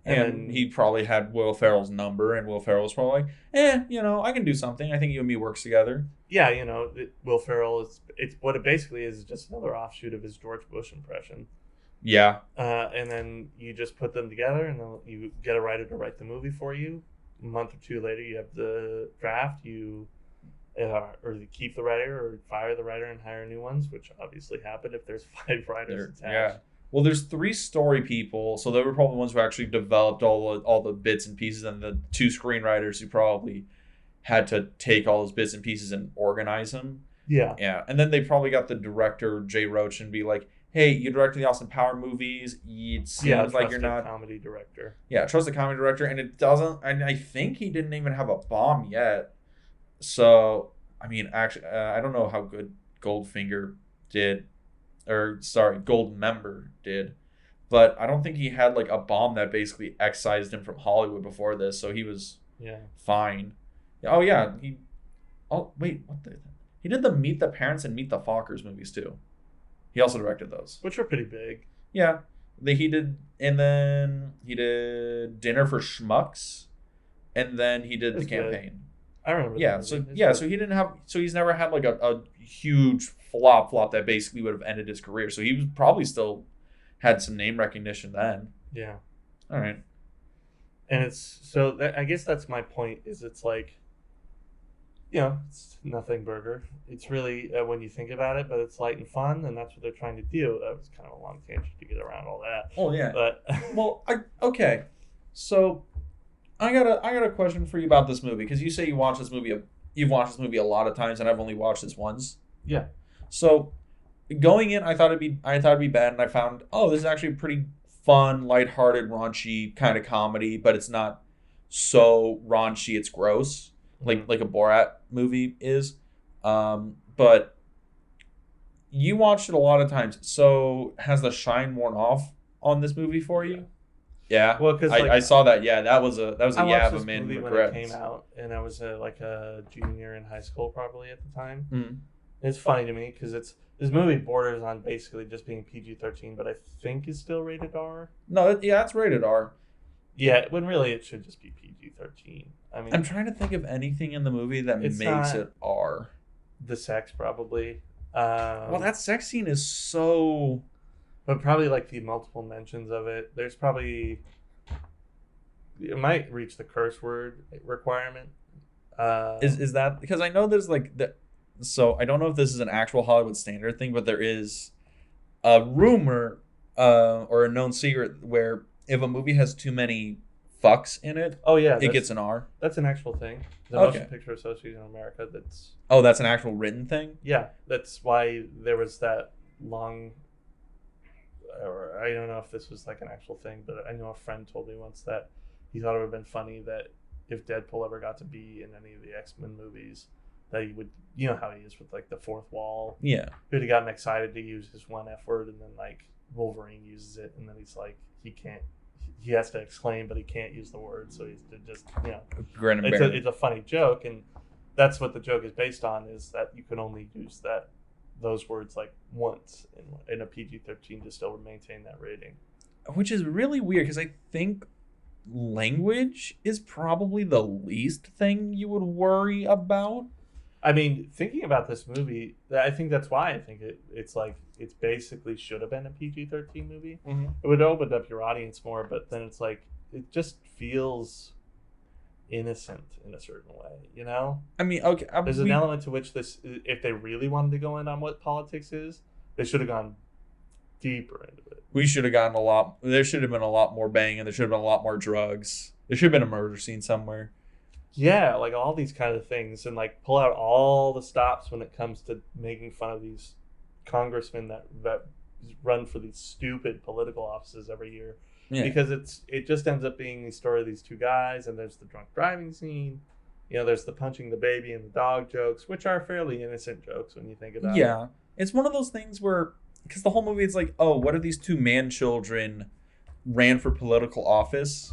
And he probably had Will Ferrell's number, and Will Ferrell was probably like, I can do something. I think you and me works together. Yeah, Will Ferrell it's what it basically is just another offshoot of his George Bush impression. Yeah. And then you just put them together, and then you get a writer to write the movie for you. A month or two later, you have the draft. You keep the writer or fire the writer and hire new ones, which obviously happened if there's 5 writers attached. Yeah. Well, there's 3 story people, so they were probably the ones who actually developed all the bits and pieces, and the 2 screenwriters who probably had to take all those bits and pieces and organize them. Yeah. Yeah. And then they probably got the director, Jay Roach, and be like, hey, you directed the Austin Power movies. It seems like you're not comedy director. Yeah, trust the comedy director, and it doesn't. And I think he didn't even have a bomb yet. So I mean, actually, I don't know how good Goldmember did, but I don't think he had like a bomb that basically excised him from Hollywood before this. So he was fine. Oh yeah, he did the Meet the Parents and Meet the Fockers movies too. He also directed those, which are pretty big. Yeah, he did Dinner for Schmucks, and then he did The Campaign. Good. I remember. Yeah, so he didn't have. So he's never had like a huge flop that basically would have ended his career. So he was probably still had some name recognition then. Yeah. All right. And I guess that's my point. Is it's like, it's nothing burger. It's really when you think about it, but it's light and fun, and that's what they're trying to do. That was kind of a long tangent to get around all that. Oh yeah. But okay, so I got a question for you about this movie, because you say you've watched this movie a lot of times, and I've only watched this once. Yeah. So going in, I thought it'd be bad, and I found, this is actually a pretty fun, lighthearted, raunchy kind of comedy, but it's not so raunchy it's gross. Like a Borat movie is. But you watched it a lot of times. So has the shine worn off on this movie for you? Yeah. Well, because I saw that. Yeah, that was a Yavin movie when it came out, and I was a junior in high school probably at the time. Mm-hmm. It's funny to me because this movie borders on basically just being PG-13, but I think is still rated R. No, it's rated R. Yeah, when really it should just be PG-13. I mean, I'm trying to think of anything in the movie that makes it R. The sex, probably. Well, that sex scene is so... But probably like the multiple mentions of it. There's probably... It might reach the curse word requirement. Is that... Because I know there's like... So I don't know if this is an actual Hollywood standard thing, but there is a rumor or a known secret where if a movie has too many fucks in it, it gets an R. That's an actual thing. The Motion Picture Association of America. That's an actual written thing. Yeah, that's why there was that long. Or I don't know if this was like an actual thing, but I know a friend told me once that he thought it would have been funny that if Deadpool ever got to be in any of the X-Men movies, that he would, how he is with like the fourth wall. Yeah, he would have gotten excited to use his one F word, and then like Wolverine uses it, and then he's like he can't. He has to exclaim, but he can't use the word, so he's just grin and bear. It's a funny joke, and that's what the joke is based on, is that you can only use those words like once in a PG-13 to still maintain that rating. Which is really weird, because I think language is probably the least thing you would worry about. I mean, thinking about this movie, I think that's why I think it's like it's basically should have been a PG-13 movie. Mm-hmm. It would have opened up your audience more, but then it's like it just feels innocent in a certain way, I mean, okay. There's an element to which this, if they really wanted to go in on what politics is, they should have gone deeper into it. We should have gotten there should have been a lot more banging. There should have been a lot more drugs. There should have been a murder scene somewhere. Yeah, like all these kind of things, and like pull out all the stops when it comes to making fun of these congressmen that run for these stupid political offices every year. Yeah. Because it just ends up being the story of these two guys, and there's the drunk driving scene. There's the punching the baby and the dog jokes, which are fairly innocent jokes when you think about it. Yeah, it's one of those things where, because the whole movie is like, what if these two man children ran for political office,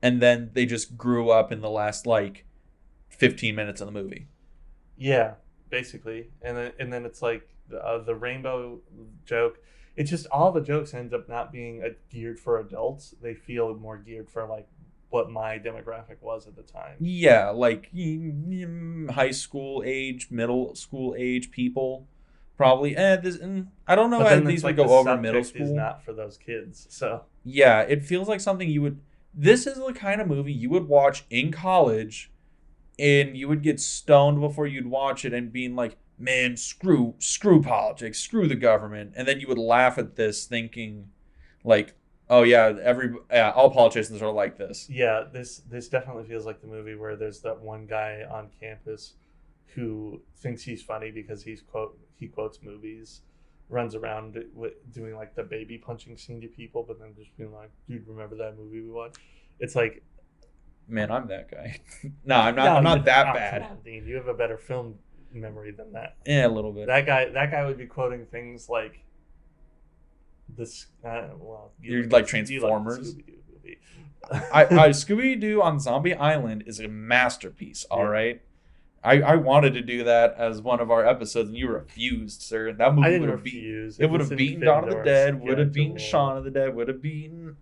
and then they just grew up in the last 15 minutes of the movie. Yeah, basically, and then it's like the rainbow joke. it's just all the jokes end up not being geared for adults. They feel more geared for like what my demographic was at the time. Yeah, like high school age, middle school age people, probably. I don't know But how then these it's would like go the over middle subject is school. not for those kids. So Yeah, it feels like something you would. This is the kind of movie you would watch in college, and you would get stoned before you'd watch it, and being like, "Man, screw politics, screw the government," and then you would laugh at this, thinking, like, "Oh yeah, all politicians are like this." yeah, this definitely feels like the movie where there's that one guy on campus who thinks he's funny because he quotes movies, runs around doing like the baby punching scene to people, but then just being like, "Dude, remember that movie we watched?" It's like, Man, I'm that guy. No, I'm not. I'm not that bad. Come on, Dean, you have a better film memory than that. Yeah, a little bit. That guy would be quoting things like this. You're like Transformers. Scooby-Doo movie. Scooby-Doo on Zombie Island is a masterpiece. All right. I wanted to do that as one of our episodes, and you refused, sir. That movie I didn't would have refuse. It would have beaten fit Dawn of into the our Dead. Would have beaten schedule. Shaun of the Dead. Would have beaten.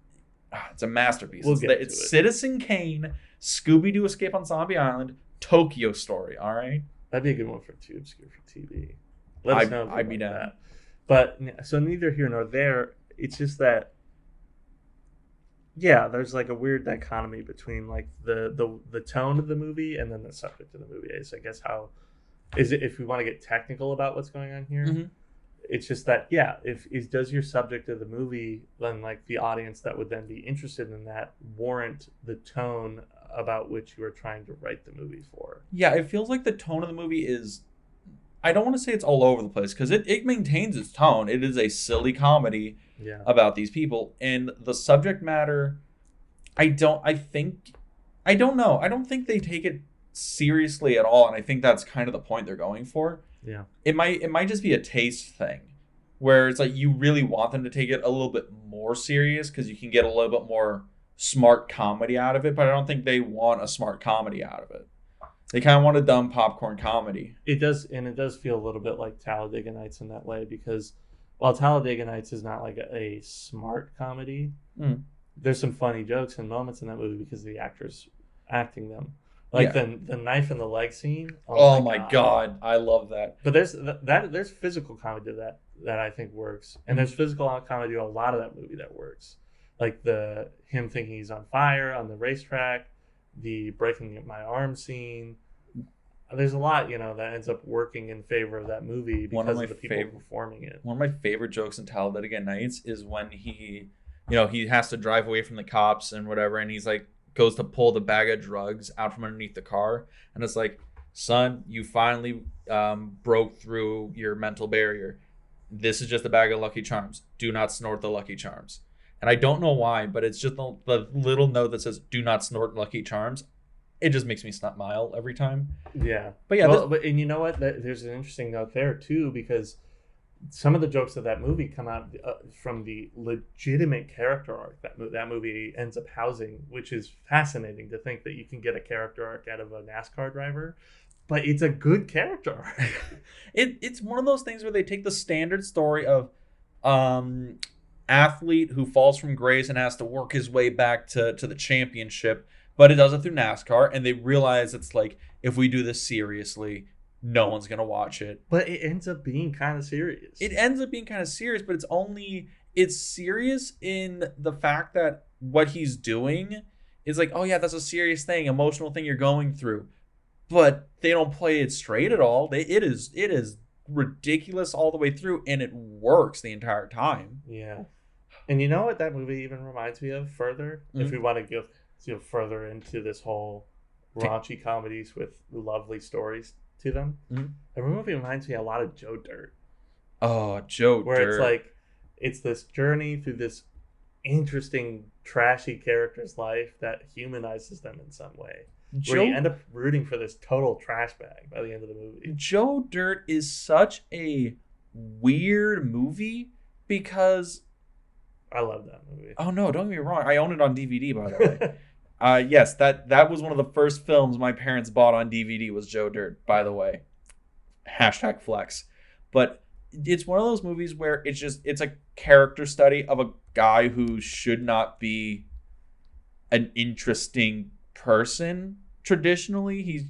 It's a masterpiece. We'll It's, get the- to it's it. Citizen Kane, Scooby-Doo Escape on Zombie Island, Tokyo Story. All right. That'd be a good one for Too Obscure for TV. Let us know. If I'd you be like down. that. But so neither here nor there. It's just that. Yeah, there's like a weird dichotomy between like the tone of the movie and then the subject of the movie. Is I guess how is it if we want to get technical about what's going on here. Mhm. It's just that if does your subject of the movie, then like the audience that would then be interested in that warrant the tone about which you are trying to write the movie for. Yeah, it feels like the tone of the movie is. I don't want to say it's all over the place because it maintains its tone. It is a silly comedy Yeah. about these people, and the subject matter. I don't know. I don't think they take it seriously at all, and I think that's kind of the point they're going for. Yeah. It might just be a taste thing, where it's like you really want them to take it a little bit more serious because you can get a little bit more smart comedy out of it, but I don't think they want a smart comedy out of it. They kind of want a dumb popcorn comedy. It does, and it does feel a little bit like Talladega Nights in that way because while Talladega Nights is not like a smart comedy, there's some funny jokes and moments in that movie because of the actors acting them. Like the knife in the leg scene. Oh my god, I love that. But there's physical comedy to that I think works, and there's physical comedy to a lot of that movie that works. Like him thinking he's on fire on the racetrack, the breaking my arm scene. There's a lot, that ends up working in favor of that movie because of the people performing it. One of my favorite jokes in Talladega Nights is when he has to drive away from the cops and whatever, and he's like goes to pull the bag of drugs out from underneath the car, and it's like, son, you finally broke through your mental barrier. This is just a bag of Lucky Charms. Do not snort the Lucky Charms. And I don't know why, but it's just the little note that says "Do not snort Lucky Charms." It just makes me smile every time. Yeah, but yeah, and you know what? There's an interesting note there too because some of the jokes of that movie come out from the legitimate character arc that movie ends up housing, which is fascinating to think that you can get a character arc out of a NASCAR driver, but it's a good character arc. It's one of those things where they take the standard story of athlete who falls from grace and has to work his way back to the championship, but it does it through NASCAR, and they realize it's like, if we do this seriously, no one's gonna watch it. But it ends up being kind of serious. It ends up being kind of serious, but it's serious in the fact that what he's doing is like, oh yeah, that's a serious thing, emotional thing you're going through. But they don't play it straight at all. It is ridiculous all the way through, and it works the entire time. Yeah. And you know what that movie even reminds me of further? Mm-hmm. If we want to go further into this whole raunchy comedies with lovely stories to them. Mm-hmm. The movie reminds me a lot of Joe Dirt. Oh, Joe where Dirt. It's like, it's this journey through this interesting, trashy character's life that humanizes them in some way. Where you end up rooting for this total trash bag by the end of the movie. Joe Dirt is such a weird movie because... I love that movie. Oh no, don't get me wrong. I own it on DVD, by the way. Yes, that was one of the first films my parents bought on DVD was Joe Dirt, by the way. #flex. But it's one of those movies where it's a character study of a guy who should not be an interesting person traditionally. He's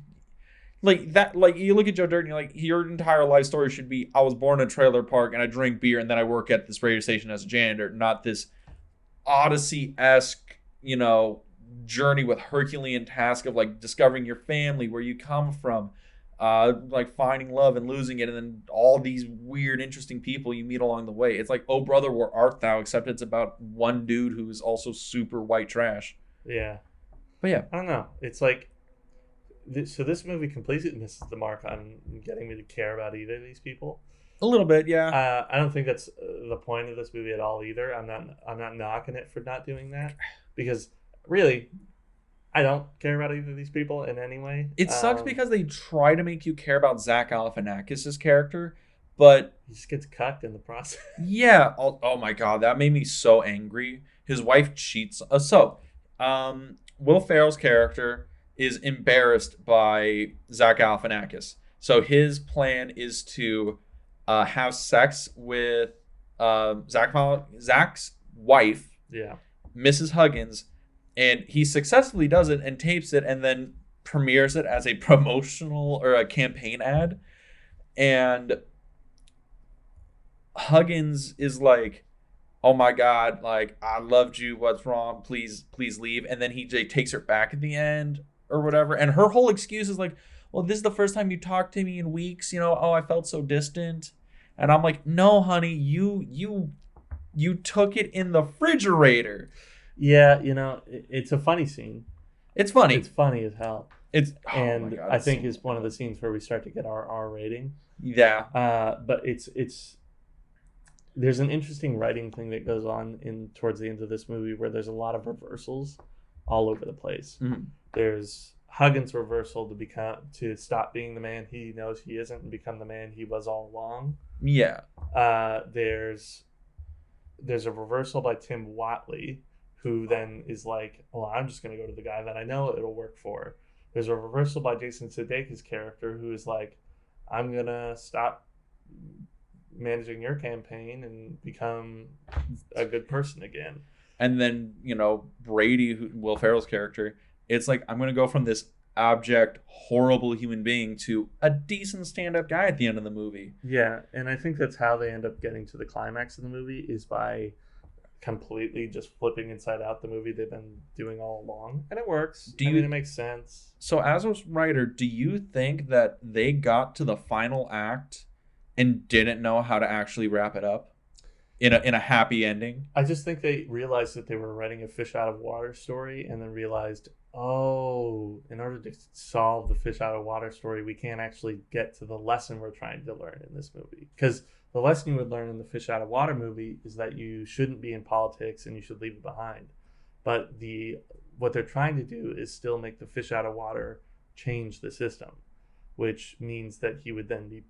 like that. Like you look at Joe Dirt and you're like, your entire life story should be, I was born in a trailer park and I drink beer and then I work at this radio station as a janitor, not this Odyssey-esque, journey with Herculean task of like discovering your family, where you come from, like finding love and losing it, and then all these weird, interesting people you meet along the way. It's like, oh brother, where art thou? Except it's about one dude who is also super white trash. Yeah. But yeah, I don't know. It's like, so this movie completely misses the mark on getting me to care about either of these people. a little bit, yeah. I don't think that's the point of this movie at all either. I'm not knocking it for not doing that, because really, I don't care about either of these people in any way. It sucks because they try to make you care about Zach Galifianakis' character, but he just gets cucked in the process. yeah. Oh my god, that made me so angry. His wife cheats. Will Ferrell's character is embarrassed by Zach Galifianakis. So his plan is to have sex with Zach's wife, Yeah. Mrs. Huggins, and he successfully does it and tapes it and then premieres it as a promotional or a campaign ad. And Huggins is like, oh my god, like, I loved you, what's wrong, please leave. And then he takes her back at the end or whatever, and her whole excuse is like, well, this is the first time you talked to me in weeks, oh, I felt so distant. And I'm like, no honey, you took it in the refrigerator. Yeah, it's a funny scene. It's funny. It's funny as hell. Oh my God, I think it's one of the scenes where we start to get our R rating. Yeah. But it's there's an interesting writing thing that goes on towards the end of this movie where there's a lot of reversals all over the place. Mm-hmm. There's Huggins' reversal to stop being the man he knows he isn't and become the man he was all along. Yeah. There's a reversal by Tim Whatley, who then is like, well, I'm just going to go to the guy that I know it'll work for. There's a reversal by Jason Sudeikis' character, who is like, I'm going to stop managing your campaign and become a good person again. And then, Brady, Will Ferrell's character, it's like, I'm going to go from this abject, horrible human being to a decent stand-up guy at the end of the movie. Yeah, and I think that's how they end up getting to the climax of the movie, is by completely just flipping inside out the movie they've been doing all along. And it works. It makes sense. So as a writer, do you think that they got to the final act and didn't know how to actually wrap it up in a happy ending? I just think they realized that they were writing a fish out of water story, and then realized, oh, in order to solve the fish out of water story, we can't actually get to the lesson we're trying to learn in this movie. Because the lesson you would learn in the fish out of water movie is that you shouldn't be in politics and you should leave it behind. But what they're trying to do is still make the fish out of water change the system, which means that he would then be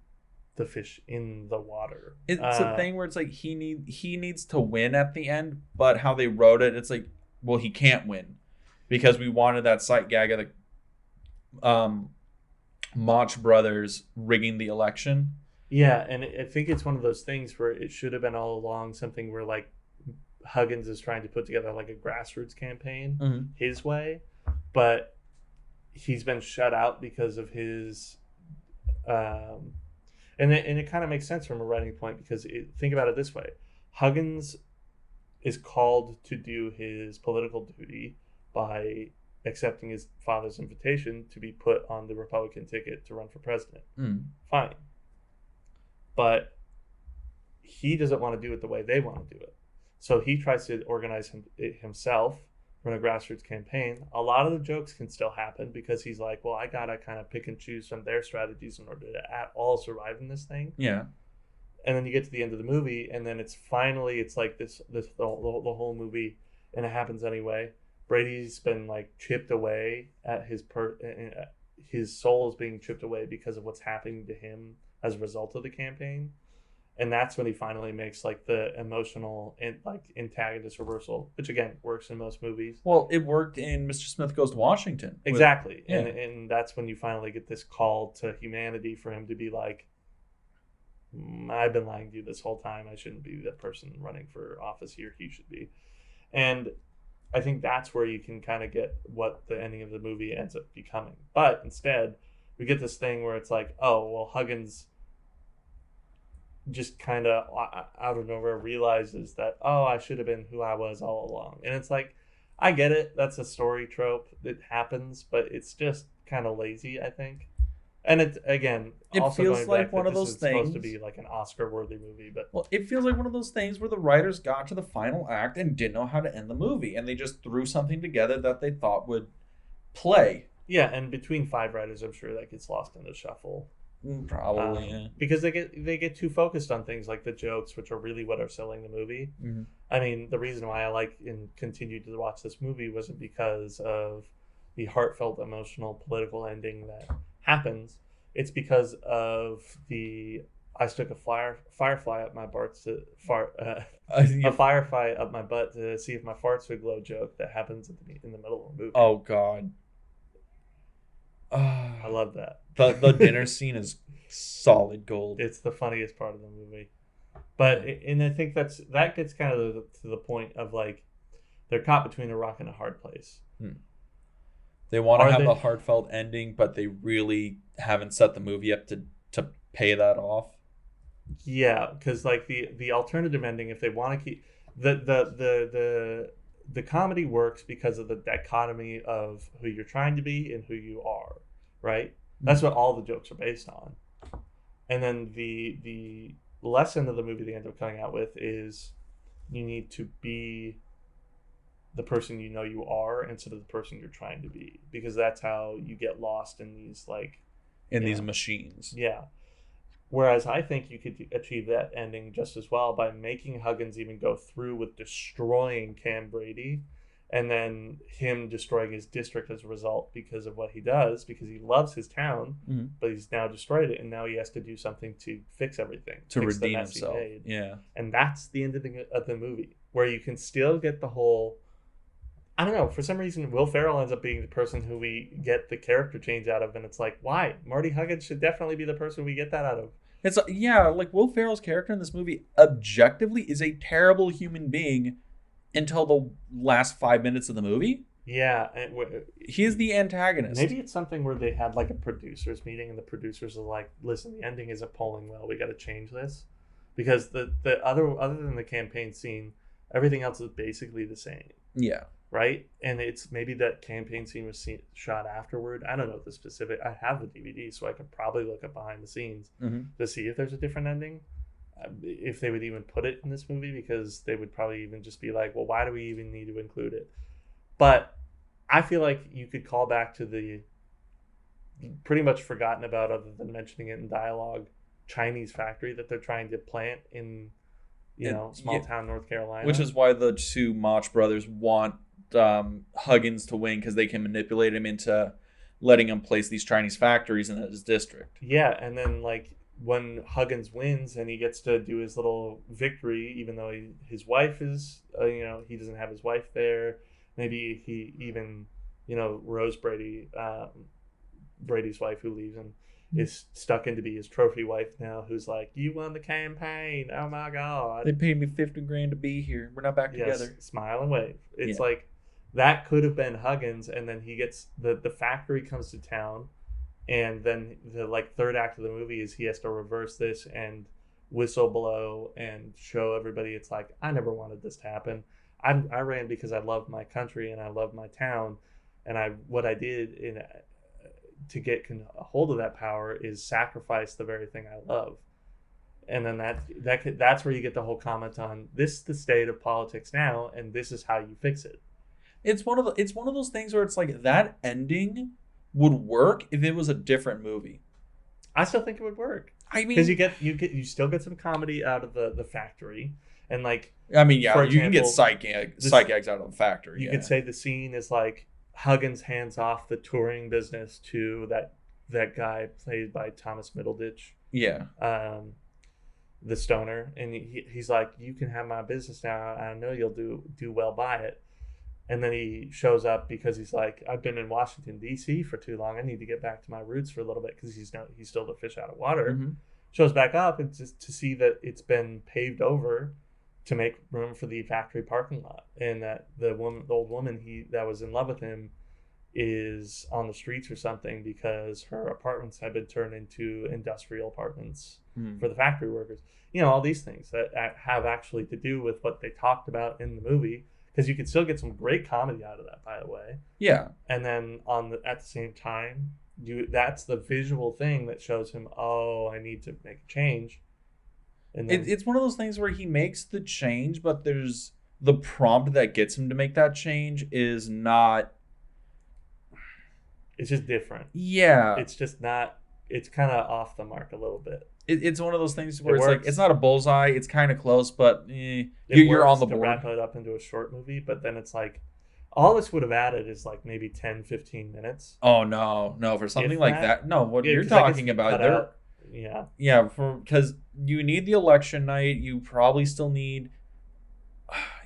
the fish in the water. It's a thing where it's like he needs to win at the end, but how they wrote it, it's like, well, he can't win because we wanted that sight gag of the Mach brothers rigging the election. Yeah, and I think it's one of those things where it should have been all along something where like Huggins is trying to put together like a grassroots campaign his way, but he's been shut out because of his and it kind of makes sense from a writing point, because think about it this way. Huggins is called to do his political duty by accepting his father's invitation to be put on the Republican ticket to run for president. Fine. But he doesn't want to do it the way they want to do it. So he tries to organize himself, run a grassroots campaign. A lot of the jokes can still happen because he's like, well, I got to kind of pick and choose from their strategies in order to at all survive in this thing. Yeah. And then you get to the end of the movie, and then it's like this the whole movie, and it happens anyway. Brady's been like chipped away at his soul is being chipped away because of what's happening to him as a result of the campaign. And that's when he finally makes like the emotional and like antagonist reversal, which again works in most movies. Well, it worked in Mr. Smith Goes to Washington. Exactly. And that's when you finally get this call to humanity for him to be like, I've been lying to you this whole time. I shouldn't be the person running for office here. He should be. And I think that's where you can kind of get what the ending of the movie ends up becoming. But instead, we get this thing where it's like, oh, well, Huggins just kind of out of nowhere realizes that, oh, I should have been who I was all along. And it's like, I get it. That's a story trope that happens, but it's just kind of lazy, I think. And it again, It also feels going like back one that of this those is supposed to things- be like an Oscar-worthy movie, but Well, it feels like one of those things where the writers got to the final act and didn't know how to end the movie, and they just threw something together that they thought would play. yeah. And between 5 writers, I'm sure that gets lost in the shuffle. Probably, yeah. Because they get too focused on things like the jokes, which are really what are selling the movie. Mhm. I mean, the reason why I like and continued to watch this movie wasn't because of the heartfelt, emotional, political ending that happens. It's because of the I stuck a firefly up my butt to a firefly up my butt to see if my farts would glow joke that happens in the middle of the movie. Oh God. I love that. The dinner scene is solid gold. It's the funniest part of the movie. But and I think that gets kind of to the point of like they're caught between a rock and a hard place. They want to Are have they- the heartfelt ending, but they really haven't set the movie up to pay that off. Yeah, because like the alternative ending, if they want to keep the comedy works because of the dichotomy of who you're trying to be and who you are, right? That's what all the jokes are based on. And then the lesson of the movie they end up coming out with is you need to be the person you know you are instead of the person you're trying to be, because that's how you get lost in these like These machines. yeah. Whereas I think you could achieve that ending just as well by making Huggins even go through with destroying Cam Brady and then him destroying his district as a result because of what he does, because he loves his town, but he's now destroyed it and now he has to do something to fix everything. To fix the redeem mess he himself. made. Yeah. And that's the end of the movie, where you can still get the whole. I don't know. For some reason, Will Ferrell ends up being the person who we get the character change out of, and it's like, why? Marty Huggins should definitely be the person we get that out of. It's like Will Ferrell's character in this movie objectively is a terrible human being until the last 5 minutes of the movie. Yeah, He is the antagonist. maybe it's something where they had like a producers meeting, and the producers are like, "Listen, the ending isn't polling well. We got to change this," because the other than the campaign scene, everything else is basically the same. Yeah. Right, and it's maybe that campaign scene was shot afterward. I don't know the specific. I have the DVD, so I could probably look up behind the scenes to see if there's a different ending, if they would even put it in this movie, because they would probably even just be like, well, why do we even need to include it? But I feel like you could call back to the pretty much forgotten about, other than mentioning it in dialogue, Chinese factory that they're trying to plant in small town North Carolina, Which is why the two Mach brothers want Huggins to win, because they can manipulate him into letting him place these Chinese factories in his district. Yeah, and then like when Huggins wins and he gets to do his little victory, even though his wife is, he doesn't have his wife there. Maybe he even, Rose Brady, Brady's wife who leaves him, is stuck in to be his trophy wife now, who's like, you won the campaign. Oh my God. They paid me $50,000 to be here. We're not back together. Smile and wave. It's like that could have been Huggins, and then he gets the factory comes to town, and then the like third act of the movie is he has to reverse this and whistle blow and show everybody it's like, I never wanted this to happen. I ran because I love my country and I love my town, and what I did to get a hold of that power is sacrifice the very thing I love. And then that's where you get the whole comment on this is the state of politics now, and this is how you fix it. It's one of those things where it's like that ending would work if it was a different movie. I still think it would work. I mean, because you still get some comedy out of the factory, and like, I mean, yeah, for you can get example, psych eggs out of the factory. You could say the scene is like Huggins hands off the touring business to that guy played by Thomas Middleditch. Yeah. The stoner, and he's like, you can have my business now. I know you'll do well by it. And then he shows up because he's like, I've been in Washington D.C. for too long. I need to get back to my roots for a little bit, because he's still the fish out of water. shows back up and just to see that it's been paved over to make room for the factory parking lot, and that the old woman that was in love with him is on the streets or something because her apartments have been turned into industrial apartments for the factory workers. All these things that have actually to do with what they talked about in the movie, because you could still get some great comedy out of that, by the way. Yeah. And then at the same time, that's the visual thing that shows him, oh, I need to make a change. And then, it's one of those things where he makes the change, but there's the prompt that gets him to make that change is not. It's just different. Yeah. It's just not. It's kind of off the mark a little bit. It's one of those things where It it's works. like it's not a bullseye. It's kind of close, but you're works on the to board. wrap it up into a short movie, but then it's like all this would have added is like maybe 10, 15 minutes. Oh no, for something If like that. No, what Yeah, you're 'cause that gets talking about cut there. out. Yeah. Yeah, because you need the election night. You probably still need.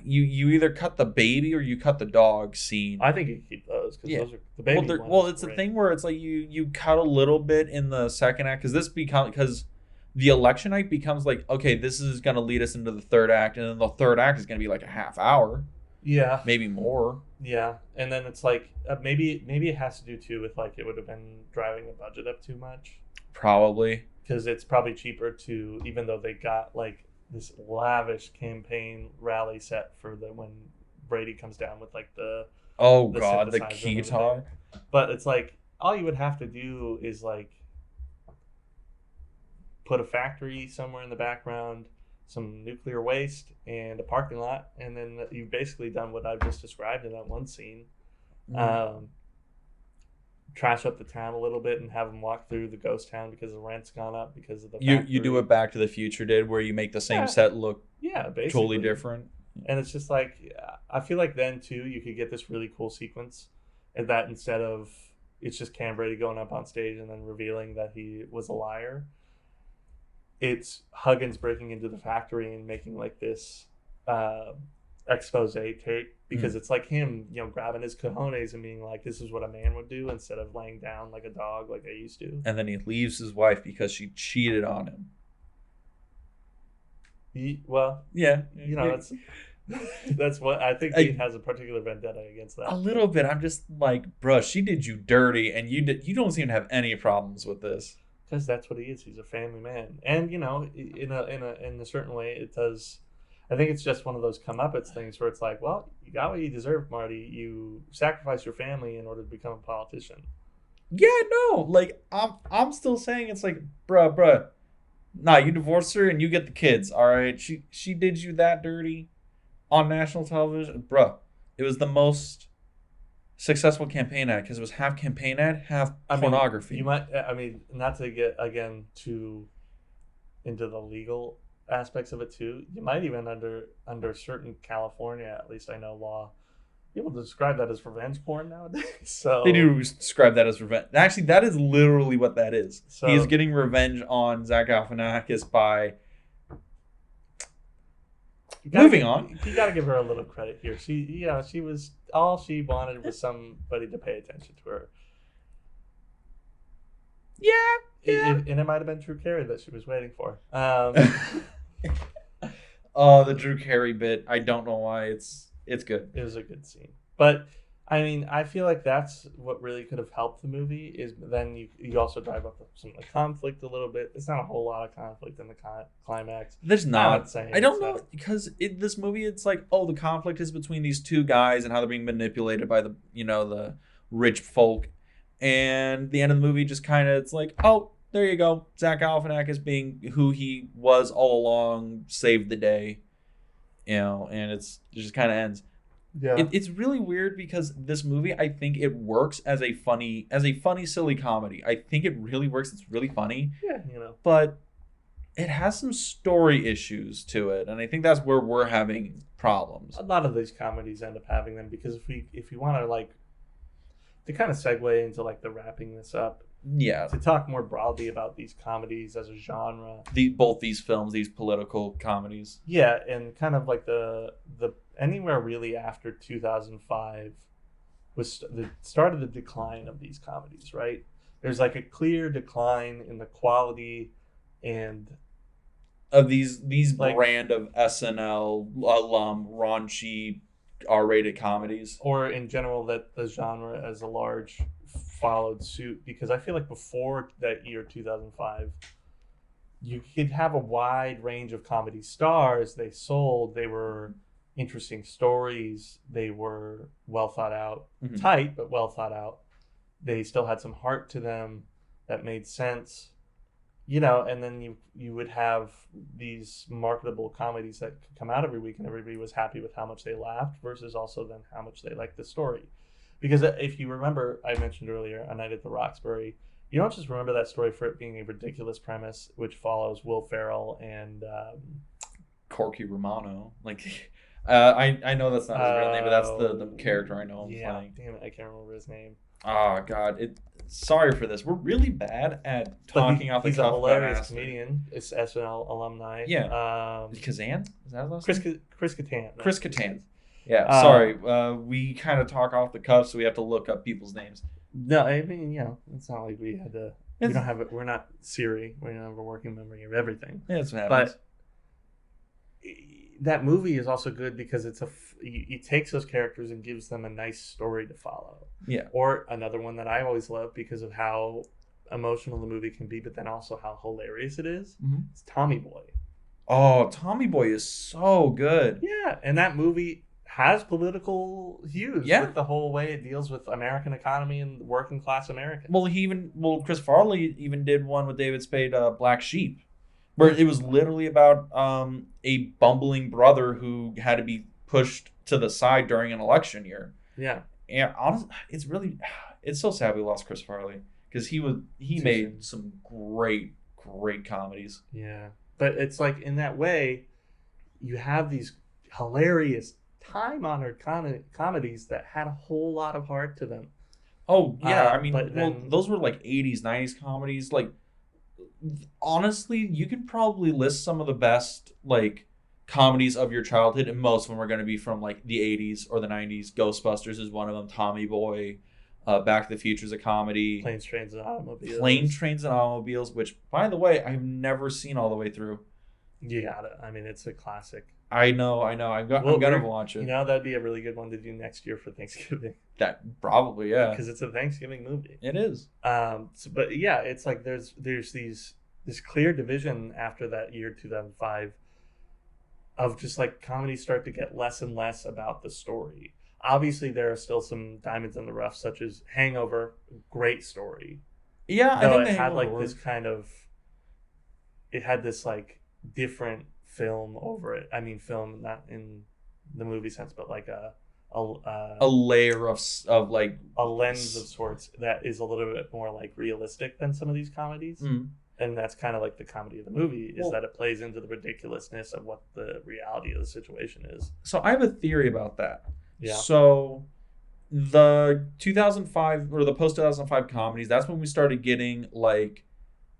You either cut the baby or you cut the dog scene. I think you can keep those because Yeah. those are the baby ones. Well, it's the great. thing where it's like you cut a little bit in the second act because the election night becomes like, okay, this is gonna lead us into the third act, and then the third act is gonna be like a half hour, Yeah. maybe more. Yeah, and then it's like maybe it has to do too with like it would have been driving the budget up too much, Probably. because it's probably cheaper to, even though they got like this lavish campaign rally set for when Brady comes down with like the Oh The god, the synthesizer and guitar. everything. But it's like all you would have to do is like put a factory somewhere in the background, some nuclear waste, and a parking lot, and then you've basically done what I've just described in that one scene. Trash up the town a little bit and have them walk through the ghost town because the rent's gone up because of the You factory. do what Back to the Future did, where you make the same Yeah. set look Yeah, basically. totally different. And it's just like, I feel like then too you could get this really cool sequence, and that instead of it's just Cam Brady going up on stage and then revealing that he was a liar, it's Huggins breaking into the factory and making like this expose tape, because it's like him, grabbing his cojones and being like, this is what a man would do, instead of laying down like a dog like I used to. And then he leaves his wife because she cheated on him. Well, Yeah, that's what I think he has a particular vendetta against that. a little bit. I'm just like, bruh, she did you dirty, and you don't seem to have any problems with this. Because that's what he is. He's a family man, and in a certain way, it does. I think it's just one of those comeuppance things where it's like, well, you got what you deserved, Marty. You sacrificed your family in order to become a politician. Yeah, no, like I'm still saying it's like, bruh. Nah, you divorced her and you get the kids. All right, she did you that dirty on national television, bruh. It was the most successful campaign ad because it was half campaign ad, half pornography. Not to get again too into the legal aspects of it too. You might even under certain California, at least I know, law, be able to describe that as revenge porn nowadays. So They do describe that as revenge. Actually, that is literally what that is. So- He's getting revenge on Zach Galifianakis by moving on. You got to give her a little credit here. She was all she wanted was somebody to pay attention to her. Yeah. And it might have been Drew Carey that she was waiting for. Oh, the Drew Carey bit. I don't know why. It's good. It was a good scene. But, I mean, I feel like that's what really could have helped the movie, is then you also drive up some of the conflict a little bit. There's not a whole lot of conflict in the climax. There's I'm not. saying I don't it's know, not. because this movie, it's like, oh, the conflict is between these two guys and how they're being manipulated by the rich folk. And the end of the movie just kind of, it's like, oh, there you go. Zach Galifianakis being who he was all along saved the day. And it just kind of ends. Yeah. It's really weird because this movie, I think it works as a funny, silly comedy. I think it really works. It's really funny. Yeah, But it has some story issues to it, and I think that's where we're having problems. A lot of these comedies end up having them, because if you want to kind of segue into the wrapping this up, Yeah, to talk more broadly about these comedies as a genre. both these films, these political comedies. Yeah, and kind of like the anywhere really after 2005 was the start of the decline of these comedies, right? There's like a clear decline in the quality and Of these Like- brand of SNL alum raunchy R-rated comedies. or in general that the genre as a large followed suit, because I feel like before that year 2005 you could have a wide range of comedy stars. They were interesting stories, they were well thought out, Mhm. tight but well thought out, they still had some heart to them that made sense, and then you would have these marketable comedies that could come out every week and everybody was happy with how much they laughed versus also then how much they liked the story. Because if you remember, I mentioned earlier A Night at the Roxbury, you don't just remember that story for it being a ridiculous premise which follows Will Ferrell and Corky Romano. Like, I know that's not his real name, but that's the character I know him playing. Damn it, I can't remember his name. Oh God, sorry for this. We're really bad at talking off the He's a cuff about hilarious actors. comedian. It's SNL alumni. Yeah. Kazan? Is that his last Chris name? Chris Kattan. Chris Kattan. Yeah, sorry. We kind of talk off the cuff, so we have to look up people's names. No, I mean, it's not like we had to. We don't have it. We're not Siri. We don't have a working memory of everything. Yeah, that's what happens. But that movie is also good because it takes those characters and gives them a nice story to follow. Yeah. Or another one that I always love because of how emotional the movie can be, but then also how hilarious it is. Mhm. It's Tommy Boy. Oh, Tommy Boy is so good. Yeah, and that movie has political hues. Yeah. With the whole way it deals with American economy and working class Americans. Well, Chris Farley even did one with David Spade, Black Sheep, where it was literally about a bumbling brother who had to be pushed to the side during an election year. Yeah. And honestly, it's so sad we lost Chris Farley because he made some great comedies. Yeah. But it's like in that way, you have these hilarious, time-honored comedies that had a whole lot of heart to them. Oh yeah, I mean, but then- those were like 80s, 90s comedies. Like, honestly, you could probably list some of the best like comedies of your childhood, and most of them are going to be from like the 80s or the 90s. Ghostbusters is one of them. Tommy Boy, Back to the Future is a comedy. Planes, Trains, and Automobiles. Plane, Trains, and Automobiles, which, by the way, I've never seen all the way through. You got it. I mean, it's a classic. I know. I'm gonna watch it. That'd be a really good one to do next year for Thanksgiving That probably, yeah, because it's a Thanksgiving movie. it is. But yeah, it's like there's this clear division after that year 2005 of just like comedies start to get less and less about the story. Obviously, there are still some diamonds in the rough, such as Hangover, great story. Yeah, Though I think it had like will this kind of, it had this like different film over it. I mean, film not in the movie sense, but like a layer of like lens of sorts that is a little bit more like realistic than some of these comedies. Mm. And that's kind of like the comedy of the movie is Well, that it plays into the ridiculousness of what the reality of the situation is. So I have a theory about that. Yeah. So the 2005 or the post 2005 comedies, that's when we started getting like,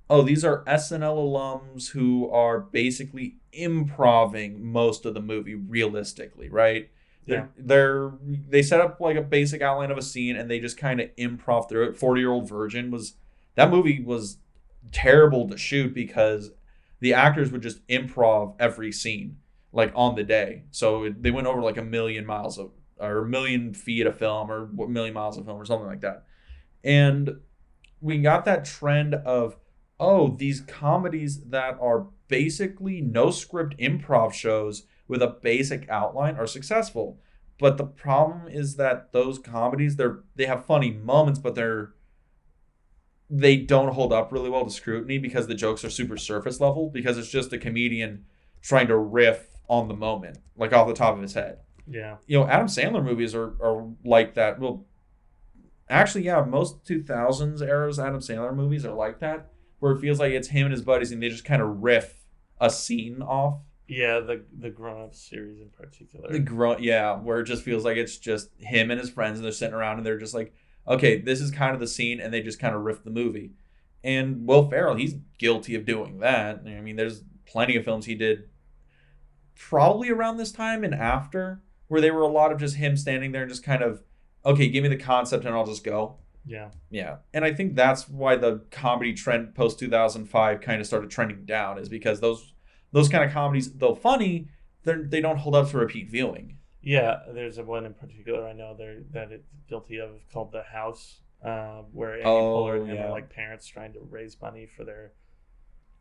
oh, these are SNL alums who are basically improving most of the movie realistically, right? Yeah. They set up like a basic outline of a scene and they just kind of improv through it. 40-Year-Old Virgin that movie was terrible to shoot because the actors would just improv every scene like on the day. So they went over like a million feet of film or a million miles of film or something like that. And we got that trend of, oh, these comedies that are basically no script improv shows with a basic outline are successful. But the problem is that those comedies, they have funny moments, but they don't hold up really well to scrutiny because the jokes are super surface level because it's just a comedian trying to riff on the moment, like off the top of his head. Yeah. Adam Sandler movies are like that. Well, actually, yeah, most 2000s eras Adam Sandler movies are like that, where it feels like it's him and his buddies and they just kind of riff a scene off. Yeah, the Grown Up series in particular. Where it just feels like it's just him and his friends and they're sitting around and they're just like, okay, this is kind of the scene, and they just kind of riff the movie. And Will Ferrell, he's guilty of doing that. I mean, there's plenty of films he did probably around this time and after, where they were a lot of just him standing there and just kind of, okay, give me the concept and I'll just go. Yeah. Yeah. And I think that's why the comedy trend post 2005 kind of started trending down, is because those kind of comedies, though funny, they don't hold up for repeat viewing. Yeah, there's one in particular I know that it's guilty of called The House, where Amy Poehler and him yeah. are like parents trying to raise money for their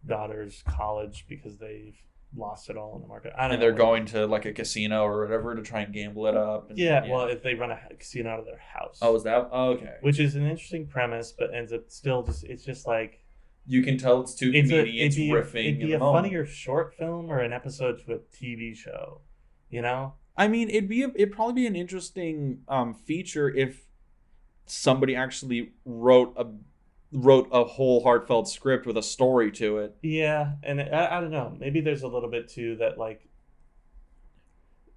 daughter's college because they've lost it all in the market. I don't And know. they're going to like a casino or whatever to try and gamble it up. And, Yeah, well, if they run a casino out of their house. Oh, is that? Oh, okay. Which is an interesting premise, but ends up still just, it's just like, You can tell it's two comedians riffing. It'd be in a the moment. funnier short film or an episode to a TV show, you know? I mean, it'd probably be an interesting feature if somebody actually wrote a whole heartfelt script with a story to it. Yeah, and I don't know. Maybe there's a little bit too that like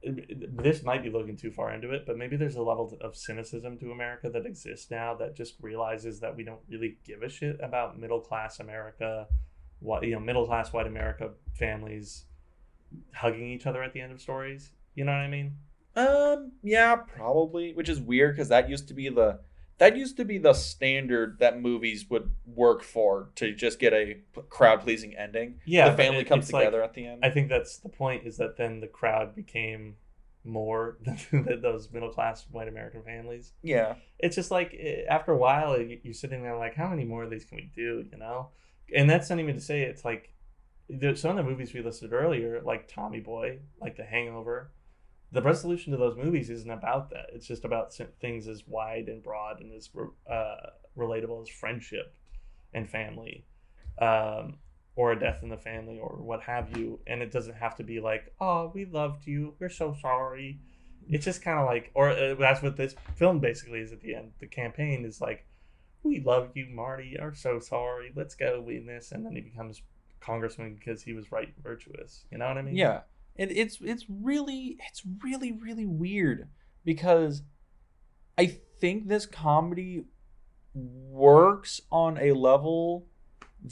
this might be looking too far into it, but maybe there's a level of cynicism to America that exists now that just realizes that we don't really give a shit about middle class America, middle class white America families hugging each other at the end of stories. You know what I mean? Yeah, probably, which is weird because that used to be the standard that movies would work for to just get a crowd pleasing ending. Yeah, the family comes it's together like, at the end. I think that's the point, is that then the crowd became more than those middle class white American families. Yeah, It's just like after a while you're sitting there like, how many more of these can we do? You know, and that's not even to say it's like some of the movies we listed earlier, like Tommy Boy, like The Hangover. The resolution to those movies isn't about that. It's just about things as wide and broad and as relatable as friendship and family, or a death in the family or what have you. And it doesn't have to be like, oh, we loved you, we're so sorry. It's just kind of like, or that's what this film basically is at the end. The campaign is like, we love you, Marty, are so sorry, let's go win this. And then he becomes congressman because he was right and virtuous. You know what I mean? yeah. And it's really weird because I think this comedy works on a level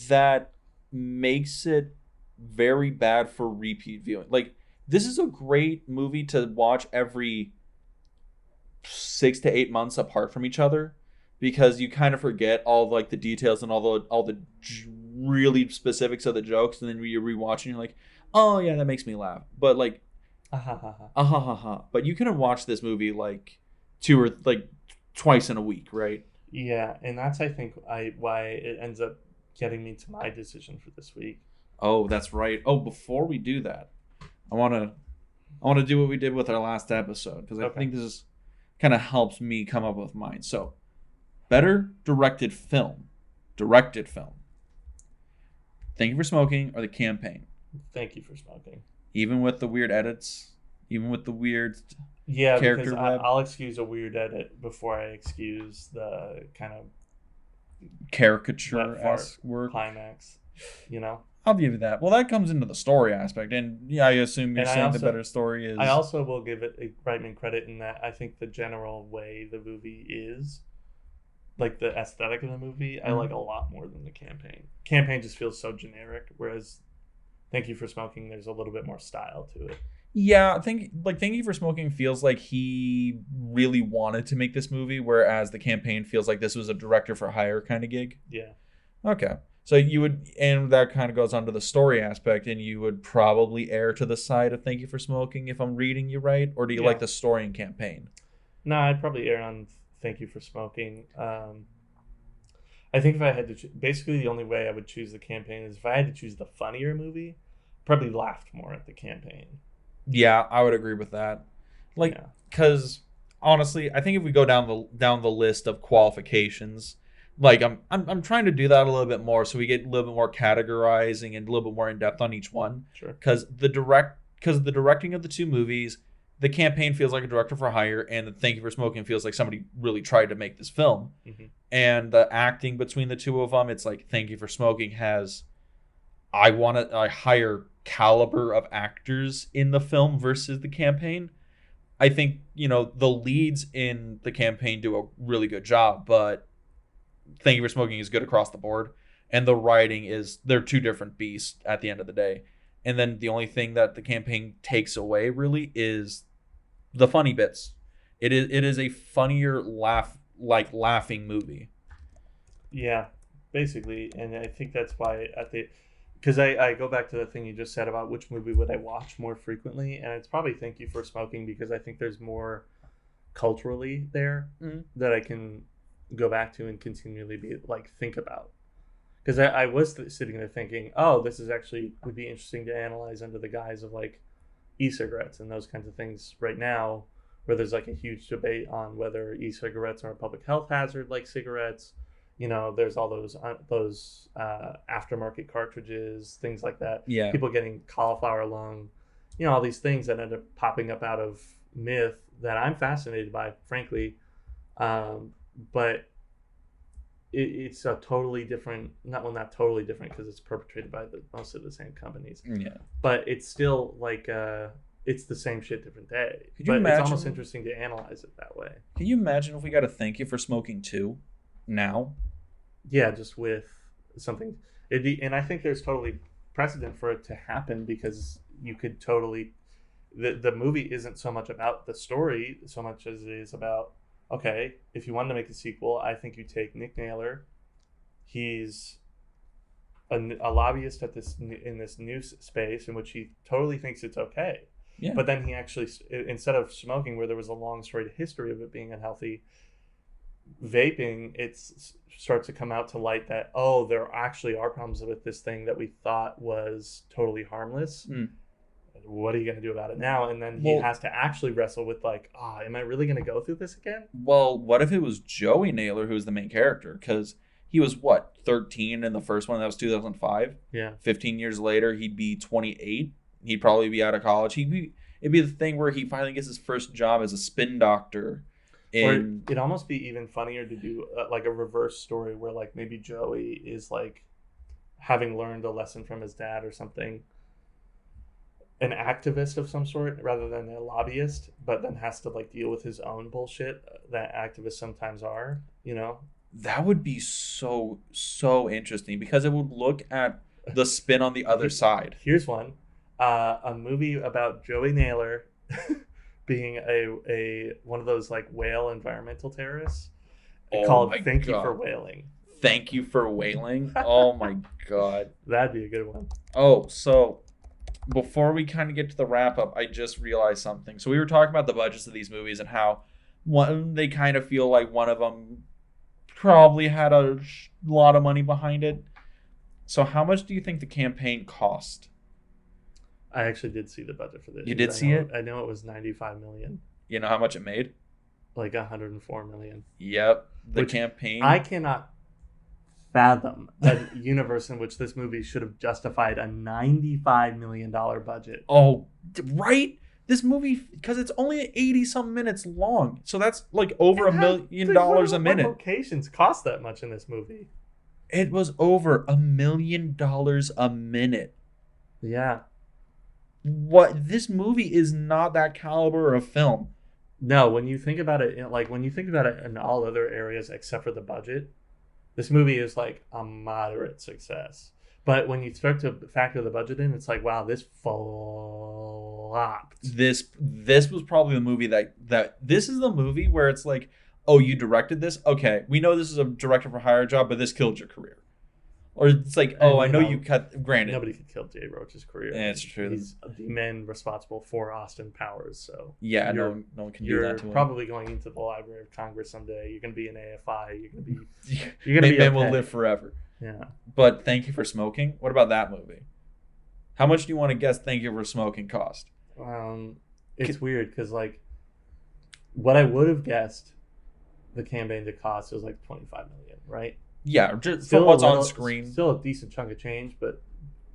that makes it very bad for repeat viewing. Like, this is a great movie to watch every 6 to 8 months apart from each other, because you kind of forget all like the details and all the really specifics of the jokes, and then you're rewatching, you're like, oh yeah, that makes me laugh. But like, but you can watch this movie like twice in a week, right? Yeah, and that's I think why it ends up getting me to my decision for this week. Oh, that's right. Oh, before we do that, I want to do what we did with our last episode, because I think this kind of helps me come up with mine. So, better directed film. Thank You for Smoking or The Campaign? Thank You for Smoking. Even with the weird edits, even with the weird character because web. I'll excuse a weird edit before I excuse the kind of caricature-esque work. Climax, you know? I'll give you that. Well, that comes into the story aspect, and yeah, I assume you're saying the better story is... I also will give it Reitman credit in that I think the general way the movie is, like the aesthetic of the movie, I like a lot more than The Campaign. Campaign just feels so generic, whereas Thank You for Smoking, there's a little bit more style to it. Yeah, Thank You for Smoking feels like he really wanted to make this movie, whereas The Campaign feels like this was a director for hire kind of gig. Yeah. Okay. So you would, and that kind of goes on to the story aspect, and you would probably err to the side of Thank You for Smoking if I'm reading you right, or do you like the story and Campaign? No, I'd probably err on Thank You for Smoking. I think if I had to, basically the only way I would choose The Campaign is if I had to choose the funnier movie, probably laughed more at The Campaign. Yeah, I would agree with that. Like, because honestly, I think if we go down the list of qualifications, like I'm trying to do that a little bit more so we get a little bit more categorizing and a little bit more in depth on each one. Sure. Because the directing of the two movies, The Campaign feels like a director for hire, and the Thank You for Smoking feels like somebody really tried to make this film. Mm-hmm. And the acting between the two of them, it's like Thank You for Smoking has a higher caliber of actors in the film versus The Campaign. I think, the leads in The Campaign do a really good job, but Thank You for Smoking is good across the board. And the writing they're two different beasts at the end of the day. And then the only thing that The Campaign takes away really is the funny bits. It is a funnier laugh like laughing movie. Yeah, basically, and I think that's why because I go back to the thing you just said about which movie would I watch more frequently, and it's probably Thank You for Smoking, because I think there's more culturally there that I can go back to and continually be like think about. Because I was sitting there thinking, oh, this is actually would be interesting to analyze under the guise of like e-cigarettes and those kinds of things right now, where there's like a huge debate on whether e-cigarettes are a public health hazard like cigarettes. There's all those aftermarket cartridges, things like that. Yeah. People getting cauliflower lung, all these things that end up popping up out of myth that I'm fascinated by, frankly. But it's a totally different, not totally different, because it's perpetrated by most of the same companies. Yeah. But it's still like it's the same shit, different day. Could you but imagine, it's almost interesting to analyze it that way. Can you imagine if we got a Thank You for Smoking 2 now? Yeah, just with something. And I think there's totally precedent for it to happen, because you could totally. The movie isn't so much about the story so much as it is about, okay, if you wanted to make a sequel, I think you take Nick Naylor. He's a lobbyist in this new space in which he totally thinks it's okay. Yeah. But then he actually, instead of smoking, where there was a long storied history of it being unhealthy, vaping, it starts to come out to light that, oh, there actually are problems with this thing that we thought was totally harmless. What are you going to do about it now? And then he has to actually wrestle with like, am I really going to go through this again? Well, what if it was Joey Naylor who was the main character? Because he was, 13 in the first one? That was 2005. Yeah. 15 years later, he'd be 28. He'd probably be out of college. It'd be the thing where he finally gets his first job as a spin doctor. Or it'd almost be even funnier to do like a reverse story where like maybe Joey is like having learned a lesson from his dad or something, an activist of some sort rather than a lobbyist, but then has to like deal with his own bullshit that activists sometimes are, That would be so interesting, because it would look at the spin on the other side. Here's one. A movie about Joey Naylor being a one of those like whale environmental terrorists called Thank You for Whaling. Thank You for Whaling? Oh my God. That'd be a good one. Oh, so before we kind of get to the wrap up, I just realized something. So we were talking about the budgets of these movies and how they kind of feel like one of them probably had a lot of money behind it. So how much do you think the campaign cost? I actually did see the budget for this. You did see it? I know it was $95 million. You know how much it made? Like $104 million. Yep. The campaign. I cannot fathom a universe in which this movie should have justified a $95 million budget. Oh, right? This movie, because it's only 80-some minutes long. So that's like over $1 million a minute. What locations cost that much in this movie? It was over $1 million a minute. Yeah. This movie is not that caliber of film. No, when you think about it, in all other areas except for the budget, this movie is like a moderate success. But when you start to factor the budget in, it's like, wow, this flopped. This was probably the movie that this is the movie where it's like, oh, you directed this? Okay, we know this is a director for hire job, but this killed your career. Or it's like, oh, I know you cut. Granted, nobody could kill Jay Roach's career. Yeah, it's true. He's the man responsible for Austin Powers. So yeah, no one can do that to him. You're probably going into the Library of Congress someday. You're going to be an AFI. You're going to be. Man will live forever. Yeah. But Thank You for Smoking. What about that movie? How much do you want to guess Thank You for Smoking cost? It's weird because like, what I would have guessed, the campaign to cost was like $25 million, right? Yeah, just for what's on screen. Still a decent chunk of change, but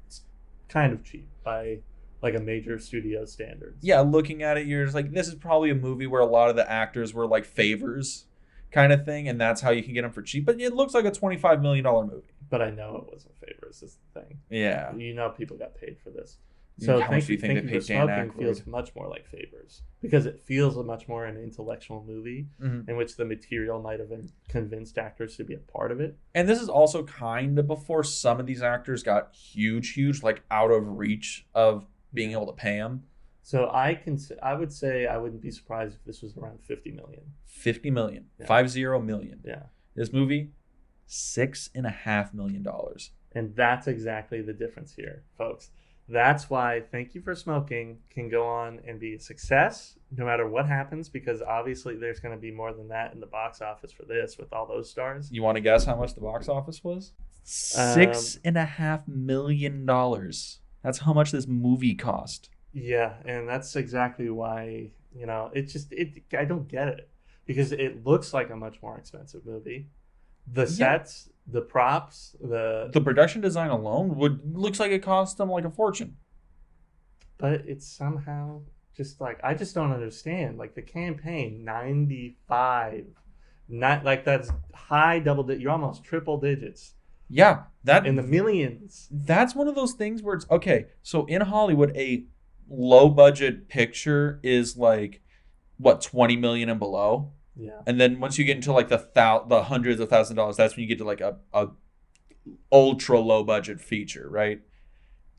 it's kind of cheap by like a major studio standards. Yeah, looking at it, you're just like, this is probably a movie where a lot of the actors were like favors kind of thing, and that's how you can get them for cheap. But it looks like a $25 million movie. But I know it wasn't favors, is the thing. Yeah. People got paid for this. So how much do you think they paid Dan Aykroyd? Feels much more like favors because it feels much more an intellectual movie in which the material might have convinced actors to be a part of it. And this is also kind of before some of these actors got huge, like out of reach of being able to pay them. So I would say I wouldn't be surprised if this was around 50 million. 50 million. Yeah. 50 million. Yeah. This movie, $6.5 million. And that's exactly the difference here, folks. That's why Thank You for Smoking can go on and be a success no matter what happens, because obviously there's going to be more than that in the box office for this with all those stars. You want to guess how much the box office was? $6.5 million. That's how much this movie cost. Yeah, and that's exactly why, I don't get it, because it looks like a much more expensive movie. The sets, the props, the production design alone looks like it cost them like a fortune. But it's somehow just like, I just don't understand. Like the campaign, 95, not like that's high you're almost triple digits. Yeah, that in the millions. That's one of those things where it's okay. So in Hollywood, a low budget picture is like what, 20 million and below. Yeah. And then once you get into like the hundreds of thousands of dollars, that's when you get to like a ultra low budget feature, right?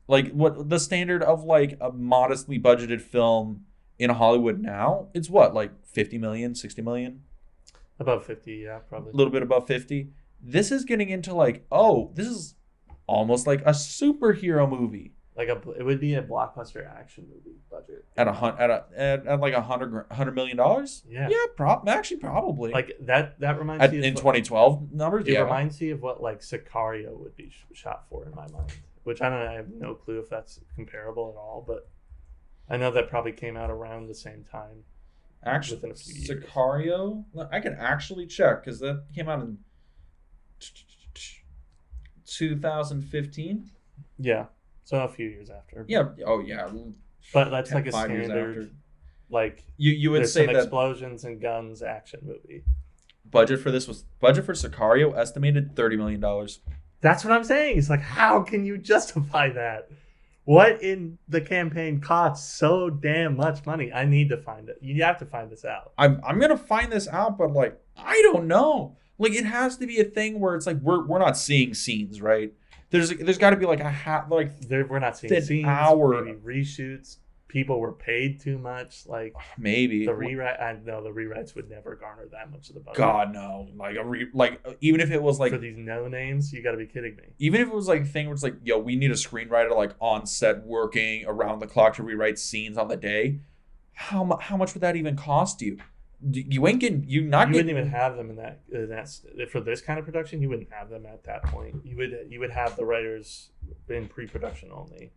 Like what the standard of like a modestly budgeted film in Hollywood now, it's what, like 50 million, 60 million? Above 50, yeah, probably. A little bit above 50. This is getting into like, oh, this is almost like a superhero movie. Like it would be a blockbuster action movie budget at like $100 million. Yeah, actually probably. Like that reminds me in 2012 numbers. It reminds me of what like Sicario would be shot for in my mind. Which I don't know. I have no clue if that's comparable at all, but I know that probably came out around the same time. Actually, within a few years. Sicario, I can actually check because that came out in 2015. Yeah. So a few years after. Yeah. Oh, yeah. But that's like a standard, like you would say that explosions and guns action movie. Budget for Sicario estimated $30 million. That's what I'm saying. It's like, how can you justify that? What in the campaign costs so damn much money? I need to find it. You have to find this out. I'm gonna find this out, but like I don't know. Like it has to be a thing where it's like we're not seeing scenes, right? There's got to be like we're not seeing scenes, maybe reshoots. People were paid too much, like maybe the rewrite. I know the rewrites would never garner that much of the budget. God no, like even if it was like for these no names, you got to be kidding me. Even if it was like a thing where it's like, yo, we need a screenwriter like on set working around the clock to rewrite scenes on the day. How much would that even cost you? You ain't getting you wouldn't even have them in that for this kind of production. You wouldn't have them at that point. You would have the writers in pre-production only.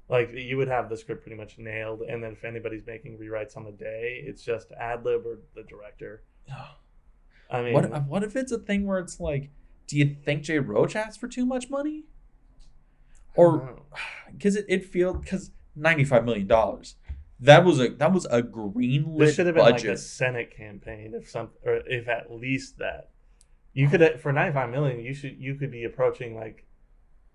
Like you would have the script pretty much nailed, and then if anybody's making rewrites on the day, it's just ad lib or the director. I mean, what if it's a thing where it's like, do you think Jay Roach asked for too much money? Or because because $95 million. That was a greenlit This should have been budget. like a Senate campaign, if at least that. You could for $95 million, you could be approaching like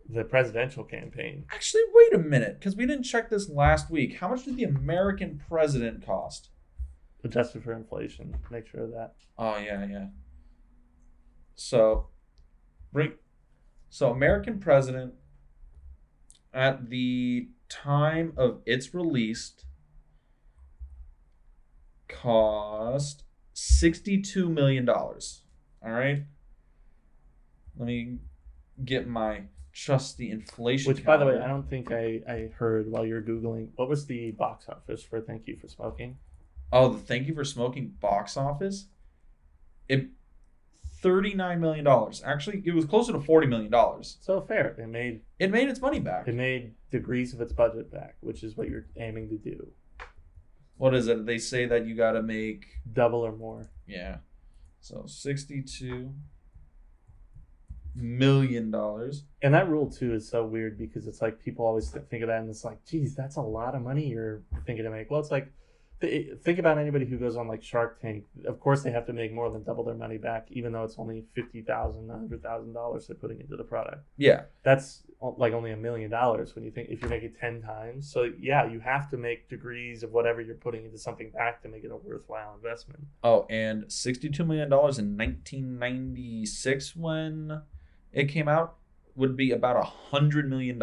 the presidential campaign. Actually, wait a minute, because we didn't check this last week. How much did the American president cost? Adjusted for inflation. Make sure of that. Oh yeah. So American president at the time of its release cost $62 million. All right. Let me get my trusty inflation. Which, by the way, I don't think I heard while you're Googling. What was the box office for Thank You for Smoking? Oh, the Thank You for Smoking box office? $39 million. Actually, it was closer to $40 million. So fair. It made its money back. It made degrees of its budget back, which is what you're aiming to do. What is it? They say that you got to make double or more. Yeah. So $62 million. And that rule too is so weird because it's like people always think of that and it's like, geez, that's a lot of money you're thinking to make. Well, it's like, think about anybody who goes on like Shark Tank. Of course, they have to make more than double their money back, even though it's only $50,000, $100,000 they're putting into the product. Yeah, that's like only $1 million when you think if you make it 10 times. So yeah, you have to make degrees of whatever you're putting into something back to make it a worthwhile investment. Oh, and $62 million in 1996 when it came out would be about $100 million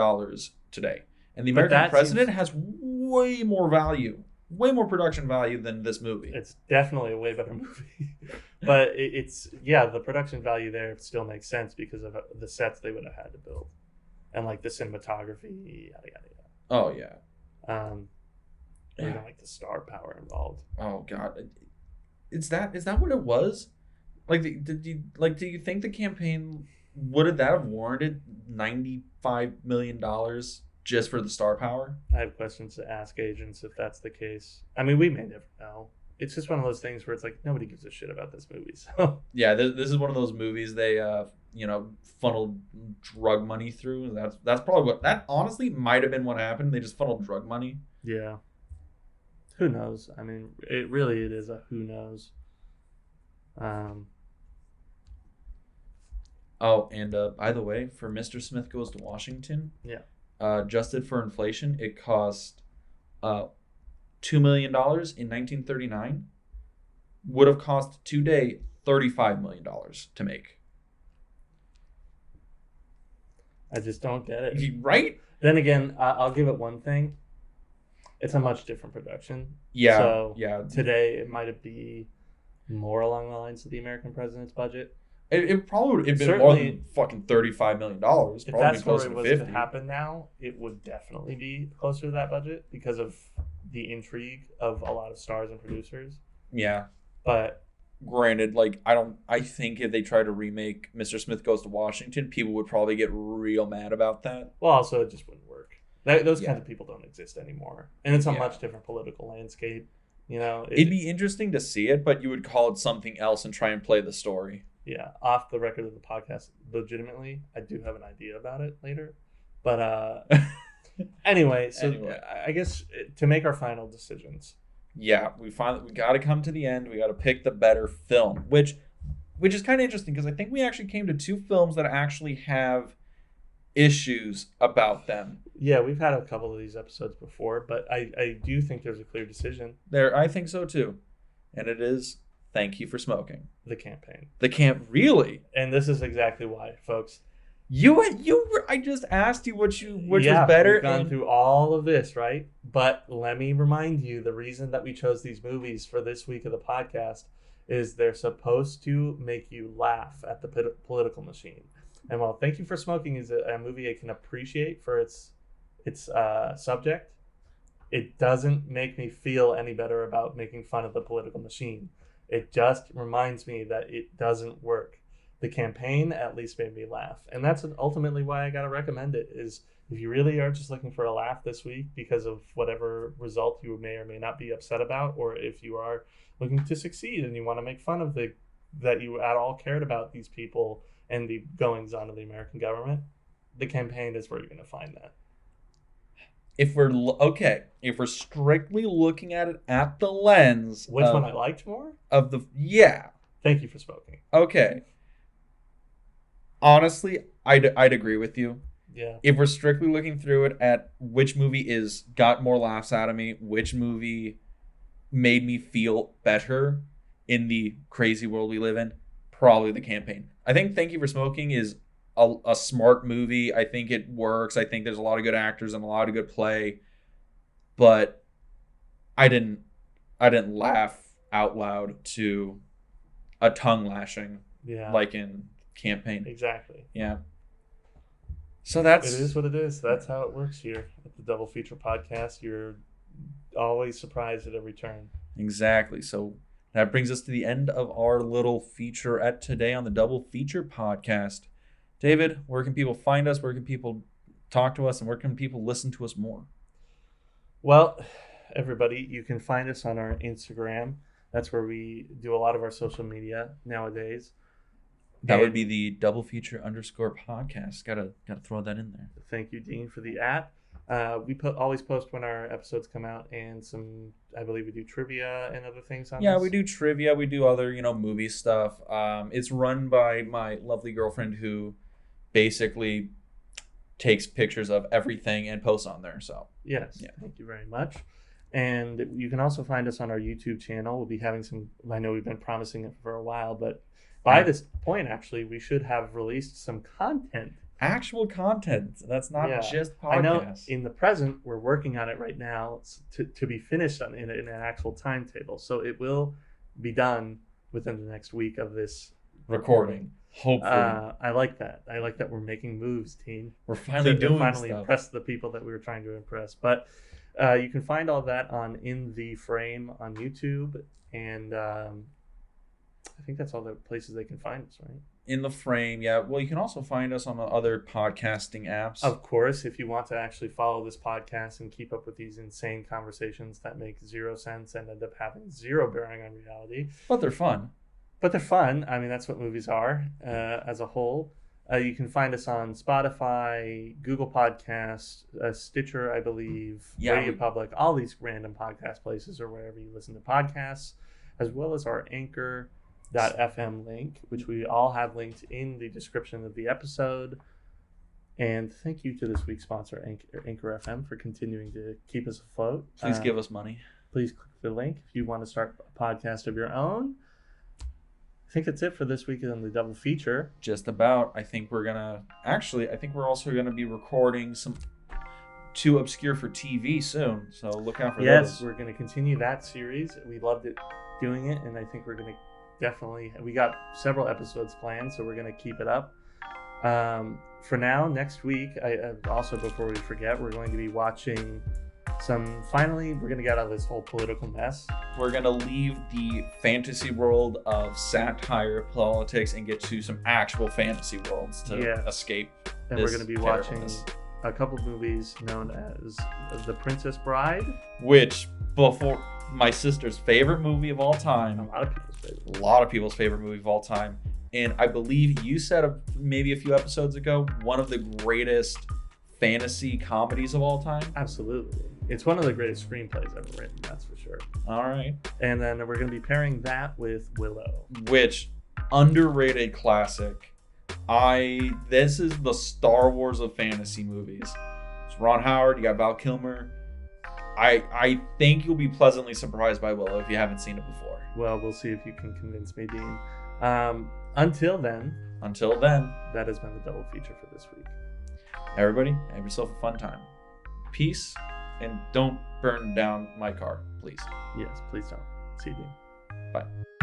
today. And the American president has way more value. way more production value than this movie. It's definitely a way better movie. But the production value there still makes sense because of the sets they would have had to build. And like the cinematography, yada, yada, yada. Oh, yeah. Even like the star power involved. Oh, God. Is that what it was? Like, do you think the campaign would have warranted $95 million just for the star power? I have questions to ask agents if that's the case. I mean, we may never know. It's just one of those things where it's like nobody gives a shit about this movie. So yeah, this is one of those movies they funneled drug money through. That's probably what that honestly might have been what happened. They just funneled drug money. Yeah. Who knows? I mean, it is a who knows. Oh, and by the way, for Mr. Smith Goes to Washington, adjusted for inflation, it cost $2 million in 1939. Would have cost today $35 million to make. I just don't get it. Right? Then again, I'll give it one thing. It's a much different production. Yeah. So yeah. Today it might be more along the lines of the American president's budget. It probably would have been more than fucking $35 million. If probably that's where closer it to was 50. to happen now, it would definitely be closer to that budget because of the intrigue of a lot of stars and producers. Yeah. But granted, like I think if they try to remake Mr. Smith Goes to Washington, people would probably get real mad about that. Well, also it just wouldn't work. Those kinds of people don't exist anymore, and it's a much different political landscape. You know, it'd be interesting to see it, but you would call it something else and try and play the story. Yeah, off the record of the podcast, legitimately, I do have an idea about it later. But anyway, I guess to make our final decisions. Yeah, we got to come to the end. We got to pick the better film, which is kind of interesting because I think we actually came to two films that actually have issues about them. Yeah, we've had a couple of these episodes before, but I do think there's a clear decision. I think so too. And it is Thank You for Smoking. The campaign. Really? And this is exactly why, folks. I just asked you which was better. We've gone through all of this, right? But let me remind you, the reason that we chose these movies for this week of the podcast is they're supposed to make you laugh at the political machine. And while Thank You for Smoking is a movie I can appreciate for its subject, it doesn't make me feel any better about making fun of the political machine. It just reminds me that it doesn't work. The campaign at least made me laugh. And that's ultimately why I got to recommend it, is if you really are just looking for a laugh this week because of whatever result you may or may not be upset about, or if you are looking to succeed and you want to make fun of that you at all cared about these people and the goings on of the American government, the campaign is where you're going to find that. If we're strictly looking at it at the lens, which one I liked more? Thank You for Smoking. Okay. Honestly, I'd agree with you. Yeah. If we're strictly looking through it at which movie got more laughs out of me, which movie made me feel better in the crazy world we live in, probably the campaign. I think Thank You for Smoking is a smart movie. I think it works. I think there's a lot of good actors and a lot of good play, but I didn't laugh out loud to a tongue lashing like in campaign. Exactly. Yeah. So it is what it is. That's how it works here at the Double Feature Podcast. You're always surprised at every turn. Exactly. So that brings us to the end of our little featurette today on the Double Feature Podcast. David, where can people find us? Where can people talk to us? And where can people listen to us more? Well, everybody, you can find us on our Instagram. That's where we do a lot of our social media nowadays. That would be the Double Feature _podcast. Gotta throw that in there. Thank you, Dean, for the @ we always post when our episodes come out, and I believe we do trivia and other things on this. We do trivia. We do other, movie stuff. It's run by my lovely girlfriend who basically takes pictures of everything and posts on there. So yes, Thank you very much. And you can also find us on our YouTube channel. We'll be having I know we've been promising it for a while, but by this point, actually, we should have released some content actual content. That's not Yeah. just podcasts. I know in the present, we're working on it right now to be finished in an actual timetable. So it will be done within the next week of this recording. Hopefully. I like that. I like that we're making moves, team. We're finally doing finally stuff. impress the people that we were trying to impress. But you can find all that on In the Frame on YouTube, and I think that's all the places they can find us, right? In the Frame, yeah. Well, you can also find us on the other podcasting apps. Of course, if you want to actually follow this podcast and keep up with these insane conversations that make zero sense and end up having zero bearing on reality. But they're fun. But they're fun. I mean, that's what movies are as a whole. You can find us on Spotify, Google Podcasts, Stitcher, I believe, Radio Public, all these random podcast places or wherever you listen to podcasts, as well as our Anchor.fm link, which we all have linked in the description of the episode. And thank you to this week's sponsor, Anchor FM, for continuing to keep us afloat. Please give us money. Please click the link if you want to start a podcast of your own. I think that's it for this week on the double feature. Just about. I think we're also gonna be recording some Too Obscure for TV soon. So look out for those. Yes, we're gonna continue that series. We loved it doing it, and I think we're gonna we got several episodes planned, so we're gonna keep it up. For now, next week, also before we forget, we're going to be watching we're going to get out of this whole political mess. We're going to leave the fantasy world of satire politics and get to some actual fantasy worlds to escape. And we're going to be watching a couple movies known as The Princess Bride, which before my sister's favorite movie of all time. A lot of people's favorite movie of all time. And I believe you said maybe a few episodes ago, one of the greatest fantasy comedies of all time. Absolutely. It's one of the greatest screenplays ever written, that's for sure. All right. And then we're going to be pairing that with Willow. Which, underrated classic. This is the Star Wars of fantasy movies. It's Ron Howard, you got Val Kilmer. I think you'll be pleasantly surprised by Willow if you haven't seen it before. Well, we'll see if you can convince me, Dean. Until then, that has been the double feature for this week. Everybody, have yourself a fun time. Peace, and don't burn down my car, please. Yes, please don't. See you, Dean. Bye.